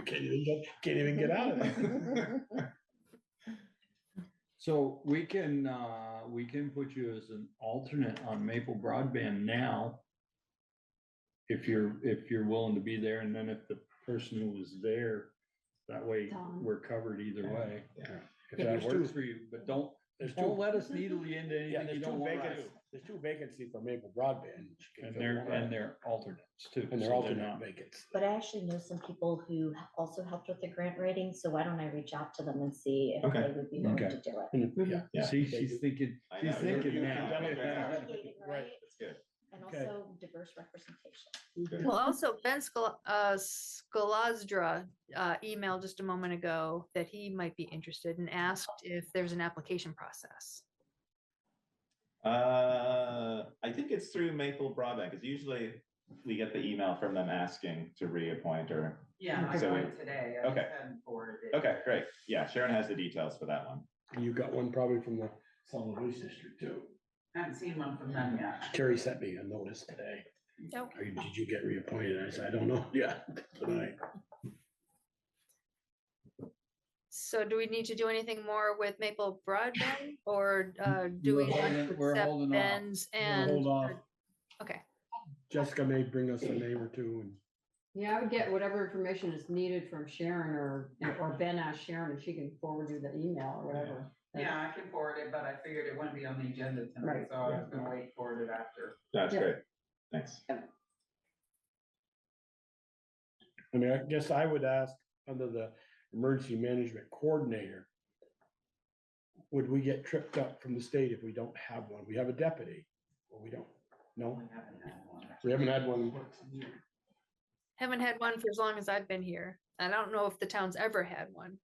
Can't even get out of there. So we can put you as an alternate on Maple Broadband now. If you're willing to be there, and then if the person who was there, that way Don. we're covered either way. Yeah. If that There's works two- for you, but don't There's don't two, let us needle you into yeah, anything there's you two don't want to vacancies, do. there's two vacancies for Maple Broadband. She can And fill one. they're alternates too. And they're so alternate not- vacancies. But I actually know some people who also helped with the grant writing, so why don't I reach out to them and see if Okay. they would be willing Okay. to do it? Yeah. Yeah. See, she's thinking, I she's know, thinking you're now. Delegating, right? That's good. And Okay. also diverse representation. Good. Well, also Ben Skalazdra emailed just a moment ago that he might be interested and asked if there's an application process. I think it's through Maple Broadband, because usually we get the email from them asking to reappoint or, Yeah, I So got we- it today. I okay. just hadn't forwarded it. okay, great. Yeah, Sharon has the details for that one. You got one probably from the Solid Waste District too. Haven't seen one from them yet. Terry sent me a notice today. Nope. Did you get reappointed? I said, I don't know. Yeah, tonight. So do we need to do anything more with Maple Broadband or do we We're want holding- to we're accept holding off. Ben's and? Hold off. Okay, Jessica may bring us a name or two and Yeah, I would get whatever information is needed from Sharon or Ben asked Sharon if she can forward you the email or whatever. Yeah, I can forward it, but I figured it wouldn't be on the agenda tonight, Right. so I was gonna wait for it after. That's Yeah. great. Thanks. I mean, I guess I would ask under the emergency management coordinator. Would we get tripped up from the state if we don't have one? We have a deputy, or we don't? No, We haven't had one. we haven't had one. haven't had one for as long as I've been here. I don't know if the town's ever had one.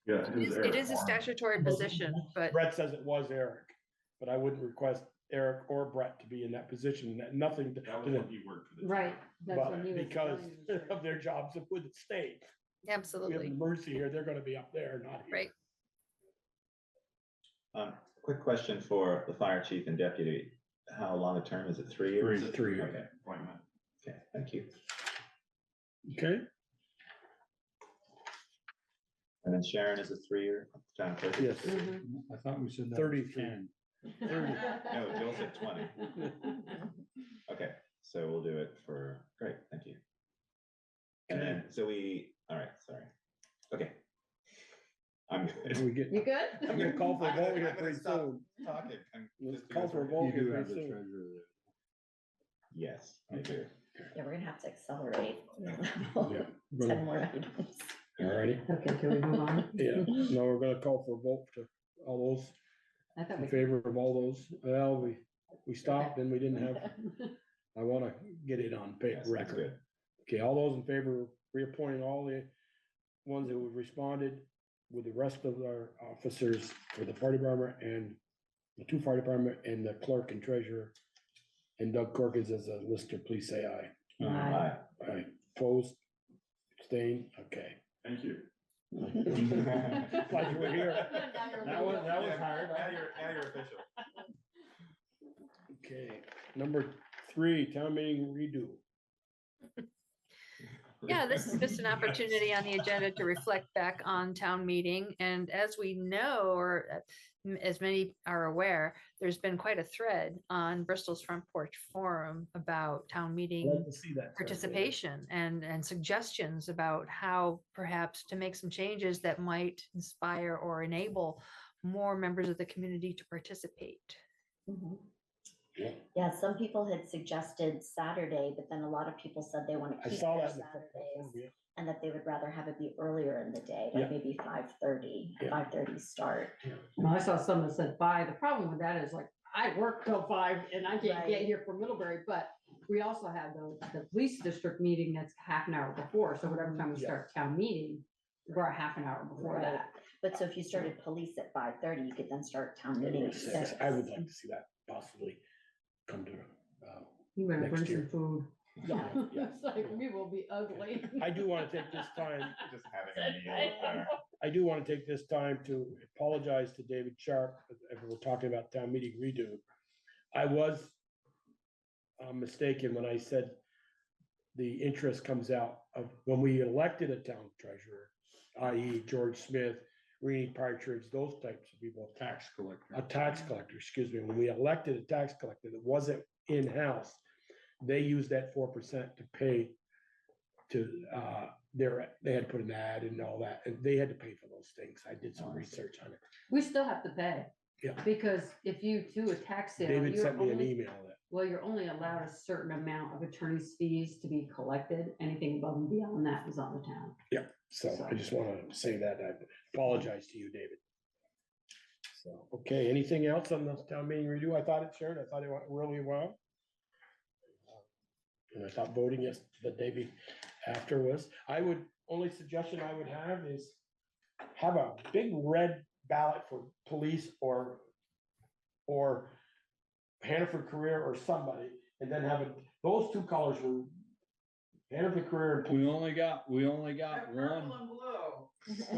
Yeah. It is a statutory position, but Brett says it was Eric, but I wouldn't request Eric or Brett to be in that position. Nothing to That was when he worked for the. Right. That's when but he was. because telling me. of their jobs with the state. We have an absolutely, emergency here, they're gonna be up there, not here. right. Quick question for the fire chief and deputy. How long a term is it? 3 years? It's a 3 3-year Okay, appointment. okay, thank you. Okay, And then Sharon is a 3-year town clerk? yes. Mhm. I thought we said that. 33. 10. 30. No, Jill said 20. Okay, so we'll do it for, great, thank you. And then, all right, sorry. Okay. I'm good. We get, You good? I'm gonna call for a I'm vote gonna- here I'm gonna pretty stop soon. Talking. Let's call for a vote You do here have the pretty soon. treasurer there. Yes, I do. Yeah, we're gonna have to accelerate. Yeah, 10 we're more gonna- items. all righty. Okay, can we move on? Yeah, no, we're gonna call for a vote to all those I thought in we. favor of all those. Well, we stopped and we didn't have, I wanna get it on Yes, paper that's record. good. Okay, all those in favor of reappointing all the ones that have responded with the rest of our officers for the fire department and the 2 fire department and the clerk and treasurer. And Doug Corkins as a lister, please say aye. Aye. Aye, opposed, abstained, okay. Thank you. Glad you were here. That was hard. Now you're official. Okay, number 3, town meeting redo. Yeah, this is just an opportunity on the agenda to reflect back on town meeting. And as we know, or as many are aware, there's been quite a thread on Bristol's Front Porch Forum about town I'd meeting like to see that. participation and suggestions about how perhaps to make some changes that might inspire or enable more members of the community to participate. Mhm. Yeah. Yeah, some people had suggested Saturday, but then a lot of people said they want I to keep saw their that in the front Saturdays forum, and that they would rather have it be earlier in the day, Yeah. like maybe 5:30, Yeah. 5:30 start. Well, I saw someone that said 5. The problem with that is like, I work till 5 and I can't get Right. here from Middlebury, but we also have the police district meeting that's half an hour before. So whatever time we Yeah. start town meeting, we're a half an hour before Right. that. But so if you started police at 5:30, you could then start town meeting at 6. I would like to see that possibly come to, You better Next bring year. some food. Yeah, Yes. it's like, we will be ugly. I do want to take this time, Just having a meal there. I do want to take this time to apologize to David Sharp, if we're talking about town meeting redo. I was mistaken when I said the interest comes out of when we elected a town treasurer, i.e. George Smith, Reenie Partridge, those types of people. Tax collector. A tax collector, excuse me, when we elected a tax collector that wasn't in-house, they used that 4% to pay to, they had to put an ad and all that, and they had to pay for those things. I did some research on it. We still have to pay. Yeah. Because if you do a tax sale. David you're sent me an only- email that, Well, you're only allowed a certain amount of attorney's fees to be collected. Anything above and beyond that is on the town. yeah, so I just want to say that. I apologize to you, David. So, okay, anything else on the town meeting review? I thought it, Sharon, I thought it went really well. And I thought voting yes, the day after was, only suggestion I would have is have a big red ballot for police or Hannaford Career or somebody, and then have it, those two colors were Hannaford Career and police. We only got Red, purple, one, and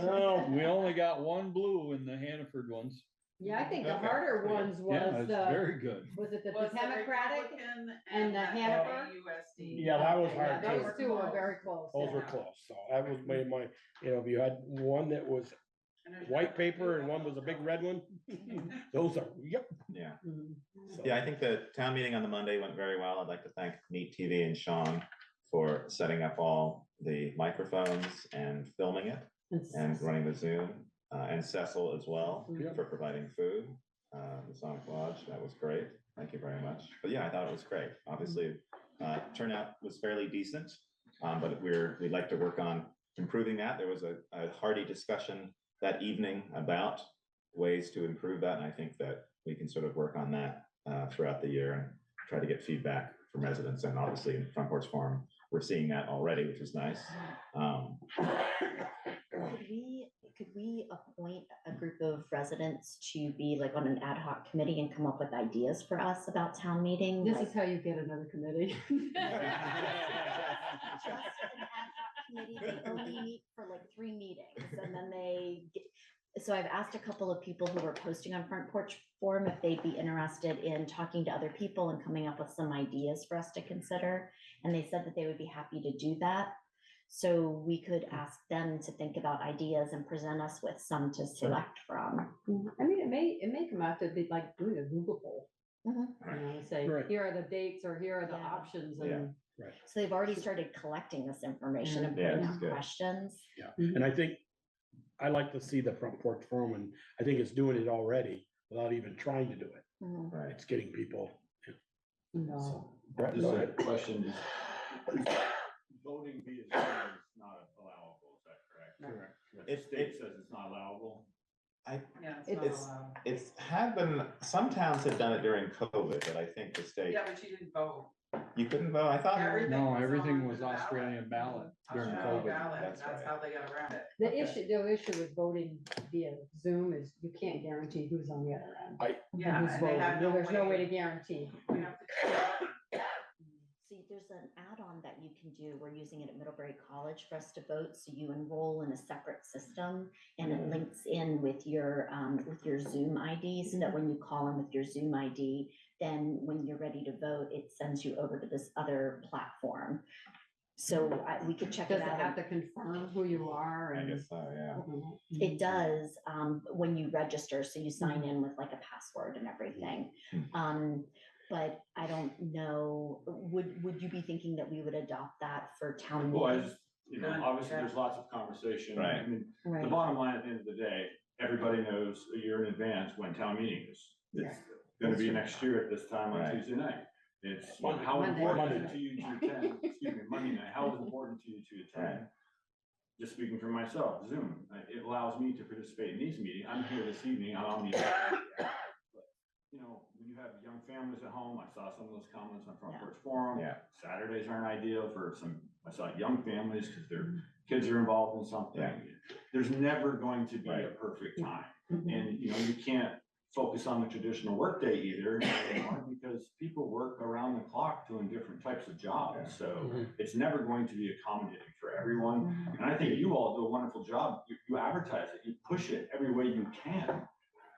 blue. No, we only got one blue in the Hannaford ones. Yeah, I think the Okay. harder ones Yeah, was it's the, very good. was it the Was the Democratic? Republican and the Hanover? USD. Yeah, that was Okay, hard yeah, too. those two are very close. Those yeah. were close, so that was my, if you had one that was white paper and one was a big red one, those are, yep. Yeah. Mhm. So, Yeah, I think the town meeting on the Monday went very well. I'd like to thank Neat TV and Sean for setting up all the microphones and filming it and running the Zoom, and Cecil as well Yeah. for providing food. The Sonic Lodge, that was great. Thank you very much. But yeah, I thought it was great. Obviously, turnout was fairly decent, but we'd like to work on improving that. There was a hearty discussion that evening about ways to improve that, and I think that we can sort of work on that throughout the year and try to get feedback from residents. And obviously in Front Porch Forum, we're seeing that already, which is nice. Could we appoint a group of residents to be like on an ad hoc committee and come up with ideas for us about town meeting? This Like, is how you get another committee. just an ad hoc committee, they only meet for like 3 meetings and then so I've asked a couple of people who were posting on Front Porch Forum if they'd be interested in talking to other people and coming up with some ideas for us to consider. And they said that they would be happy to do that. So we could ask them to think about ideas and present us with some to select from. I mean, it may come out to be like doing a Google poll. Mhm. You know, say, Right. here are the dates or here are the Yeah. options Yeah. and. So they've already started collecting this information and Yeah, putting that's out good. questions. Yeah, and I think, I like to see the Front Porch Forum, and I think it's doing it already without even trying to do it. Mhm. Right. It's getting people. No. So, Brett, Just go a ahead. question, is voting via Zoom is not allowable, is that correct? Correct. The state says it's not allowable. Yeah, it's not It's- allowed. It's had been, some towns have done it during COVID, but I think the state, Yeah, but you didn't vote. you couldn't vote, I thought. No, everything on was the ballot. Australian ballot during Australian COVID. ballot, That's that's right. how they got around it. The issue with voting via Zoom is you can't guarantee who's on the other end. Yeah, Who's and they have voting. no There's no way way. to guarantee. You have to- See, there's an add-on that you can do. We're using it at Middlebury College for us to vote. So you enroll in a separate system and it links in with your Zoom ID so that when you call in with your Zoom ID, then when you're ready to vote, it sends you over to this other platform. So we could check Does it it out. have to confirm who you are I and? guess so, yeah. It does, when you register, so you sign in with like a password and everything. But I don't know, would you be thinking that we would adopt that for town Well, I meeting? just, obviously, there's lots of conversation. Right. I mean, the Right. bottom line at the end of the day, everybody knows a year in advance when town meeting is. It's gonna be next year at this time on Right. Tuesday night. It's Monday. how Monday. important is Monday. it to you to attend, excuse me, Monday night, how important to you to attend? Just speaking for myself, Zoom, it allows me to participate in these meetings. I'm here this evening, I'm on these. But, you know, when you have young families at home, I saw some of those comments on Front Yeah. Porch Forum. Yeah. Saturdays aren't ideal for I saw young families because their kids are involved in something. Yeah. There's never going to be a Right. perfect time. Mhm. And, you know, you can't focus on the traditional workday either, anymore, because people work around the clock doing different types of jobs. So it's never going to be accommodating for everyone. And I think you all do a wonderful job. You advertise it, you push it every way you can.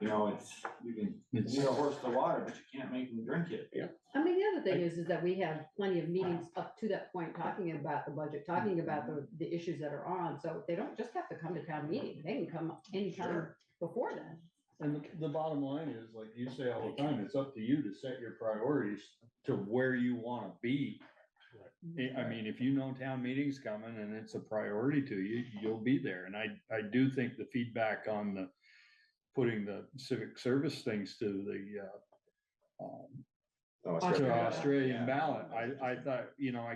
You know, you can lead a horse to water, but you can't make them drink it. Yeah. I mean, the other thing is that we have plenty of meetings up to that point, talking about the budget, talking about the issues that are on. So they don't just have to come to town meeting. They can come anytime before then. And the bottom line is, like you say all the time, it's up to you to set your priorities to where you want to be. I mean, if you know town meeting's coming and it's a priority to you, you'll be there. And I do think the feedback on the putting the civic service things to the to Australian ballot, I thought, you know,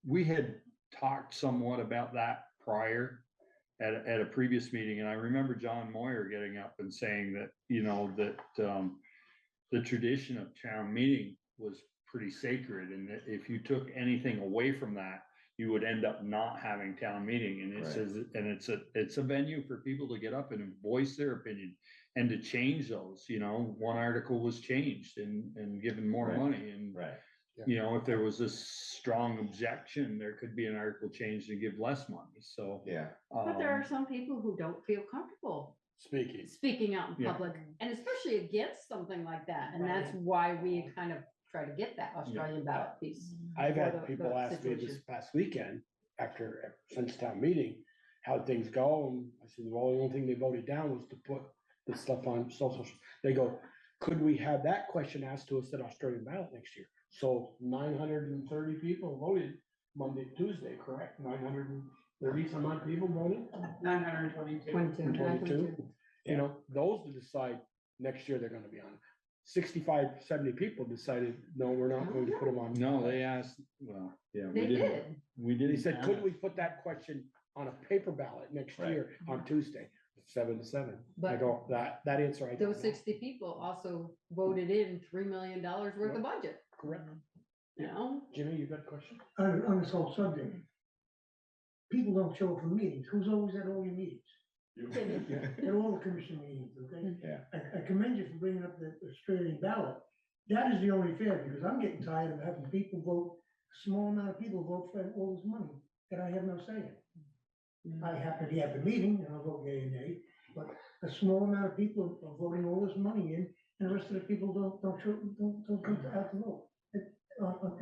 we had talked somewhat about that prior at a previous meeting, and I remember John Moyer getting up and saying that, you know, that the tradition of town meeting was pretty sacred, and that if you took anything away from that, you would end up not having town meeting. And it says, and it's a venue for people to get up and voice their opinion and to change those. You know, one article was changed and given more money, and you know, if there was a strong objection, there could be an article changed to give less money. So But there are some people who don't feel comfortable speaking out in public, and especially against something like that. And that's why we kind of try to get that Australian ballot piece. I've had people ask me this past weekend since town meeting, how'd things go? And I said, well, the only thing they voted down was to put the stuff on social. They go, could we have that question asked to us at Australian ballot next year? So 930 people voted Tuesday, correct? 930 some odd people voted? 922. You know, those to decide next year they're gonna be on. 65, 70 people decided, no, we're not going to put them on. No, they asked, well, yeah. They did. We did. They said, could we put that question on a paper ballot next year on Tuesday, 7 to 7? I go, that answer. I don't Those know. 60 people also voted in $3 million worth of budget. Correct. You know? Jimmy, you got a question? On this whole subject, people don't show up for meetings. Who's always at all your meetings? At all the commission meetings, okay? I commend you for bringing up the Australian ballot. That is the only fair, because I'm getting tired of having people vote, a small amount of people vote for all this money that I have no say in. I happen to be at the meeting and I'll vote yea and nay, but a small amount of people are voting all this money in, and the rest of the people don't come out to vote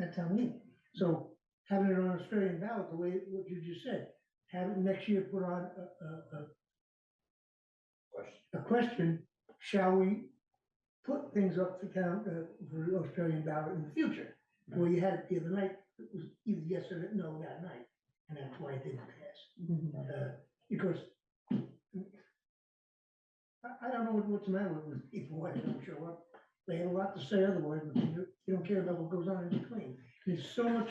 at town meeting. So having it on Australian ballot, the way what you just said, have it next year put on a question, shall we put things up for town, for the Australian ballot in the future? Well, you had it the other night, it was either yes or no that night, and that's why it didn't pass. Because I don't know what's the matter with people, why they don't show up. They have a lot to say otherwise, but they don't care about what goes on in between. There's so much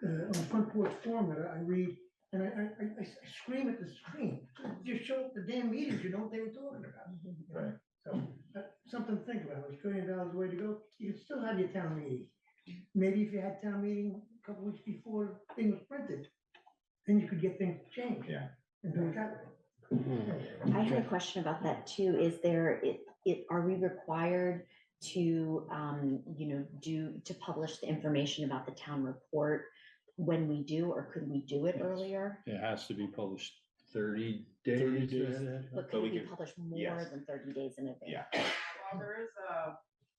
on Front Porch Forum that I read, and I scream at the screen. Just show up the damn meetings, you know what they were talking about. So something to think about. Australian ballot is the way to go. You can still have your town meeting. Maybe if you had town meeting a couple weeks before the thing was printed, then you could get things changed. And do it that way. I had a question about that too. Is there, are we required to, you know, to publish the information about the town report when we do, or could we do it earlier? It has to be published 30 days. But could we publish more than 30 days in advance? Well, there is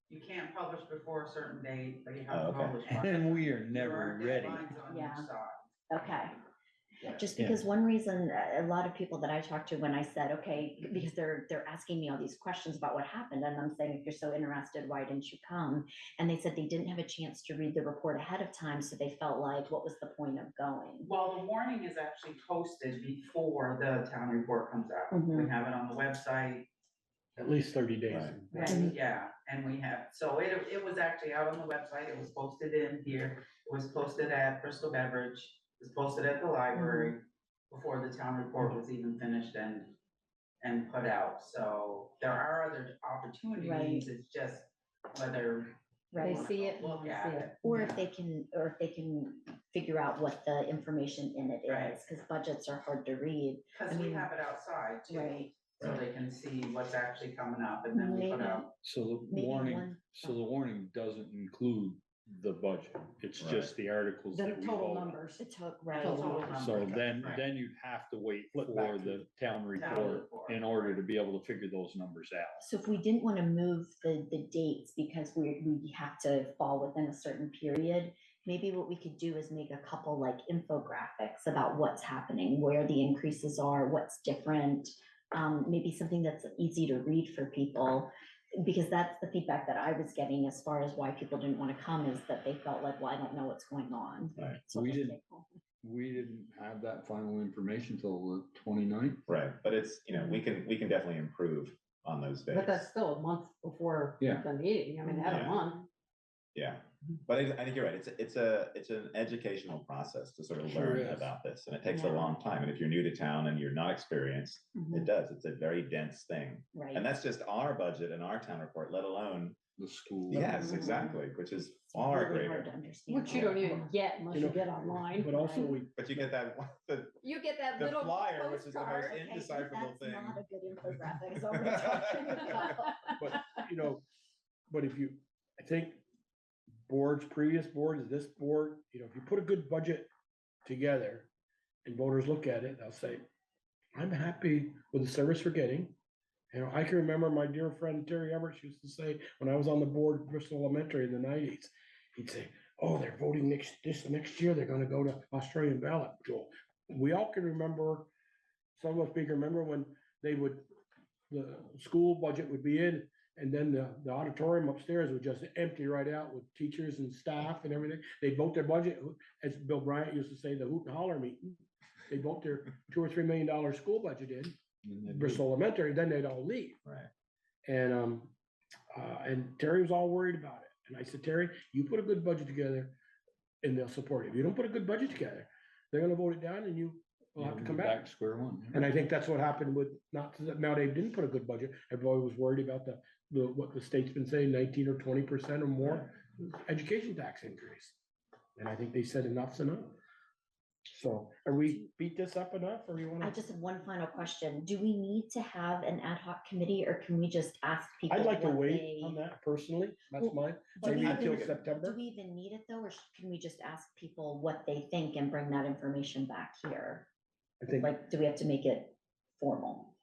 you can't publish before a certain date, but you have to publish. And we are never ready. Okay. Just because one reason a lot of people that I talked to, when I said, okay, because they're asking me all these questions about what happened, and I'm saying, if you're so interested, why didn't you come? And they said they didn't have a chance to read the report ahead of time, so they felt like, what was the point of going? Well, the warning is actually posted before the town report comes out. We have it on the website. At least 30 days. Yeah, and we have, so it was actually out on the website. It was posted in here. It was posted at Bristol Beverage. It was posted at the library before the town report was even finished and put out. So there are other opportunities. It's just whether They see it, look at it. Or if they can figure out what the information in it is, because budgets are hard to read. Because we have it outside too. Right. so they can see what's actually coming up, and then we put Maybe. out. So the Maybe warning, one- so the warning doesn't include the budget. It's just the articles The that we total vote on. numbers. It took, right. Total So numbers, then, right. then you'd have to wait Flip for back to the town report report, in order to be able to figure those numbers out. So if we didn't want to move the dates because we have to fall within a certain period, maybe what we could do is make a couple like infographics about what's happening, where the increases are, what's different. Maybe something that's easy to read for people, because that's the feedback that I was getting as far as why people didn't want to come, is that they felt like, well, I don't know what's going on. Right. So We just didn't, like, oh, we didn't have that final information till the 29th. Right, but it's, we can definitely improve on those days. But that's still a month before Yeah. the meeting. I mean, they had a Yeah. month. Yeah, but I think you're right. It's an educational process to sort of Sure learn is. about this, and it takes a Yeah. long time. And if you're new to town and you're not experienced, it does. It's a very dense thing, right. and that's just our budget and our town report, let alone The school. yes, exactly, which is far Really hard greater. to understand. Which you don't even get unless You you know, get online. But also we, But you get that You get that the little flyer, which is the most postcard. Okay, indecipherable that's thing. not a good infographic, is all we're talking about. but, but if you, I think previous boards, this board, if you put a good budget together and voters look at it, they'll say, I'm happy with the service we're getting. I can remember my dear friend Terry Everett used to say, when I was on the board at Bristol Elementary in the 90s, he'd say, oh, they're voting next year, they're gonna go to Australian ballot, Joel. We all can remember, some of us can remember when the school budget would be in, and then the auditorium upstairs would just empty right out with teachers and staff and everything. They'd vote their budget, as Bill Bryant used to say, the hoot and holler meeting. They vote their $2 or $3 million school budget in Bristol Elementary, then they'd all leave. Right. And Terry was all worried about it. And I said, Terry, you put a good budget together and they'll support it. If you don't put a good budget together, they're gonna vote it down and you will have to come back. to square one. And I think that's what happened with, not that Mount Abe didn't put a good budget. Everybody was worried about what the state's been saying, 19 or 20% or more education tax increase. And I think they said enough's enough. So are we beat this up enough, or you want I to? just have one final question. Do we need to have an ad hoc committee, or can we just ask people? I'd like to what wait they- on that personally. That's Well, mine. do Maybe we until even- September. Do we even need it though, or can we just ask people what they think and bring that information back here? I think Like, do we have to make it formal?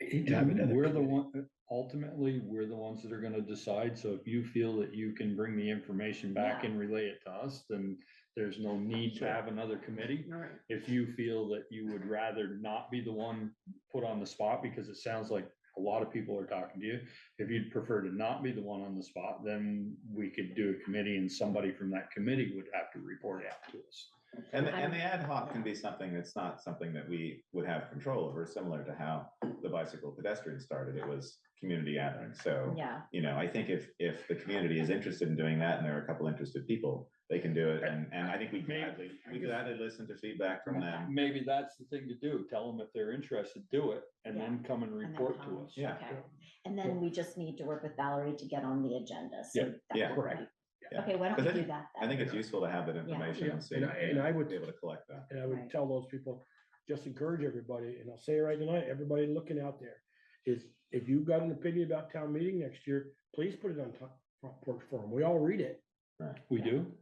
We're the one, ultimately, we're the ones that are gonna decide. So if you feel that you can bring the information back Yeah. and relay it to us, then there's no need to have another committee. All right. If you feel that you would rather not be the one put on the spot, because it sounds like a lot of people are talking to you, if you'd prefer to not be the one on the spot, then we could do a committee and somebody from that committee would have to report out to us. And the ad hoc can be something that's not something that we would have control over, similar to how the bicycle pedestrian started. It was community gathering. So, Yeah. I think if the community is interested in doing that and there are a couple interested people, they can do it. And I think we gladly listen to feedback from them. Maybe that's the thing to do. Tell them if they're interested, do it, and then come and And then report to come. us. Yeah. Okay. And then we just need to work with Valerie to get on the agenda. So Yeah. that Yeah. would be- Correct. Yeah. Okay, why don't Because we do that then? I think it's useful to have that information Yeah. and see. And I would be able to collect that. And I would Right. tell those people, just encourage everybody, and I'll say it right tonight, everybody looking out there, is if you've got an opinion about town meeting next year, please put it on Front Porch Forum. We all read it. Right. We do?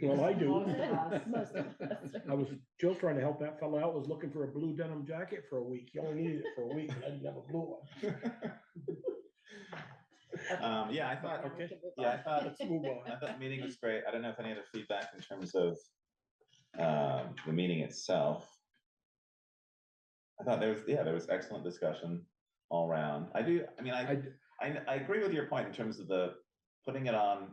Well, I do. Most of us, most of us. I was just trying to help that fellow out, was looking for a blue denim jacket for a week. He only needed it for a week, and I didn't have a blue one. Yeah, I thought, Okay. I thought Let's move on. I thought the meeting was great. I don't know if any other feedback in terms of the meeting itself. I thought there was excellent discussion all around. I agree with your point in terms of putting it on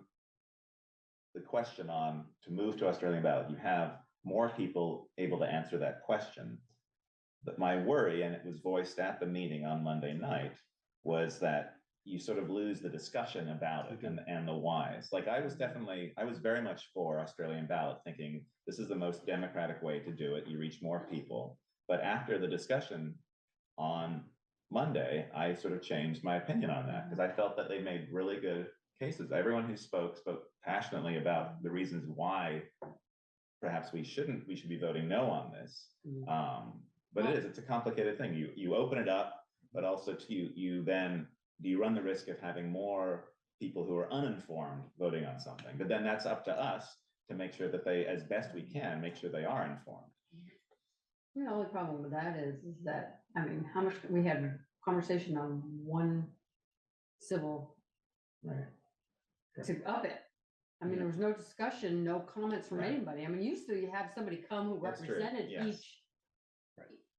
the question on to move to Australian ballot. You have more people able to answer that question. But my worry, and it was voiced at the meeting on Monday night, was that you sort of lose the discussion about it and the whys. Like I was very much for Australian ballot, thinking this is the most democratic way to do it. You reach more people. But after the discussion on Monday, I sort of changed my opinion on that because I felt that they made really good cases. Everyone who spoke passionately about the reasons why perhaps we should be voting no on this. But it's a complicated thing. You open it up but also too, you then, do you run the risk of having more people who are uninformed voting on something? But then that's up to us to make sure that they, as best we can, make sure they are informed. The only problem with that is that, I mean, how much, we had conversation on one civil Right. to up it. I mean, there was no discussion, no comments from Right. anybody. I mean, usually you have somebody come who That's true, represented yes.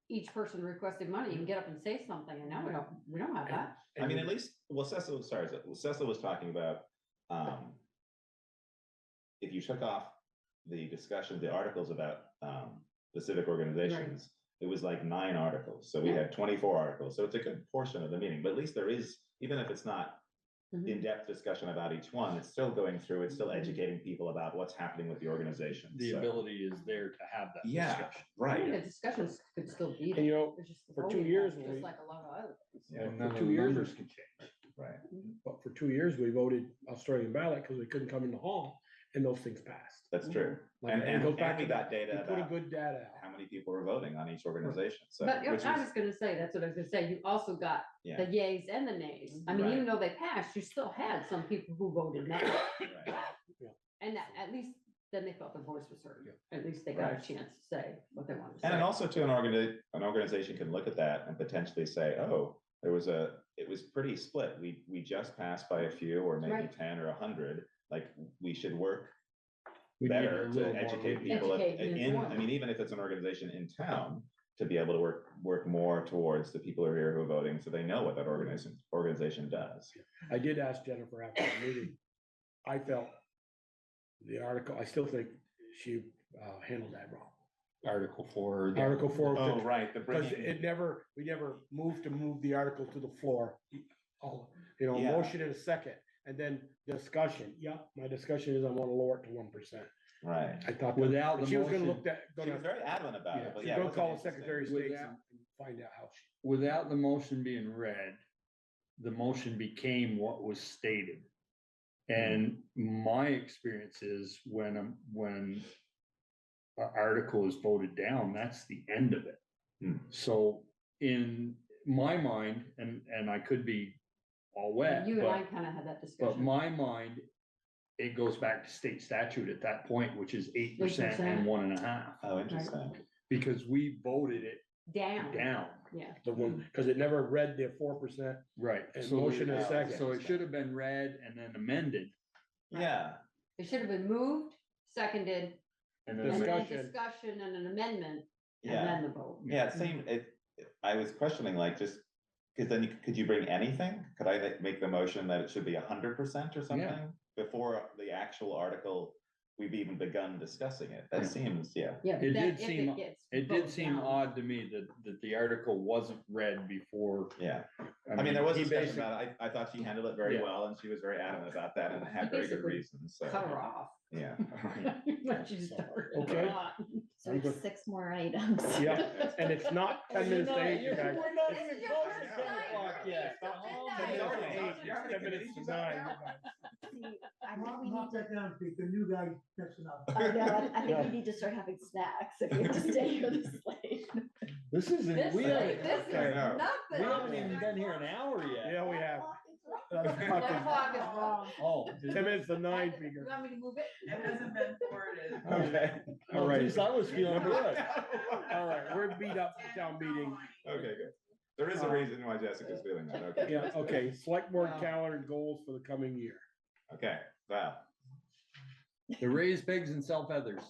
each person requested money and get up and say something, and now we don't have that. I mean, at least, well, Cecil was talking about, if you took off the discussion, the articles about, the civic organizations, it was like 9 articles. So we had 24 articles. So it's a good portion of the meeting, but at least there is, even if it's not in-depth discussion about each one, it's still going through, it's still educating people about what's happening with the organization. The So- ability is there to have that Yeah, discussion. I mean, right. the discussions could still be And there. you know, It's just the for 2 voting years, part, when just we- like a lot of other things. And for none of 2 the years, numbers can change. Right. but for 2 years, we voted Australian ballot because we couldn't come in the hall and those things passed. That's true. Like, And, it and, goes back and we to got that. data We put a about good data out. how many people were voting on each organization. So, But which I is, was gonna say, that's what I was gonna say, you also got the yeah, yays and the nays. I mean, Right. even though they passed, you still had some people who voted no. right. And that, at least then they felt their voice was heard. At least they got a Right. chance to say what they wanted to And say. then also to an organization can look at that and potentially say, oh, it was pretty split. We just passed by a few, or maybe Right. 10 or 100. Like, we should work We need a better little to more educate reach. people Educate and in, I inform. mean, even if it's an organization in town, to be able to work more towards the people who are here who are voting, so they know what that organization does. I did ask Jennifer after the meeting. I felt the article, I still think she handled that wrong. Article 4. Article 4. Oh, right, the Because bringing, we never moved to move the article to the floor. All, Yeah. motion in a second, and then discussion. Yeah, my discussion is I want to lower it to 1%. right. I thought. Without the she was gonna motion- look that, She was very adamant about it, but she's yeah. it gonna wasn't call the interesting. Secretary of State Without- and find out how she. Without the motion being read, the motion became what was stated. And my experience is when an article is voted down, that's the end of it. So in my mind, and I could be all wet, You and I but, kind of had that but discussion. my mind, it goes back to state statute at that point, which is 8% 8%. and 1.5. Oh, interesting. Because we voted it Down. down. Yeah. The one, because it never read the 4%. Right. And So motion it- and second. So it should have been read and then amended. Yeah, It should have been moved, seconded, And and then then Discussion. discussion and an amendment, and yeah. then the vote. Yeah, it seemed, I was questioning, like, just, because then could you bring anything? Could I make the motion that it should be 100% or something? Before the actual article, we've even begun discussing it. That Yeah. seems, yeah. Yeah, but It then did if seem- gets it did voted seem down- odd to me that the article wasn't read before. Yeah. I mean, there was he discussion basic- about it. I thought she handled it very Yeah. well, and she was very adamant about that, and had He very good basically reasons, so. Cut her off. Yeah. When she started. Okay. So I'm it's good. 6 more items. Yeah, and it's not 10 minutes to 8, you guys. We're not It's- even close to 10 o'clock yet. Oh, It's 10 minutes to midnight. 8, it's 10 minutes to 9. See, I think Mark we mark need to, that down, Pete, the new guy messing up. I know, I think we need to start having snacks if we have to stay here this late. This isn't, This we is, haven't, this is I know. nothing. we haven't even been here an hour yet. Yeah, we have. 1 o'clock is wrong. Oh. 10 minutes to 9, figure. You want me to move it? It hasn't been forwarded. Okay. All right. Geez, I was feeling good. All right, we're beat up for town meeting. Okay, good. There is a reason why Jessica's feeling that, okay. Yeah, okay, select board calendar and goals for the coming year. Okay, wow. To raise pigs and sell feathers.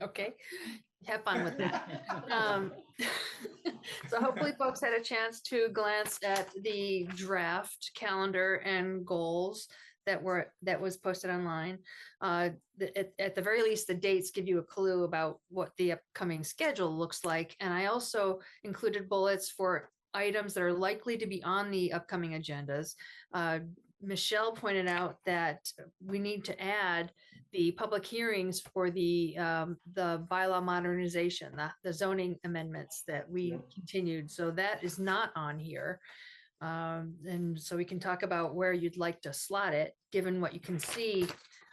Okay, have fun with that. So hopefully folks had a chance to glance at the draft calendar and goals that was posted online. At the very least, the dates give you a clue about what the upcoming schedule looks like. And I also included bullets for items that are likely to be on the upcoming agendas. Michelle pointed out that we need to add the public hearings for the bylaw modernization, the zoning amendments that we continued. So that is not on here. And so we can talk about where you'd like to slot it, given what you can see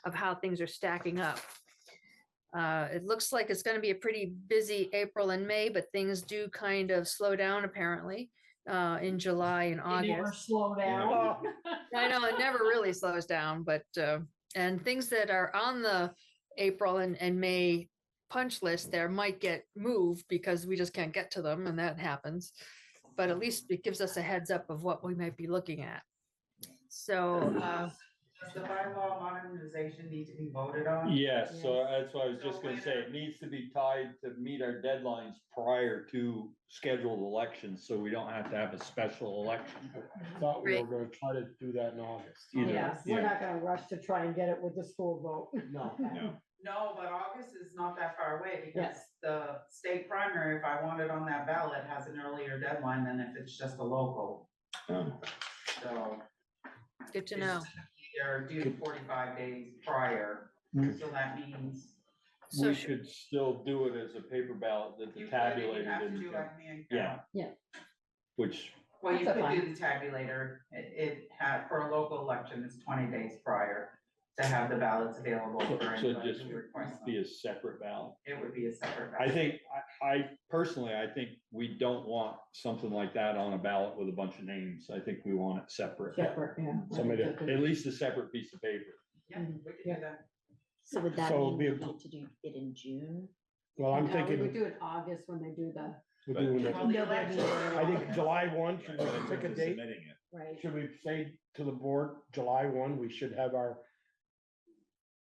of how things are stacking up. It looks like it's gonna be a pretty busy April and May, but things do kind of slow down apparently in July and They never August. slow down. I know, it never really slows down, but, and things that are on the April and May punch list there might get moved because we just can't get to them, and that happens. But at least it gives us a heads up of what we might be looking at. So, Does the bylaw modernization need to be voted on? Yes, so that's what I was just gonna say, it needs to be tied to meet our deadlines prior to scheduled elections, so we don't have to have a special election. I thought we were gonna try to do that in August. Either, Yeah, we're not gonna rush to try and get it with the school vote. No. No, but August is not that far away because Yes. the state primary, if I want it on that ballot, has an earlier deadline than if it's just a local. So. good to know. They're due 45 days prior, Mm. so that means. we could still do it as a paper ballot that the You could, you tabulator have to didn't. do do. like me. Yeah. Yeah. Which, Well, you That's could fine. do the tabulator, it had, for a local election, it's 20 days prior to have the ballots available so for so anybody just who requests them. be a separate ballot. It would be a separate. I ballot. think, I personally, I think we don't want something like that on a ballot with a bunch of names. I think we want it separate. Separate, yeah. Somebody- At least a separate piece of paper. Yeah, we could do that. So would that So mean be a we co- need to do it in June? Well, I'm No, we would thinking, do it August when they do the. we're doing Well, it. the election. I think July 1, should we pick a date? Submitting it. Right. Should we say to the board, July 1, we should have our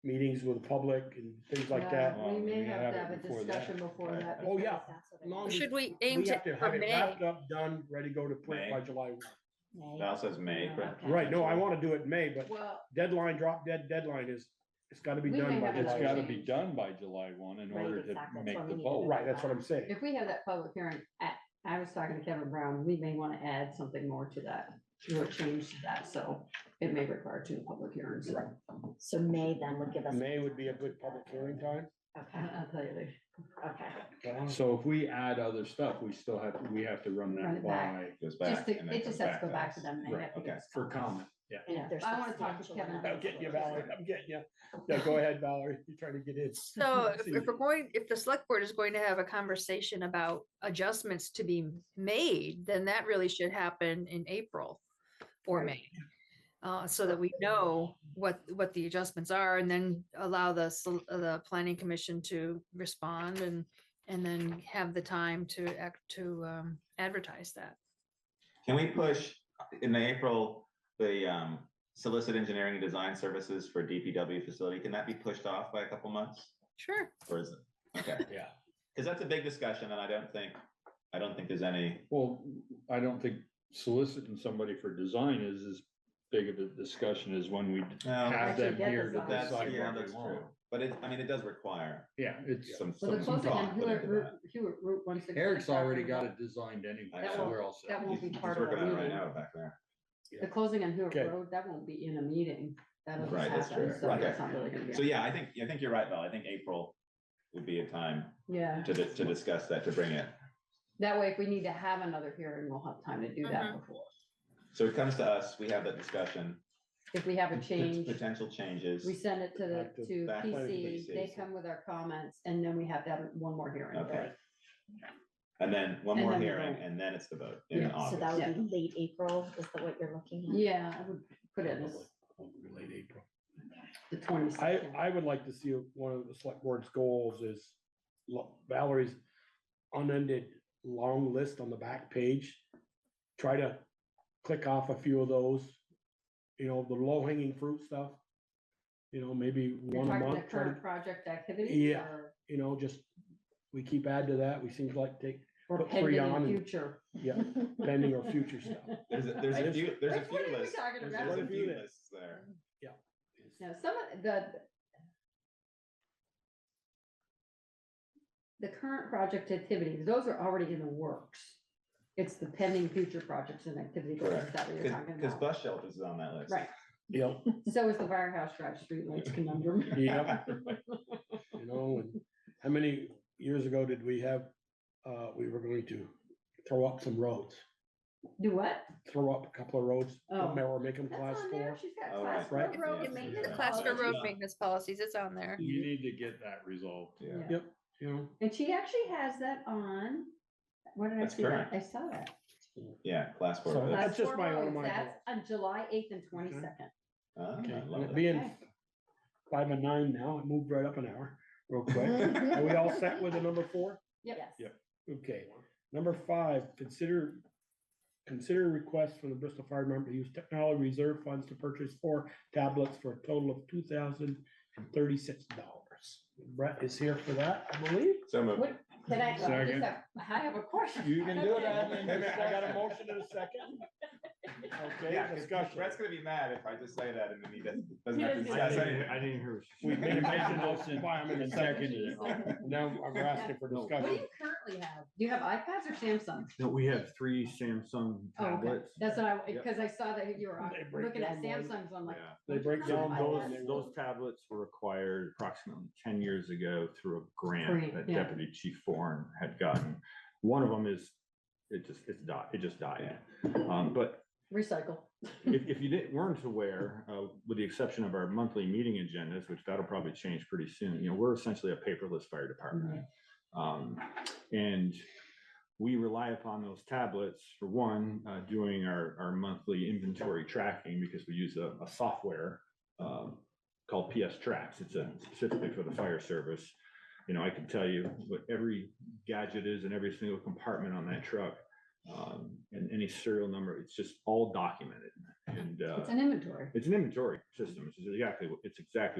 meetings with the public and things like that? We may we have have to it have a before that. discussion before that. Oh, yeah. That's what I Long meant. as Should we aim We to, have to for have it May? wrapped up, done, ready to go to print by May. July 1. May. Val says May, but. Okay. Right, no, I want to do it in May, but Well, deadline, drop dead deadline is, it's got to be We done may by have It's July. another gotta 1. be done by July 1 in Right, order to exactly. That's make why we the need to vote. do Right, that's what I'm saying. if we have that public hearing, I was talking to Kevin Brown, we may want to add something more to that, do a change to that, so it may require two public hearings. Right. So May then would give us. May would be a good public hearing time. Okay, I'll tell you later. okay. So if we add other stuff, we have to run Run that it back. by, Goes Just back. to- and then It just comes has to go back us. to them. They Right, have to okay. give us for comments. comment, yeah. And Yeah, if there's I wanna talk to substantial Kevin enough about I'm getting you, to it. Valerie, I'm getting you. Yeah, go ahead, Valerie, you're trying to get in. So if we're going, if the select board is going to have a conversation about adjustments to be made, then that really should happen in April or May. So that we know what the adjustments are and then allow the planning commission to respond and then have the time to advertise that. Can we push in the April, the solicit engineering and design services for DPW facility, can that be pushed off by a couple months? Sure. Or is it? Okay, Yeah. because that's a big discussion and I don't think there's any. Well, I don't think soliciting somebody for design is as big of a discussion as when we No, have them Actually get here to design. That's, decide yeah, what that's we want. true. But it does require Yeah, it's, some So the closing thought on put into that. Hewitt Route 160. Eric's already got it designed anyway, That so won't- we're all set. that won't be He's part of working the on it right meeting. now back there. The closing on Hewitt Okay. Road, that won't be in a meeting. That'll just Right, that's happen, true. so Right. that's not really gonna be. So yeah, I think you're right, Val. I think April would be a time Yeah, to discuss that, to bring it. that way if we need to have another hearing, we'll have time to do that Mhm. before. So it comes to us, we have that discussion, If we have a change, potential changes. we send it to Back to- to back to PC, they PC. come with our comments, and then we have to have one more hearing. Okay. And then one And more then the hearing, vote. and then it's the vote in Yeah, So August. that would be late April, is that what you're looking at? Yeah, I would put it as Late April. the 22nd. I would like to see one of the select board's goals is Valerie's unended long list on the back page. Try to click off a few of those, the low hanging fruit stuff. Maybe You're one a talking the month, try current to, project activities? Yeah. or- just, we keep add to that. We seem to like take, Or put three pending on in and- future. yeah, pending or future stuff. There's a few Like, lists. what are we talking There's about? a few lists there. Now, some of the current project activities, those are already in the works. It's the pending future projects and activity goals Correct. that we're talking Because about. bus shelters is on that list. Right, Yep, so is the Firehouse Drive streetlights conundrum. yep. And how many years ago did we have, we were going to throw up some roads? Do what? throw up a couple of roads, Oh. or make them That's class on there. 4. She's got Oh, class right. four road Yeah. and The maintenance class for policy. road maintenance policies, it's on there. You need to get that resolved. Yeah. Yeah. Yep. And she actually has that on, what did I That's see that? correct. I saw that. Yeah, class 4. So roads. that's just Class my four own roads, mind. that's on July 8th and 22nd. Ah, Okay, I and love it that. being Okay. 5 and 9 now, it moved right up an hour, real quick. Are we all set with the number 4? Yep. Yes. Okay, number 5, consider request from the Bristol Fire Department to use technology reserve funds to purchase 4 tablets for a total of $2,036. Brett is here for that, I believe. So moved. What, can I, Second. I have a question. You can do that. Wait a minute, I got a motion in a second. Okay, Yeah, 'cause discussion. Brett's gonna be mad if I just say that and then he doesn't He have to doesn't discuss anything. I didn't hear. We made a motion, why I'm in a and second. seconded it. Now I'm asking for What do discussion. you currently have? Do you have iPads or Samsung? No, we have 3 Samsung Oh, okay. tablets. That's what I, Yep. because I saw that you were They break looking at down one. Samsung's on like. Yeah. They break "What's down your Those, iPad?" those tablets were acquired approximately 10 years ago through a grant Grant, that yeah. Deputy Chief Foreign had gotten. One of them is, it just died. But Recycle. if you weren't aware, with the exception of our monthly meeting agendas, which that'll probably change pretty soon, we're essentially a paperless fire department. And we rely upon those tablets for one, doing our monthly inventory tracking because we use a software called PS Tracks. It's specifically for the fire service. I can tell you what every gadget is in every single compartment on that truck. And any serial number, it's just all documented. And It's an inventory. it's an inventory system, which is exactly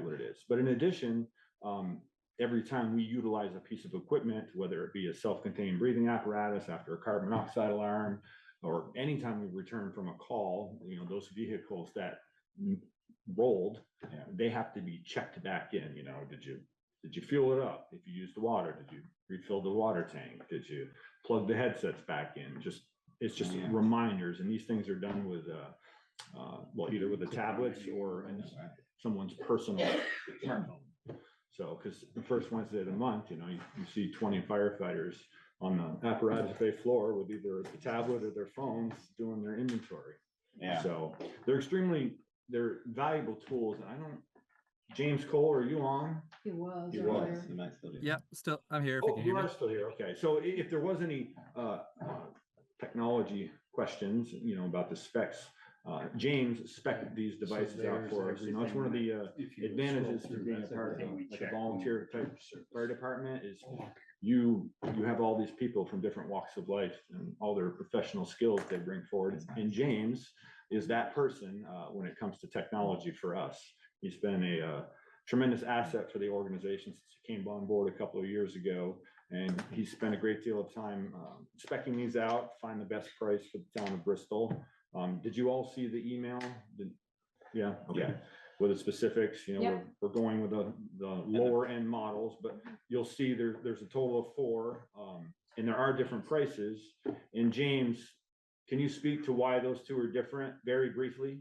what it is. But in addition, every time we utilize a piece of equipment, whether it be a self-contained breathing apparatus after a carbon monoxide alarm, or anytime we return from a call, those vehicles that rolled, they have to be checked back in. Did you fuel it up? If you used the water, did you refill the water tank? Did you plug the headsets back in? It's just reminders, and these things are done with either with the tablets or in someone's personal smartphone. So, because the first Wednesday of the month, you see 20 firefighters on the apparatus bay floor with either the tablet or their phones doing their inventory. Yeah. So they're valuable tools. And James Cole, are you on? He was. He earlier. He might still be. Yeah, still, I'm here. If you Oh, can you hear me. are still here. Okay. So if there was any technology questions, about the specs, James spec'd these devices out for us. It's one of the advantages to being a part of like a volunteer type fire department is you have all these people from different walks of life and all their professional skills they bring forward. And James is that person when it comes to technology for us. He's been a tremendous asset for the organization since he came on board a couple of years ago. And he's spent a great deal of time speccing these out, find the best price for the town of Bristol. Did you all see the email? Yeah, okay. With the specifics, we're going with the lower end models, but you'll see there's a total of 4, and there are different prices. And James, can you speak to why those 2 are different very briefly?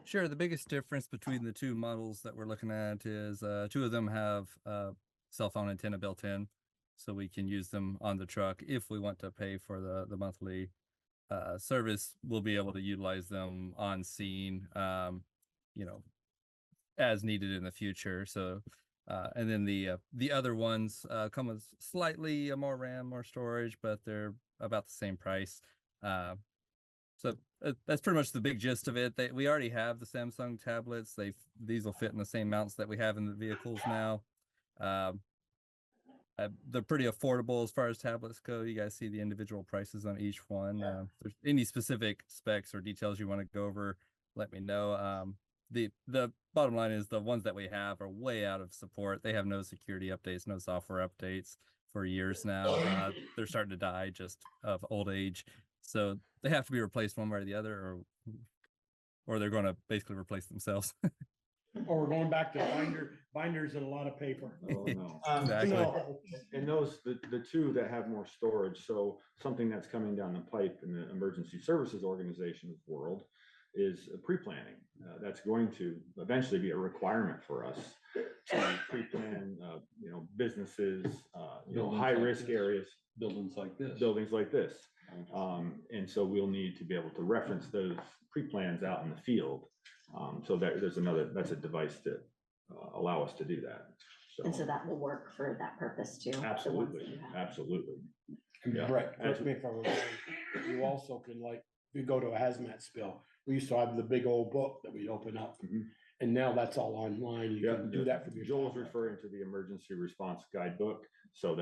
Sure. The biggest difference between the 2 models that we're looking at is 2 of them have cell phone antenna built in, so we can use them on the truck. If we want to pay for the monthly service, we'll be able to utilize them on scene, as needed in the future. So, and then the other ones come with slightly more RAM, more storage, but they're about the same price. So that's pretty much the big gist of it. We already have the Samsung tablets. These will fit in the same mounts that we have in the vehicles now. They're pretty affordable as far as tablets go. You guys see the individual prices on each one. If there's any specific specs or details you want to go over, let me know. The bottom line is the ones that we have are way out of support. They have no security updates, no software updates for years now. They're starting to die just of old age. So they have to be replaced one way or the other, or they're going to basically replace themselves. Or we're going back to binders and a lot of paper. Oh, no. Exactly. No. And those, the 2 that have more storage, so something that's coming down the pipe in the emergency services organization's world is pre-planning. That's going to eventually be a requirement for us to pre-plan, businesses, high-risk areas. Buildings like this. Buildings like this. And so we'll need to be able to reference those pre-plans out in the field. So that's a device to allow us to do that. And so that will work for that purpose too. the ones that Absolutely, you have. absolutely. And Yeah. Brett, correct me if I'm wrong, you also can if you go to a hazmat spill, we used to have the big old book that we open up. And now that's all online. You can do that from your. Joel's tablet. referring to the emergency response guidebook. So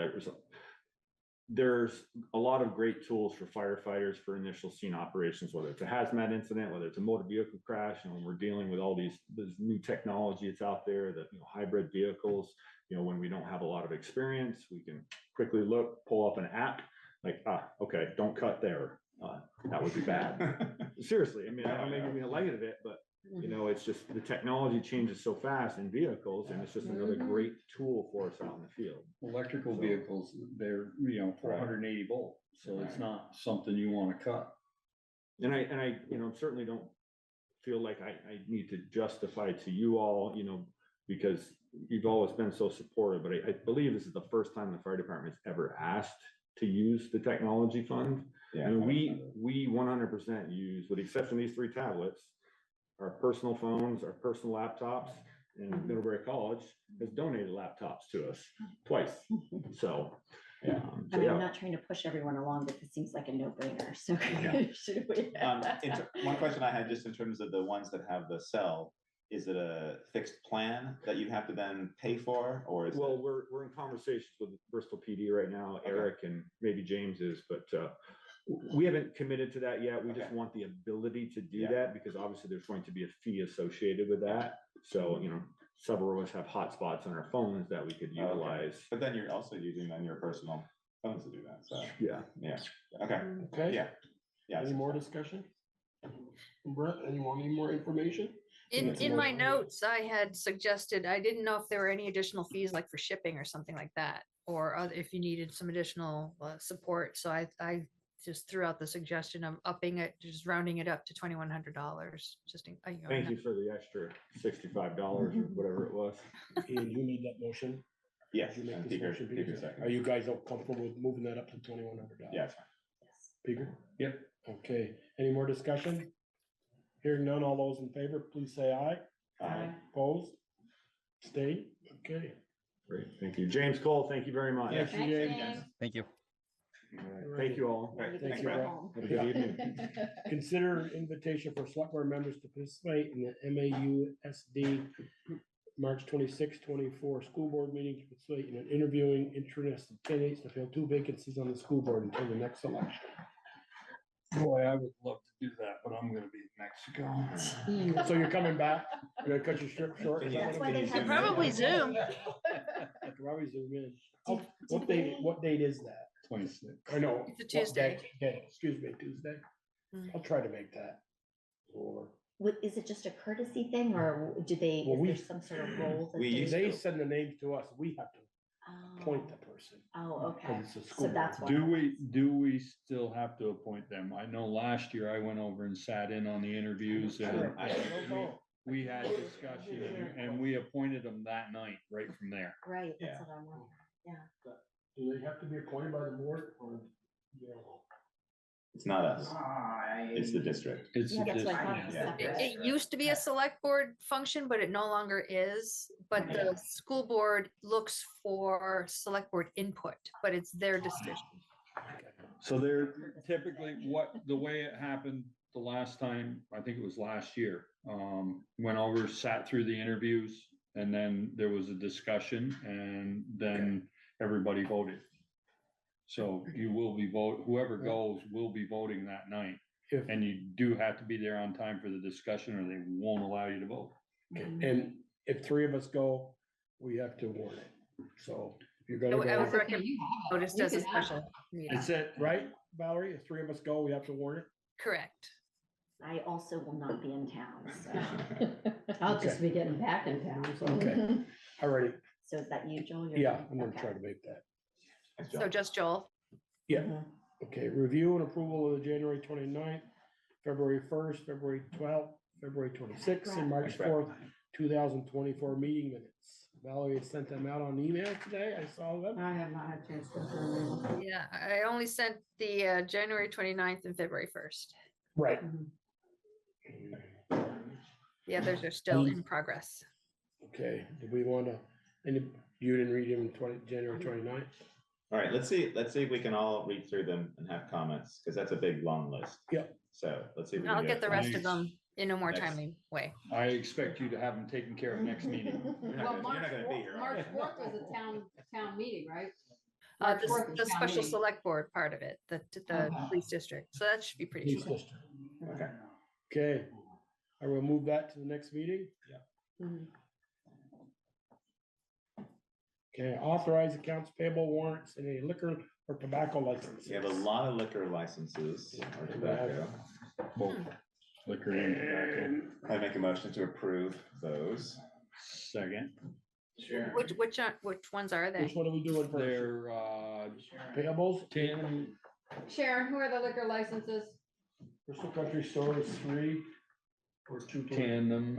there's a lot of great tools for firefighters for initial scene operations, whether it's a hazmat incident, whether it's a motor vehicle crash, and when we're dealing with all this new technology that's out there, that, hybrid vehicles, when we don't have a lot of experience, we can quickly pull up an app, okay, don't cut there. That would be bad. Seriously, I don't mean light of it, but it's just the technology changes so fast in vehicles, and it's just another great tool for us out in the field. Electrical vehicles, they're, 480 volt, so it's not something you want to cut. And I certainly don't feel like I need to justify to you all, because you've always been so supportive, but I believe this is the first time the fire department's ever asked to use the technology fund. Yeah. We 100% use, with the exception of these 3 tablets, our personal phones, our personal laptops, and Middlebury College has donated laptops to us twice. So, yeah. I'm not trying to push everyone along, but this seems like a no-brainer, so. Should we? One question I had, just in terms of the ones that have the cell, is it a fixed plan that you have to then pay for, or is Well, we're in conversations with Bristol PD right now, Eric and maybe James is, but we haven't committed to that yet. We just want the ability to do that, because obviously there's going to be a fee associated with that. So, several of us have hotspots on our phones that we could utilize. But then you're also using your personal phones to do that, so. Yeah. Okay. Okay. Yeah. Any more discussion? Brett, anyone need more information? In my notes, I had suggested, I didn't know if there were any additional fees like for shipping or something like that, or if you needed some additional support. So I just threw out the suggestion of upping it, just rounding it up to $2,100. Just Thank you for the extra $65 or whatever it was. Ian, you need that motion? Yes. You make and this Peter- motion, Peter Peter? second. Are you guys all comfortable with moving that up to $2,100? Yes. Peter? Yep. Okay, any more discussion? Hearing none, all those in favor, please say aye. Aye. Opposed? Stay, okay. Great, thank you. James Cole, thank you very much. Thank you, James. Thank you. All right, thank you all. Thank you, Brett. Have a good evening. Consider invitation for select board members to participate in the MAUSD March 26, 24 school board meeting, to participate in an interviewing interested candidates to fill 2 vacancies on the school board until the next election. Boy, I would love to do that, but I'm gonna be in Mexico. So you're coming back? You're gonna cut your strip short? That's why they have. Probably Zoom. I could probably zoom in. Oh, what date is that? 26. I know. It's a Tuesday. Excuse me, Tuesday. I'll try to make that. Or, Is it just a courtesy thing, or do they, Well, is there some sort of role that we they? used they send the names to us, we have to appoint the person. Oh, okay. 'Cause it's a school So that's board. why. Do we still have to appoint them? I know last year I went over and sat in on the interviews and we had discussion and we appointed them that night, right from there. Right, Yeah. that's what I'm wondering. Yeah. Do they have to be appointed by the board or? It's not us, it's the district. It's Yeah, that's what I thought. Yeah. It was It separate. it used to be a select board function, but it no longer is. But the school board looks for select board input, but it's their decision. So they're typically the way it happened the last time, I think it was last year, went over, sat through the interviews, and then there was a discussion and then everybody voted. So you will be whoever goes will be voting that night. And you do have to be there on time for the discussion or they won't allow you to vote. And if 3 of us go, we have to warn it. So if you're gonna I would go, recommend notice as a special meeting. that's it, right, Valerie? If 3 of us go, we have to warn it? Correct. I also will not be in town, so. I'll just be getting back in town, so. Okay, all righty. So is that you, Joel? You're Yeah, doing- I'm gonna okay. try to make that. So just Joel. Yeah, okay, review and approval of the January 29th, February 1st, February 12th, February 26th, and March 4th, 2024 meeting minutes. Valerie had sent them out on email today. I saw them. I have not had a chance to go through them. Yeah, I only sent the January 29th and February 1st. Right. The others are still in progress. Okay, do we want to, and you didn't read them January 29th? All right, let's see if we can all read through them and have comments, because that's a big, long list. Yep. So let's see if we can I'll do get it. the rest of them in a more Next. timely way. I expect you to have them taken care of next meeting. You're not Well, gonna- March you're not gonna be here, are March you? 4th was a town meeting, right? Uh, March the, 4th was the town special meeting. select board part of it, the Okay. police district. So that should be pretty Police short. district. Okay. Okay, I will move that to the next meeting. Mhm. Okay, authorize accounts payable warrants and a liquor or tobacco license. We have a lot of liquor licenses or tobacco. Both liquor and tobacco. I make a motion to approve those. Second. Which ones are they? Which one are we doing first? They're, Payables? Sharon, who are the liquor licenses? Bristol Country Store is 3 or 2. Tandem.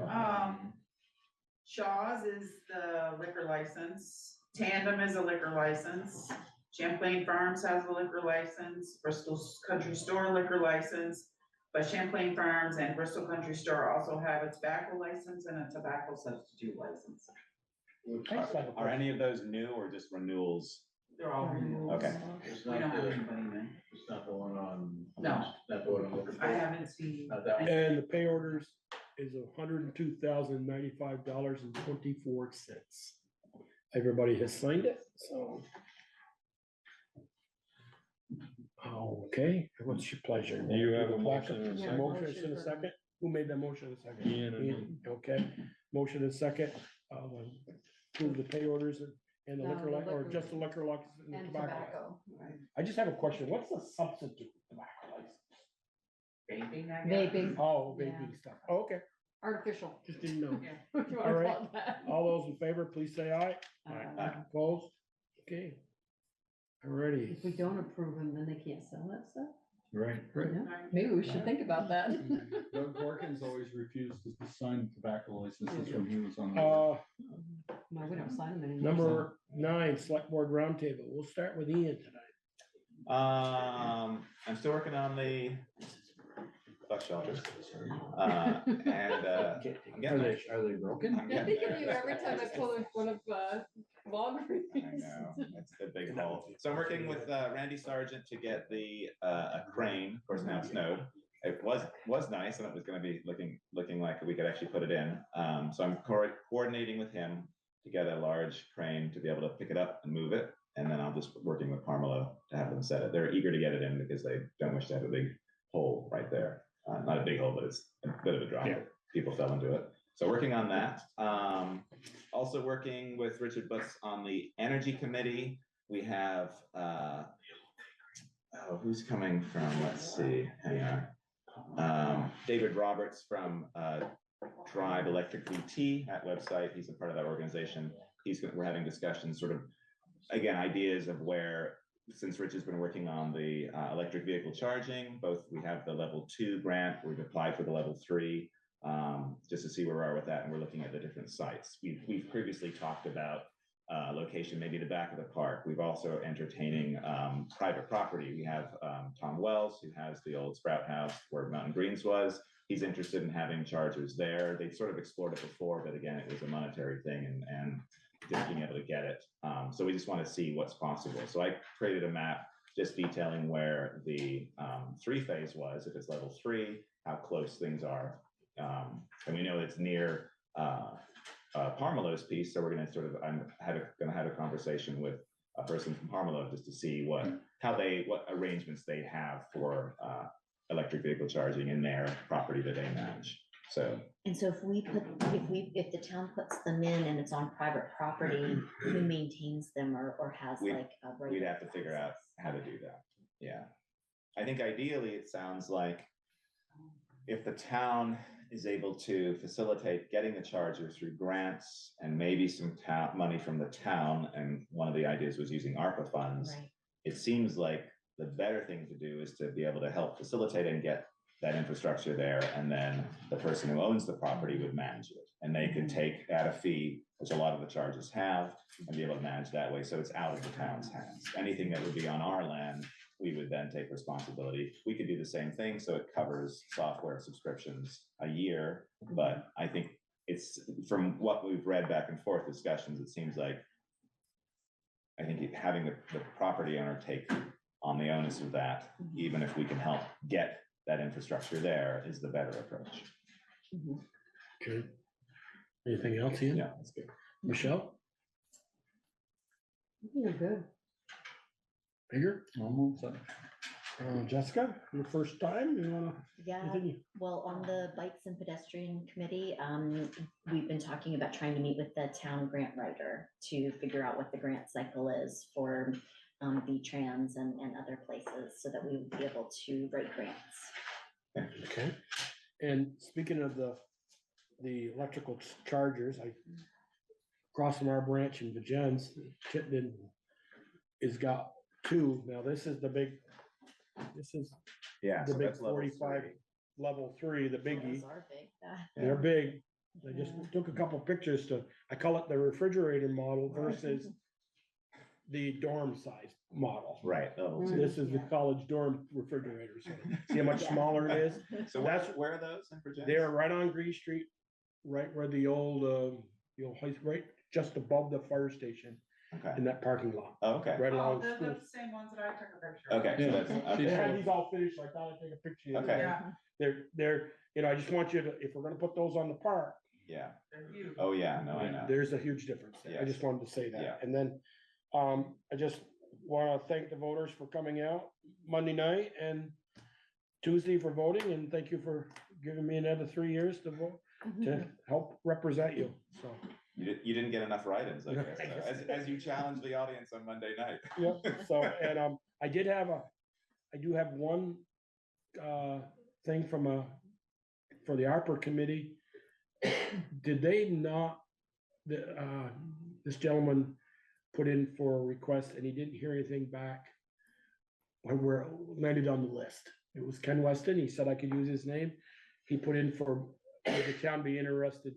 Shaw's is the liquor license, Tandem is a liquor license, Champlain Farms has a liquor license, Bristol Country Store liquor license. But Champlain Farms and Bristol Country Store also have a tobacco license and a tobacco substitute license. Are any of those new or just renewals? They're all renewals. Okay. We don't have anybody new. It's not the one on. No. Not the one I'm looking for. I haven't seen. Not that one. And the pay orders is $102,095.24. Everybody has signed it, so. Okay, what's your pleasure? You have a motion and a second. Motion in a second? Who made that motion in a second? Ian. Okay, motion in a second. Approve the pay orders and the No, liquor, the or liquor just the liquor license and the And tobacco. tobacco. license. I just have a question. What's the substitute tobacco license? Vaping, I guess. Vaping. Oh, Yeah. vaping stuff. Oh, okay, Artificial. just didn't know. Yeah. What you All wanna right. call that? All those in favor, please say aye. Opposed? Okay. Alrighty. If we don't approve them, then they can't sell that stuff? Right. Yeah. Maybe we should think about that. Doug Corkins always refused to sign tobacco licenses when he was on. Uh, No, we don't sign them anymore. number 9, select board roundtable. We'll start with Ian tonight. I'm still working on the bus shelters. And I'm getting there. Are they broken? I'm I getting think of there. you every time I pull in front of Walgreens. I know, it's the big hole. So I'm working with Randy Sargent to get the a crane. Of course, now it snowed. It was nice, and it was going to be looking like we could actually put it in. So I'm coordinating with him to get a large crane to be able to pick it up and move it, and then I'm just working with Parmelo to have them set it. They're eager to get it in because they don't wish to have a big hole right there. Not a big hole, but it's a bit of a drop. Yeah. People fell into it. So working on that. Also working with Richard Butts on the Energy Committee. We have, who's coming from, let's see, hang on. David Roberts from Drive Electric VT, that website. He's a part of that organization. We're having discussions, sort of, again, ideas of where, since Rich has been working on the electric vehicle charging, we have the level 2 grant, we've applied for the level 3. Just to see where we are with that, and we're looking at the different sites. We've previously talked about location, maybe the back of the park. We've also entertaining private property. We have Tom Wells, who has the old Sprout House where Mountain Greens was. He's interested in having chargers there. They've sort of explored it before, but again, it was a monetary thing and just being able to get it. So we just want to see what's possible. So I created a map just detailing where the 3-phase was, if it's level 3, how close things are. And we know it's near Parmelo's piece, so we're going to sort of, I'm going to have a conversation with a person from Parmelo just to see what arrangements they have for electric vehicle charging in their property that they manage. So. And so if the town puts them in and it's on private property, who maintains them or has like a. We'd have to figure out how to do that. Yeah. I think ideally it sounds like if the town is able to facilitate getting the charger through grants and maybe some money from the town, and one of the ideas was using ARPA funds, Right. It seems like the better thing to do is to be able to help facilitate and get that infrastructure there, and then the person who owns the property would manage it. And they could take at a fee, which a lot of the charges have, and be able to manage that way, so it's out of the town's hands. Anything that would be on our land, we would then take responsibility. We could do the same thing, so it covers software subscriptions a year, but I think it's, from what we've read back and forth discussions, it seems like, I think having the property owner take on the onus of that, even if we can help get that infrastructure there, is the better approach. Okay. Anything else, Ian? Yeah, that's good. Michelle? You're good. Bigger? Jessica, your first time, you wanna? Yeah, continue? well, on the Bikes and Pedestrian Committee, we've been talking about trying to meet with the town grant writer to figure out what the grant cycle is for V-Trans and other places, so that we would be able to write grants. Okay. And speaking of the electrical chargers, across from our branch in Virgins, Chittenden has got two. Now, this is the big, Yeah, the so big that's level 45, three. level 3, the biggie. Those are big. They're big. I just took a couple pictures I call it the refrigerator model versus the dorm size model. Right. So this is the college dorm refrigerator. So see how much smaller it is? So where are those in Virginia? They're right on Green Street, right where the old, right just above the fire station Okay. in that parking lot. Oh, okay. Right Oh, along they're school. the same ones that I took a picture of. Okay, so that's, They okay. had these all finished, so I thought I'd take a picture. of Okay. them. They're, I just want you to, if we're gonna put those on the park, Yeah. They're huge. Oh, yeah, no, I know. there's a huge difference there. I Yes. just wanted to say Yeah. that. And then, I just wanna thank the voters for coming out Monday night and Tuesday for voting, and thank you for giving me another 3 years to vote, to help represent you, so. You didn't get enough write-ins, I guess, so, as you challenged the audience on Monday night. Yep, so, and, I do have one, thing for the ARPA committee. Did they not, this gentleman put in for a request and he didn't hear anything back when we're landed on the list. It was Ken Weston. He said I could use his name. He put in for the town be interested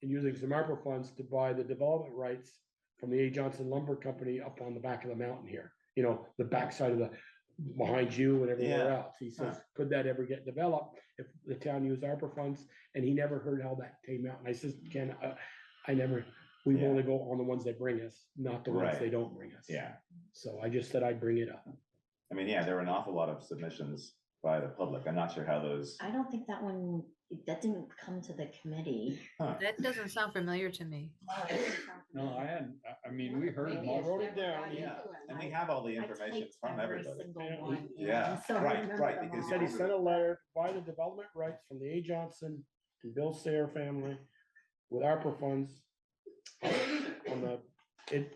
in using some ARPA funds to buy the development rights from the A. Johnson Lumber Company up on the back of the mountain here. The backside of behind you and everywhere else. He says, could that ever get developed if the town used ARPA funds? And he never heard how that came out. And I says, Ken, we only go on the ones they bring us, not the ones they don't bring us. Yeah. So I just said I'd bring it up. I mean, yeah, there were an awful lot of submissions by the public. I'm not sure how those. I don't think that didn't come to the committee. That doesn't sound familiar to me. No, I mean, we heard them all. Wrote it down. Yeah, and we have all the information typed from every everybody. single one in, Yeah, so I right, remember right, them because He said he all. sent a letter to buy the development rights from the A. Johnson and Bill Sayer family with ARPA funds.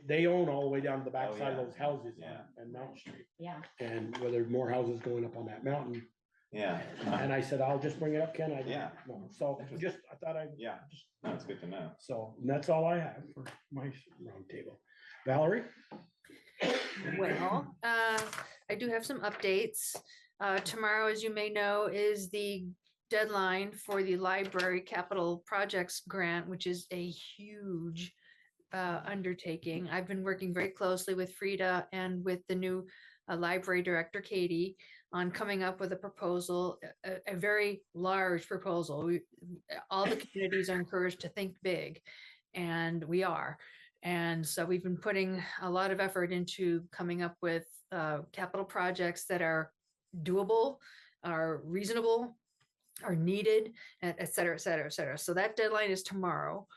They own all the way down to the backside of those houses on Mountain Street. Yeah. And where there's more houses going up on that mountain. Yeah. And I said, I'll just bring it up, Ken. Yeah. So I thought Yeah, no, it's good to know. So that's all I have for my roundtable. Valerie? Well, I do have some updates. Tomorrow, as you may know, is the deadline for the library capital projects grant, which is a huge undertaking. I've been working very closely with Frida and with the new library director, Katie, on coming up with a proposal, a very large proposal. All the communities are encouraged to think big, and we are. And so we've been putting a lot of effort into coming up with capital projects that are doable, are reasonable, are needed, et cetera, et cetera, et cetera. So that deadline is tomorrow,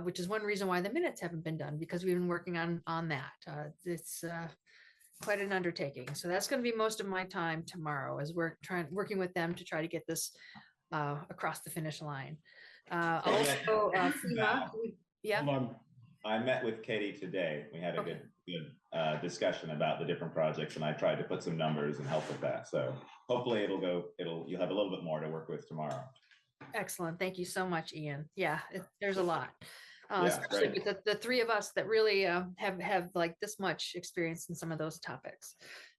which is one reason why the minutes haven't been done, because we've been working on that. It's quite an undertaking. So that's going to be most of my time tomorrow, as we're working with them to try to get this across the finish line. Also, FEMA, yeah. I met with Katie today. We had a good discussion about the different projects, and I tried to put some numbers and help with that. So hopefully you'll have a little bit more to work with tomorrow. Excellent. Thank you so much, Ian. Yeah, there's a lot. Yeah, especially with the three of us that really have like this much experience in some of those topics.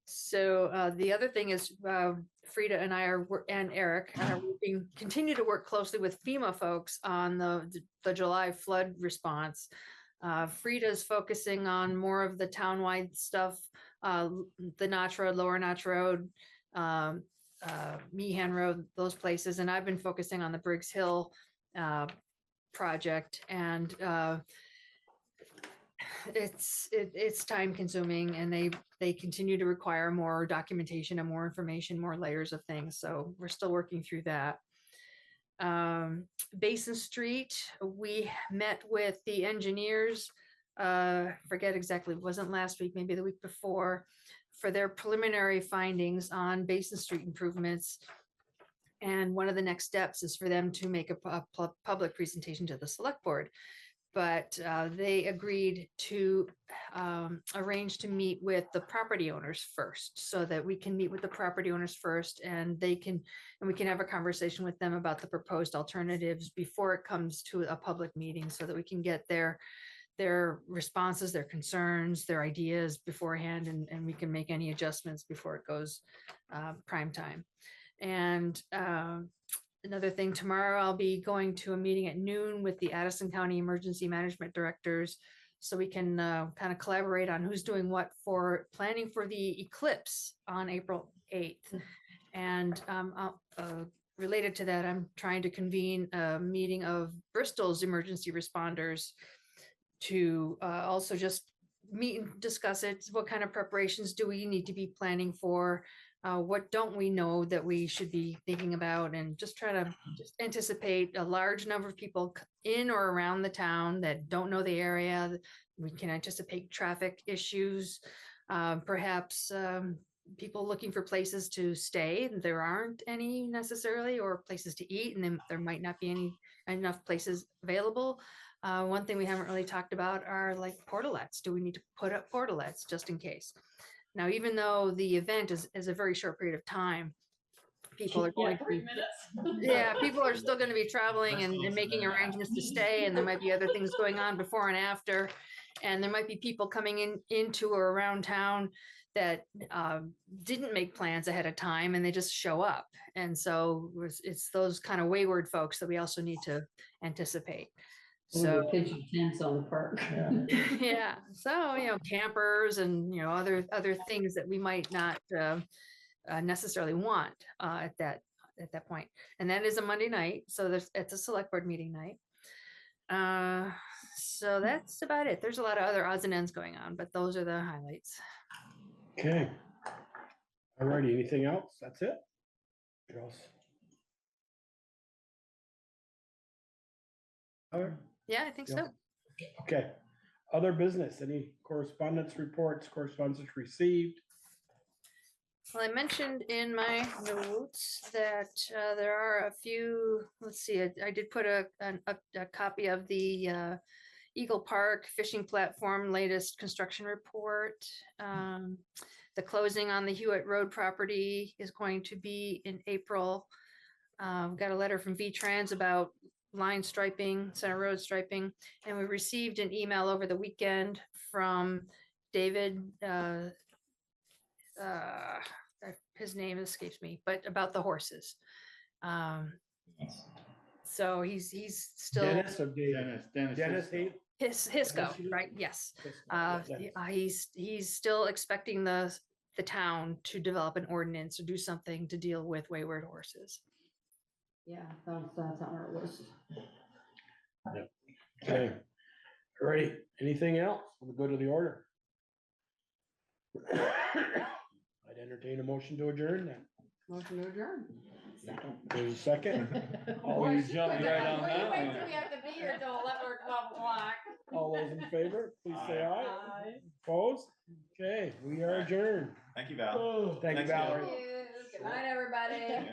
So the other thing is Frida and I and Eric are continue to work closely with FEMA folks on the July flood response. Frida's focusing on more of the townwide stuff, the Notch Road, Lower Notch Road, Meehan Road, those places. And I've been focusing on the Briggs Hill project, and it's time consuming, and they continue to require more documentation and more information, more layers of things. So we're still working through that. Basin Street, we met with the engineers, forget exactly, it wasn't last week, maybe the week before, for their preliminary findings on Basin Street improvements. And one of the next steps is for them to make a public presentation to the select board. But they agreed to arrange to meet with the property owners first, so that we can meet with the property owners first, and we can have a conversation with them about the proposed alternatives before it comes to a public meeting, so that we can get their responses, their concerns, their ideas beforehand, and we can make any adjustments before it goes prime time. And another thing, tomorrow I'll be going to a meeting at noon with the Addison County Emergency Management Directors, so we can kind of collaborate on who's doing what for planning for the eclipse on April 8th. And related to that, I'm trying to convene a meeting of Bristol's emergency responders to also just meet and discuss it. What kind of preparations do we need to be planning for? What don't we know that we should be thinking about, and just try to just anticipate a large number of people in or around the town that don't know the area. We can anticipate traffic issues, perhaps people looking for places to stay. There aren't any necessarily, or places to eat, and then there might not be enough places available. One thing we haven't really talked about are like portalets. Do we need to put up portalets just in case? Now, even though the event is a very short period of time, people are going to be, people are still going to be traveling and making arrangements to stay, and there might be other things going on before and after, and there might be people coming into or around town that didn't make plans ahead of time, and they just show up. And so it's those kind of wayward folks that we also need to anticipate. So pitching tents on the park. yeah, so campers and other things that we might not necessarily want at that point. And that is a Monday night, so it's a select board meeting night. So that's about it. There's a lot of other odds and ends going on, but those are the highlights. Okay. All righty. Anything else? That's it. What else? Yeah, I think so. Okay. Other business, any correspondence reports, correspondence received? Well, I mentioned in my notes that there are a few, let's see, I did put a copy of the Eagle Park Fishing Platform latest construction report. The closing on the Hewitt Road property is going to be in April. Got a letter from V-Trans about line striping, Center Road striping, and we received an email over the weekend from David, his name escapes me, but about the horses. So he's still Dennis or David? Dennis. Hisco, right? Yes. He's still expecting the town to develop an ordinance or do something to deal with wayward horses. Yeah, that's on our list. Okay. All right. Anything else? We'll go to the order. I'd entertain a motion to adjourn then. Motion to adjourn. There's a second. Oh, you jumped right on that Wait one. till we have to be here till 11 or 12 o'clock. All those in favor, please say aye. Aye. Opposed? Okay, we are adjourned. Thank you, Val. Thank you, Thanks, Val. Valerie. Good night, everybody.